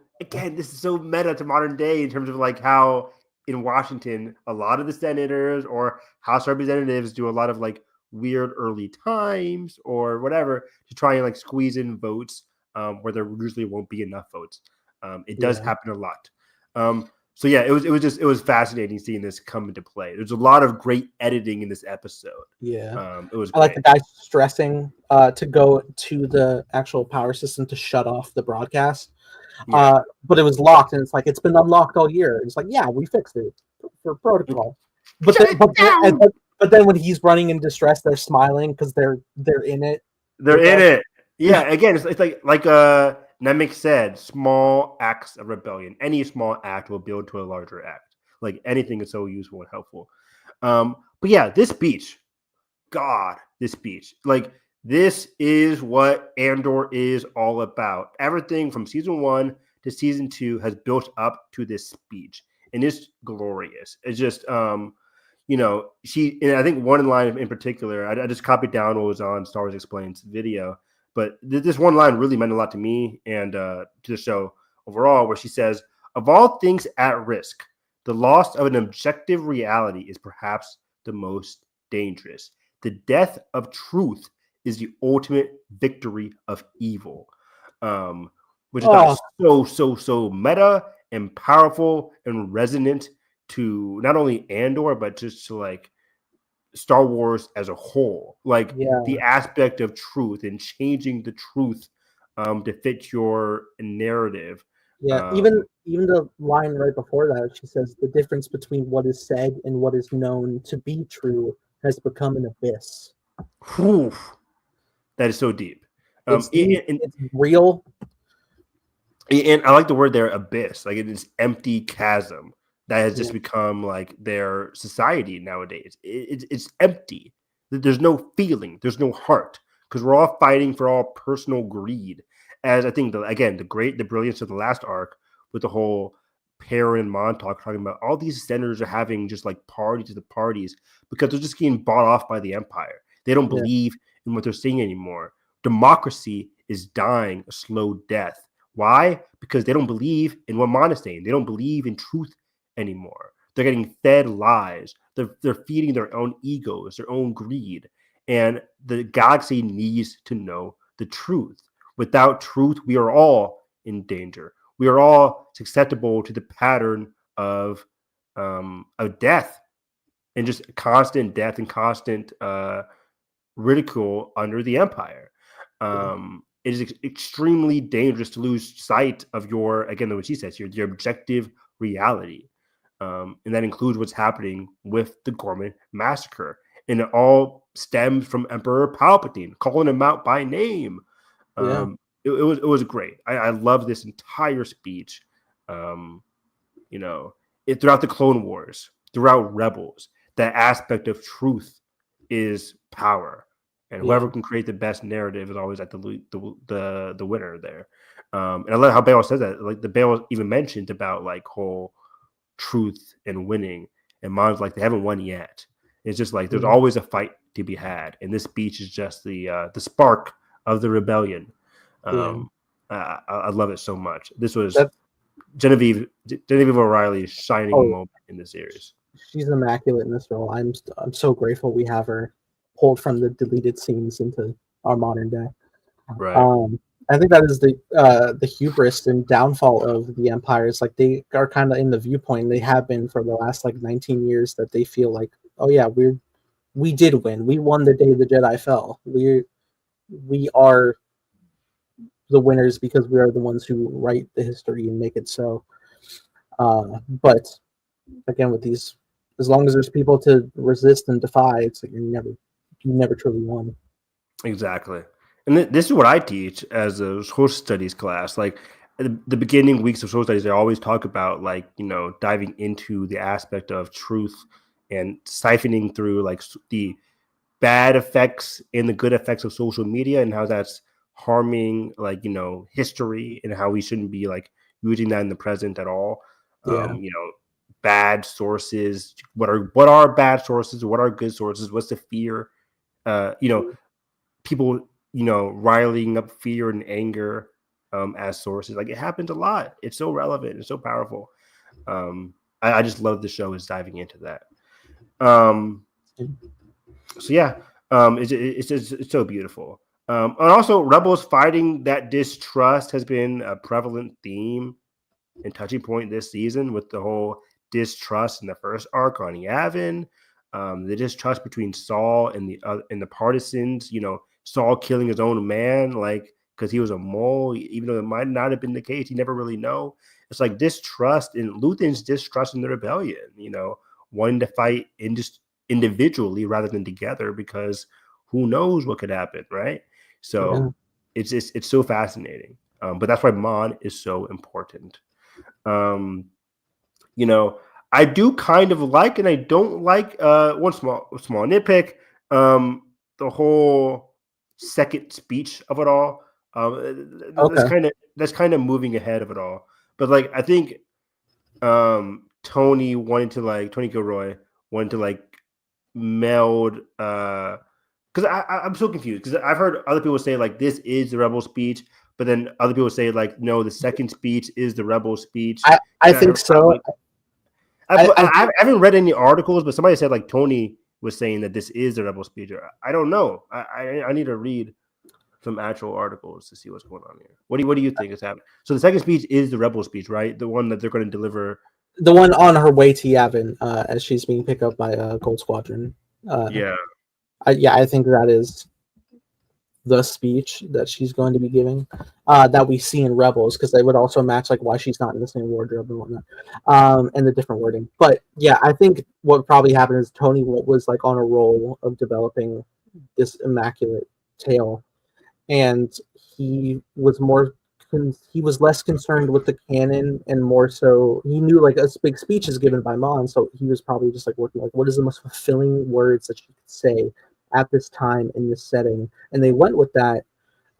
Speaker 2: meta to modern day in terms of like how in Washington, a lot of the senators or House representatives do a lot of like weird early times or whatever to try and like squeeze in votes where there usually won't be enough votes. It does happen a lot. So yeah, it was fascinating seeing this come into play. There's a lot of great editing in this episode.
Speaker 1: Yeah,
Speaker 2: it was.
Speaker 1: I like the guy stressing to go to the actual power system to shut off the broadcast, but it was locked, and it's like it's been unlocked all year. It's like, yeah, we fixed it for protocol, but then when he's running in distress, they're smiling because they're in it.
Speaker 2: They're in it. Yeah, again, it's like Nemec said, small acts of rebellion. Any small act will build to a larger act. Like anything is so useful and helpful. But yeah, this speech, like this is what Andor is all about. Everything from season 1 to season 2 has built up to this speech, and it's glorious. It's just, and I think one line in particular, I just copied down what was on Star Wars Explains video, but this one line really meant a lot to me and to the show overall, where she says, "Of all things at risk, the loss of an objective reality is perhaps the most dangerous. The death of truth is the ultimate victory of evil," which I thought is so meta and powerful and resonant to not only Andor, but just to like Star Wars as a whole. Like the aspect of truth and changing the truth to fit your narrative.
Speaker 1: Yeah, even the line right before that, she says the difference between what is said and what is known to be true has become an abyss.
Speaker 2: Whew, that is so deep.
Speaker 1: It's real.
Speaker 2: And I like the word there, abyss. Like it is empty chasm that has just become like their society nowadays. It's empty. There's no feeling. There's no heart because we're all fighting for all personal greed. As I think, the brilliance of the last arc with the whole Perrin Montauk talking about all these senators are having just like parties to the parties because they're just getting bought off by the empire. They don't believe in what they're saying anymore. Democracy is dying a slow death. Why? Because they don't believe in what Mon is saying. They don't believe in truth anymore. They're getting fed lies. They're feeding their own egos, their own greed. And the galaxy needs to know the truth. Without truth, we are all in danger. We are all susceptible to the pattern of death and just constant death and constant ridicule under the empire. It is extremely dangerous to lose sight of what she says, your objective reality. And that includes what's happening with the Ghorman massacre. And it all stems from Emperor Palpatine calling him out by name. It was great. I love this entire speech. Throughout the Clone Wars, throughout Rebels, that aspect of truth is power. And whoever can create the best narrative is always at the winner there. And I love how Bail says that. Like the Bail even mentioned about like whole truth and winning. And Mon's like, they haven't won yet. It's just like there's always a fight to be had. And this speech is just the spark of the rebellion. I love it so much. This was Genevieve O'Reilly's shining moment in the series.
Speaker 1: She's immaculate in this role. I'm so grateful we have her pulled from the deleted scenes into our modern day.
Speaker 2: Right.
Speaker 1: I think that is the hubris and downfall of the Empire. Is like they are kind of in the viewpoint they have been for the last like 19 years that they feel like, oh yeah, we did win. We won the day the Jedi fell. We are the winners because we are the ones who write the history and make it so. But again, with these, as long as there's people to resist and defy, it's like you never truly won.
Speaker 2: Exactly. And this is what I teach as a social studies class. Like at the beginning weeks of social studies, I always talk about like, diving into the aspect of truth and siphoning through like the bad effects and the good effects of social media and how that's harming like, history and how we shouldn't be like using that in the present at all. Bad sources, what are bad sources? What are good sources? What's the fear? People, riling up fear and anger as sources. Like it happens a lot. It's so relevant. It's so powerful. I just love the show is diving into that. It's so beautiful. And also Rebels fighting that distrust has been a prevalent theme and touching point this season with the whole distrust in the first arc on Yavin, the distrust between Saul and the partisans. Saul killing his own man, like because he was a mole, even though it might not have been the case. You never really know. It's like distrust and Luthen's distrust in the rebellion. Wanting to fight individually rather than together because who knows what could happen, right? So it's so fascinating. But that's why Mon is so important. I do kind of like, and I don't like one small nitpick. The whole second speech of it all. That's kind of moving ahead of it all. But like I think Tony Gilroy wanted to like meld because I'm so confused because I've heard other people say like this is the rebel speech, but then other people say like no, the second speech is the rebel speech.
Speaker 1: I think so.
Speaker 2: I haven't read any articles, but somebody said like Tony was saying that this is the rebel speech. I don't know. I need to read some actual articles to see what's going on here. What do you think is happening? So the second speech is the rebel speech, right? The one that they're going to deliver.
Speaker 1: The one on her way to Yavin, as she's being picked up by Gold Squadron.
Speaker 2: Yeah.
Speaker 1: I think that is the speech that she's going to be giving, that we see in Rebels, because they would also match like why she's not in the same wardrobe and whatnot, and the different wording. But yeah, I think what probably happened is Tony was like on a roll of developing this immaculate tale, and he was less concerned with the canon and more so he knew like a big speech is given by Mon, so he was probably just like working like what is the most fulfilling words that she could say at this time in this setting, and they went with that.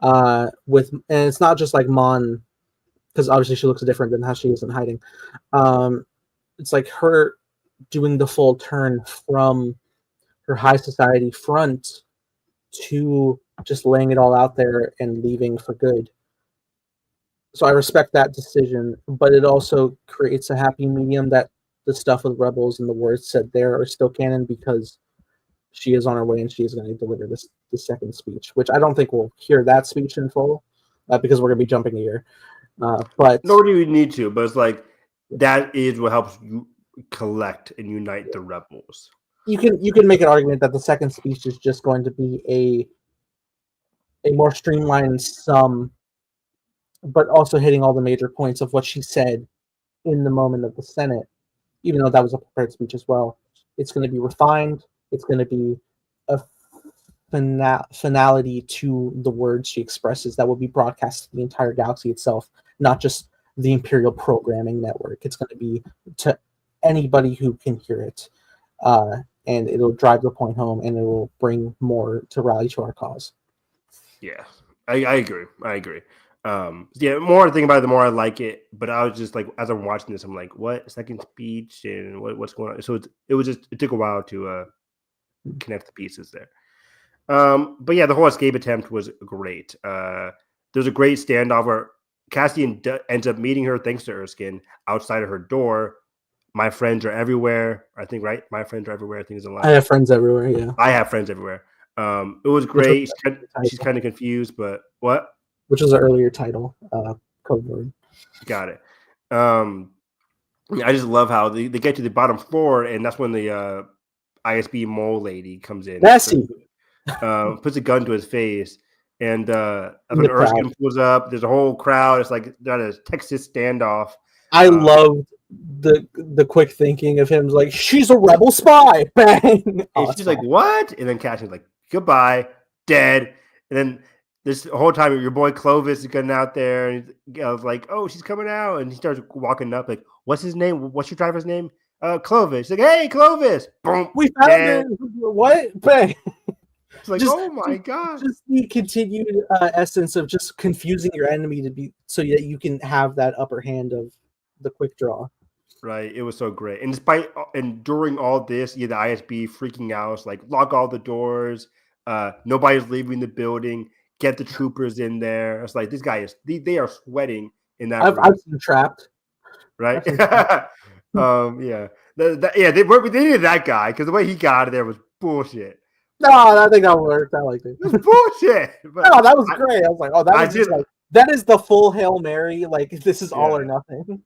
Speaker 1: And it's not just like Mon, because obviously she looks different than how she is in hiding. It's like her doing the full turn from her high society front to just laying it all out there and leaving for good. So I respect that decision, but it also creates a happy medium that the stuff with Rebels and the words said there are still canon because she is on her way and she is going to deliver the second speech, which I don't think we'll hear that speech in full, because we're going to be jumping a year. But
Speaker 2: nor do you need to, but it's like that is what helps you collect and unite the rebels.
Speaker 1: You can make an argument that the second speech is just going to be a more streamlined sum, but also hitting all the major points of what she said in the moment of the Senate, even though that was a prepared speech as well. It's going to be refined. It's going to be a finality to the words she expresses that will be broadcast to the entire galaxy itself, not just the Imperial Programming Network. It's going to be to anybody who can hear it, and it'll drive the point home, and it will bring more to rally to our cause.
Speaker 2: Yeah, I agree. Yeah, more I think about it, the more I like it. But I was just like, as I'm watching this, I'm like, what second speech and what's going on? So it took a while to connect the pieces there. But yeah, the whole escape attempt was great. There's a great standoff where Cassian ends up meeting her thanks to Erskine outside of her door. My friends are everywhere. I think, right? My friends are everywhere. I think is a line.
Speaker 1: I have friends everywhere. Yeah,
Speaker 2: I have friends everywhere. It was great. She's kind of confused, but what?
Speaker 1: Which was an earlier title, code word.
Speaker 2: Got it. I just love how they get to the bottom floor, and that's when the ISB mole lady comes in.
Speaker 1: Messy.
Speaker 2: Puts a gun to his face, and when Erskine pulls up, there's a whole crowd. It's like not a Texas standoff.
Speaker 1: I loved the quick thinking of him, like, she's a rebel spy. Bang.
Speaker 2: And she's like, what? And then Cassian's like, goodbye, dead. And then this whole time, your boy Clovis is getting out there, and I was like, oh, she's coming out, and he starts walking up, like, what's his name? What's your driver's name? Clovis. He's like, hey, Clovis. Boom.
Speaker 1: We found him. What? Bang.
Speaker 2: It's like, oh my god!
Speaker 1: Just the continued essence of just confusing your enemy to be so that you can have that upper hand of the quick draw.
Speaker 2: Right. It was so great, and during all this, the ISB freaking out, it's like lock all the doors. Nobody's leaving the building. Get the troopers in there. It's like this guy they are sweating in that.
Speaker 1: I've been trapped.
Speaker 2: Right. Yeah. They needed that guy because the way he got out of there was bullshit.
Speaker 1: No, I think that worked. I liked it.
Speaker 2: It was bullshit.
Speaker 1: No, that was great. I was like, oh, that is the full Hail Mary. Like, this is all or nothing.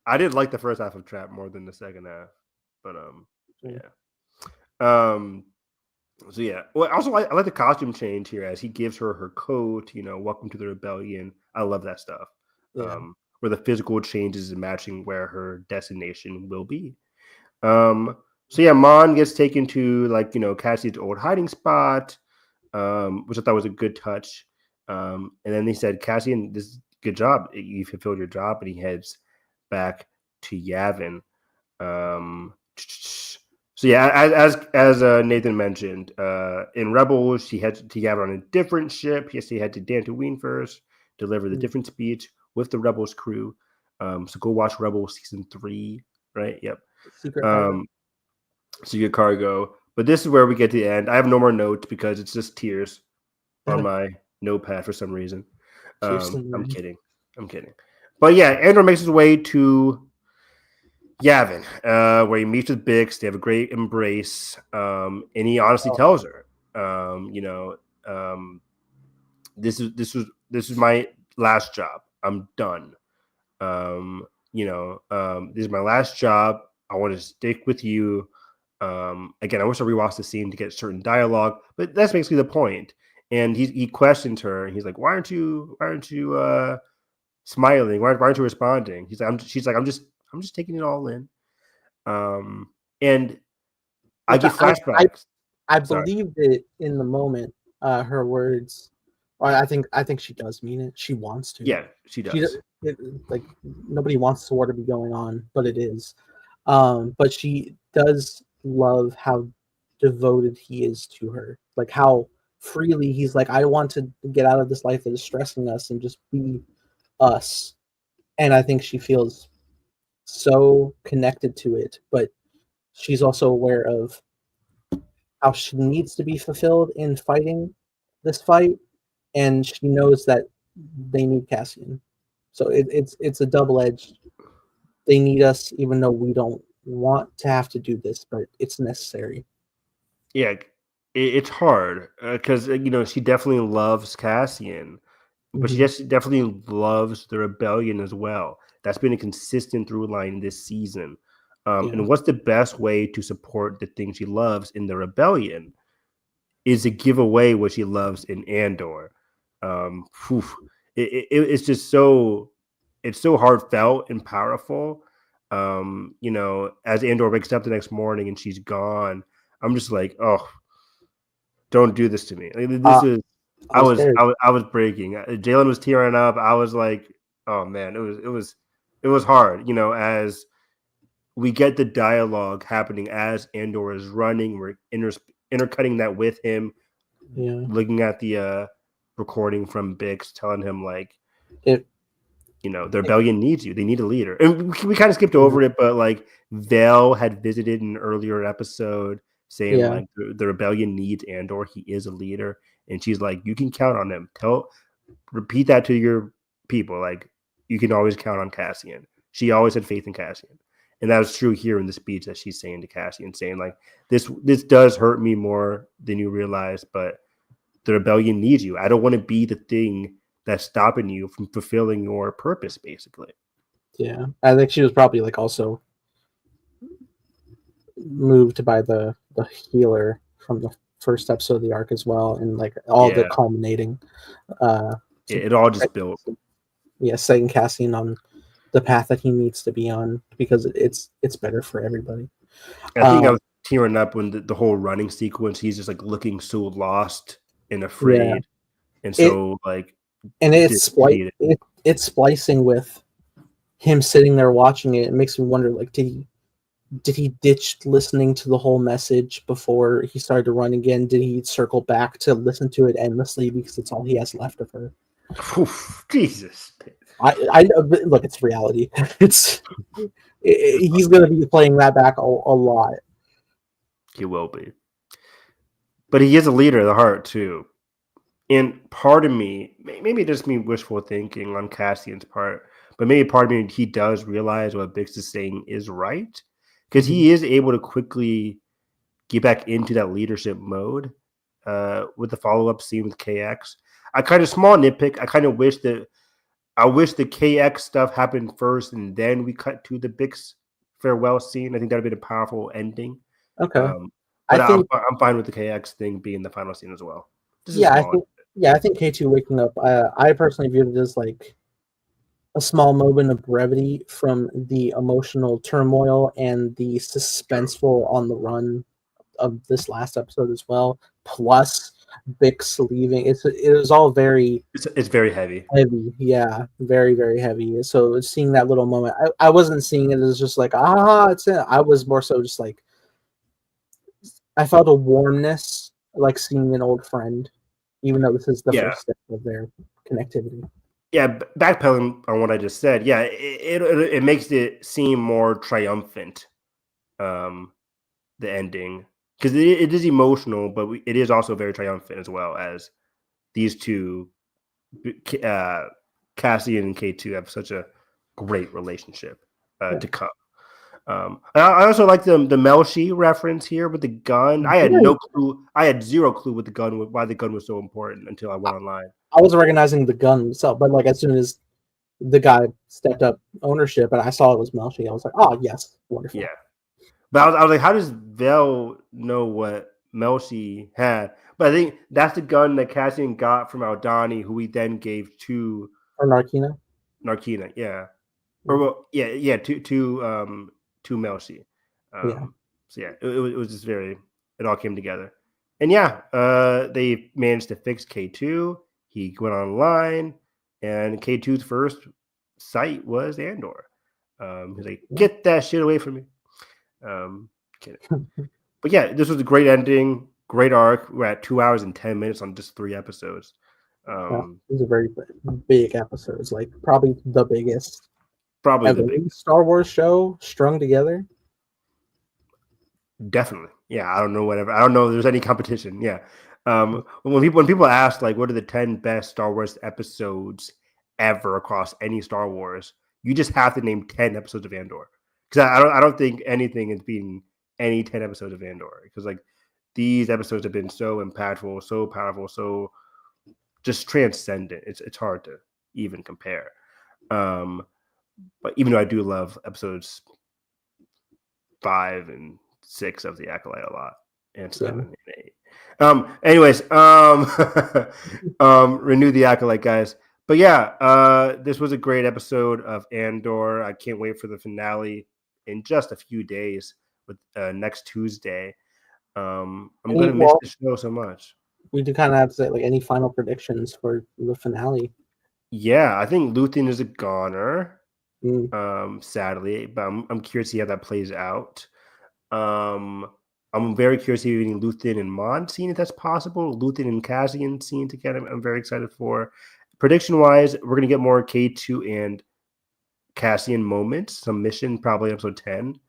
Speaker 2: I did like the first half of Trap more than the second half, but yeah. So yeah. Well, also I like the costume change here as he gives her coat. Welcome to the rebellion. I love that stuff.
Speaker 1: Yeah.
Speaker 2: Where the physical changes and matching where her destination will be. So yeah, Mon gets taken to Cassie's old hiding spot, which I thought was a good touch. And then he said, Cassian, this is good job. You fulfilled your job, and he heads back to Yavin. So yeah, as Nathan mentioned, in Rebels, he heads to Yavin on a different ship. He had to Dantooine first, deliver the different speech with the Rebels crew. So go watch Rebels season 3, right? Yep.
Speaker 1: Secret
Speaker 2: Cargo. But this is where we get to the end. I have no more notes because it's just tears on my notepad for some reason. I'm kidding. But yeah, Andor makes his way to Yavin, where he meets with Bix. They have a great embrace, and he honestly tells her, this is my last job. I'm done. This is my last job. I want to stick with you. Again, I wish I rewatched the scene to get certain dialogue, but that's basically the point. And he questions her, and he's like, "Why aren't you smiling? Why aren't you responding?" She's like, I'm just taking it all in. And I get flashbacks.
Speaker 1: I believed it in the moment. Her words. I think she does mean it. She wants to.
Speaker 2: Yeah, she does.
Speaker 1: Like nobody wants the war to be going on, but it is. But she does love how devoted he is to her. Like how freely he's like, I want to get out of this life that is stressing us and just be us. And I think she feels so connected to it, but she's also aware of how she needs to be fulfilled in fighting this fight, and she knows that they need Cassian. So it's a double-edged. They need us, even though we don't want to have to do this, but it's necessary.
Speaker 2: Yeah, it's hard because she definitely loves Cassian, but she definitely loves the rebellion as well. That's been a consistent through line this season. And what's the best way to support the thing she loves in the rebellion is to give away what she loves in Andor. It's just so heartfelt and powerful. As Andor wakes up the next morning and she's gone, I'm just like, oh, don't do this to me. I was breaking. Jalen was tearing up. I was like, oh man, it was hard. As we get the dialogue happening as Andor is running, we're intercutting that with him.
Speaker 1: Yeah.
Speaker 2: Looking at the recording from Bix, telling him like, the rebellion needs you. They need a leader. And we kind of skipped over it, but like Vel had visited in an earlier episode saying like the rebellion needs Andor. He is a leader, and she's like, you can count on him. Repeat that to your people. Like you can always count on Cassian. She always had faith in Cassian. And that was true here in the speech that she's saying to Cassian, saying like, this does hurt me more than you realize, but the rebellion needs you. I don't want to be the thing that's stopping you from fulfilling your purpose, basically.
Speaker 1: Yeah. I think she was probably like also moved by the healer from the first episode of the arc as well, and like all the culminating.
Speaker 2: It all just built.
Speaker 1: Yeah, setting Cassian on the path that he needs to be on because it's better for everybody.
Speaker 2: I think I was tearing up when the whole running sequence. He's just like looking so lost and afraid, and so
Speaker 1: it's splicing with him sitting there watching it. It makes me wonder, like, did he ditch listening to the whole message before he started to run again? Did he circle back to listen to it endlessly because it's all he has left of her?
Speaker 2: Oof, Jesus.
Speaker 1: I look, it's reality. He's going to be playing that back a lot.
Speaker 2: He will be. But he is a leader of the heart, too. And part of me, maybe just me wishful thinking on Cassian's part, but maybe part of me, he does realize what Bix is saying is right. Because he is able to quickly get back into that leadership mode with the follow-up scene with KX. I kind of small nitpick. I wish the KX stuff happened first and then we cut to the Bix farewell scene. I think that would be a powerful ending.
Speaker 1: Okay.
Speaker 2: But I'm fine with the KX thing being the final scene as well.
Speaker 1: I think K2 waking up, I personally viewed it as like a small moment of brevity from the emotional turmoil and the suspenseful on the run of this last episode as well. Plus Bix leaving. It was all very.
Speaker 2: It's very heavy.
Speaker 1: Heavy, yeah, very very heavy. So seeing that little moment, I wasn't seeing it as just like it's it. I was more so just like I felt a warmness, like seeing an old friend, even though this is the first step of their connectivity.
Speaker 2: Yeah, backpedaling on what I just said, yeah, it makes it seem more triumphant, the ending, because it is emotional, but it is also very triumphant as well, as these two, Cassian and K2, have such a great relationship to come. I also like the Melshi reference here with the gun. I had no clue. I had zero clue what the gun, why the gun was so important until I went online.
Speaker 1: I wasn't recognizing the gun itself, but like as soon as the guy stepped up ownership and I saw it was Melshi, I was like, oh yes, wonderful.
Speaker 2: Yeah, but I was like, how does Vel know what Melshi had? But I think that's the gun that Cassian got from Aldani, who he then gave to
Speaker 1: Narkina.
Speaker 2: Yeah, or well, yeah, to Melshi. So yeah, it was just it all came together, and yeah, they managed to fix K2. He went online, and K2's first sight was Andor. He's like, get that shit away from me. Kidding. But yeah, this was a great ending, great arc. We're at 2 hours and 10 minutes on just 3 episodes.
Speaker 1: These are very big episodes, like probably the biggest,
Speaker 2: the biggest
Speaker 1: Star Wars show strung together.
Speaker 2: Definitely, yeah. I don't know if there's any competition. Yeah, when people ask like, what are the 10 best Star Wars episodes ever across any Star Wars, you just have to name 10 episodes of Andor, because I don't think anything is beating any 10 episodes of Andor, because like these episodes have been so impactful, so powerful, so just transcendent. It's hard to even compare. But even though I do love episodes 5 and 6 of the Acolyte a lot, and 7 and 8. Anyways, renew the Acolyte, guys. But yeah, this was a great episode of Andor. I can't wait for the finale in just a few days with next Tuesday. I'm gonna miss the show so much.
Speaker 1: We do kind of have to say, like, any final predictions for the finale?
Speaker 2: Yeah, I think Luthen is a goner. Sadly, but I'm curious to see how that plays out. I'm very curious to see any Luthen and Mon scene, if that's possible. Luthen and Cassian scene together, I'm very excited for. Prediction wise, we're gonna get more K2 and Cassian moments, some mission, probably episode 10,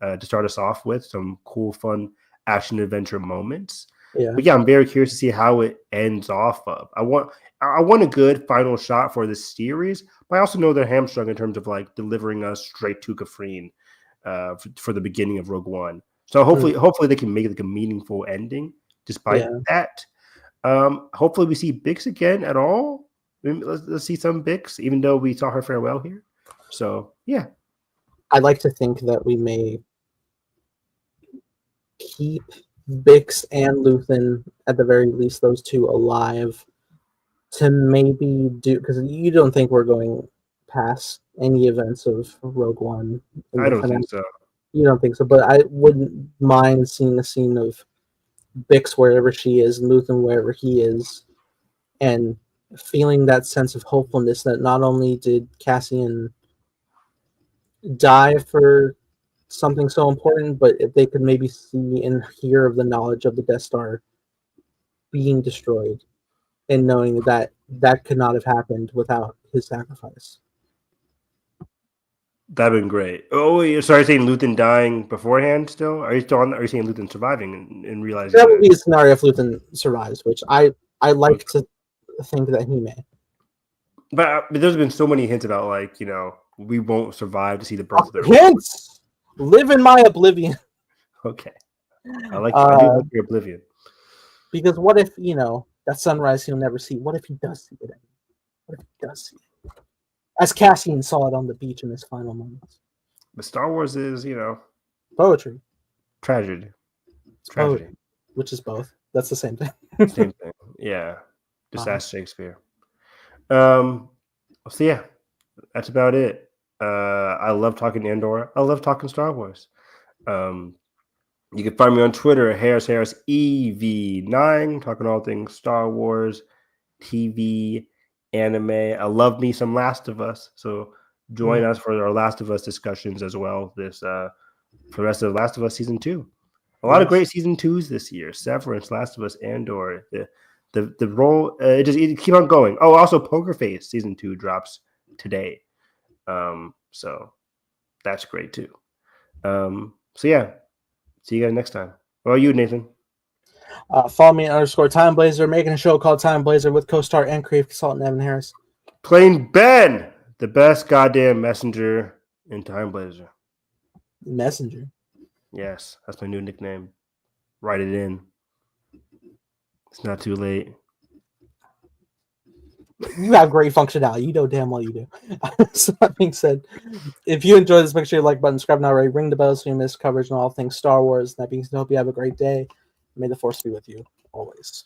Speaker 2: to start us off with some cool, fun action adventure moments. But yeah, I'm very curious to see how it ends off of. I want a good final shot for this series, but I also know they're hamstrung in terms of like delivering us straight to Kafrene for the beginning of Rogue One. So hopefully they can make it like a meaningful ending. Despite that, hopefully we see Bix again at all. Let's see some Bix, even though we saw her farewell here. So yeah,
Speaker 1: I'd like to think that we may keep Bix and Luthen, at the very least, those two alive, to maybe do, because you don't think we're going past any events of Rogue One.
Speaker 2: I don't think so.
Speaker 1: You don't think so, but I wouldn't mind seeing a scene of Bix wherever she is, and Luthen wherever he is, and feeling that sense of hopefulness that not only did Cassian die for something so important, but if they could maybe see and hear of the knowledge of the Death Star being destroyed, and knowing that that could not have happened without his sacrifice.
Speaker 2: That'd been great. Oh, you're saying Luthen dying beforehand still? Are you saying Luthen surviving and realizing
Speaker 1: that would be a scenario if Luthen survives, which I like to think that he may.
Speaker 2: But there's been so many hints about, like, you know, we won't survive to see the birth of their
Speaker 1: hints. Live in my oblivion.
Speaker 2: Okay, I do like your oblivion.
Speaker 1: Because what if, you know, that sunrise he'll never see? What if he does see it? What if he does see it? As Cassian saw it on the beach in his final moments.
Speaker 2: But Star Wars is, you know,
Speaker 1: poetry,
Speaker 2: tragedy,
Speaker 1: poetry, which is both. That's the same thing.
Speaker 2: Same thing. Yeah, just ask Shakespeare. So yeah, that's about it. I love talking Andor. I love talking Star Wars. You can find me on Twitter at HarrisEV9, talking all things Star Wars, TV, anime. I love me some Last of Us, so join us for our Last of Us discussions as well. This for the rest of Last of Us season 2. A lot of great season 2s this year: Severance, Last of Us, Andor. The role it keep on going. Oh, also Poker Face season 2 drops today, so that's great too. So yeah, see you guys next time. What about you, Nathan?
Speaker 1: Follow me at _Time Blazer, making a show called Time Blazer with co-star and creative consultant Evan Harris.
Speaker 2: Playing Ben, the best goddamn messenger in Time Blazer.
Speaker 1: Messenger.
Speaker 2: Yes, that's my new nickname. Write it in. It's not too late.
Speaker 1: You have great functionality. You know damn well you do. So that being said, if you enjoyed this, make sure you like button, subscribe, not already, ring the bell so you miss coverage on all things Star Wars. That being said, I hope you have a great day. May the Force be with you always.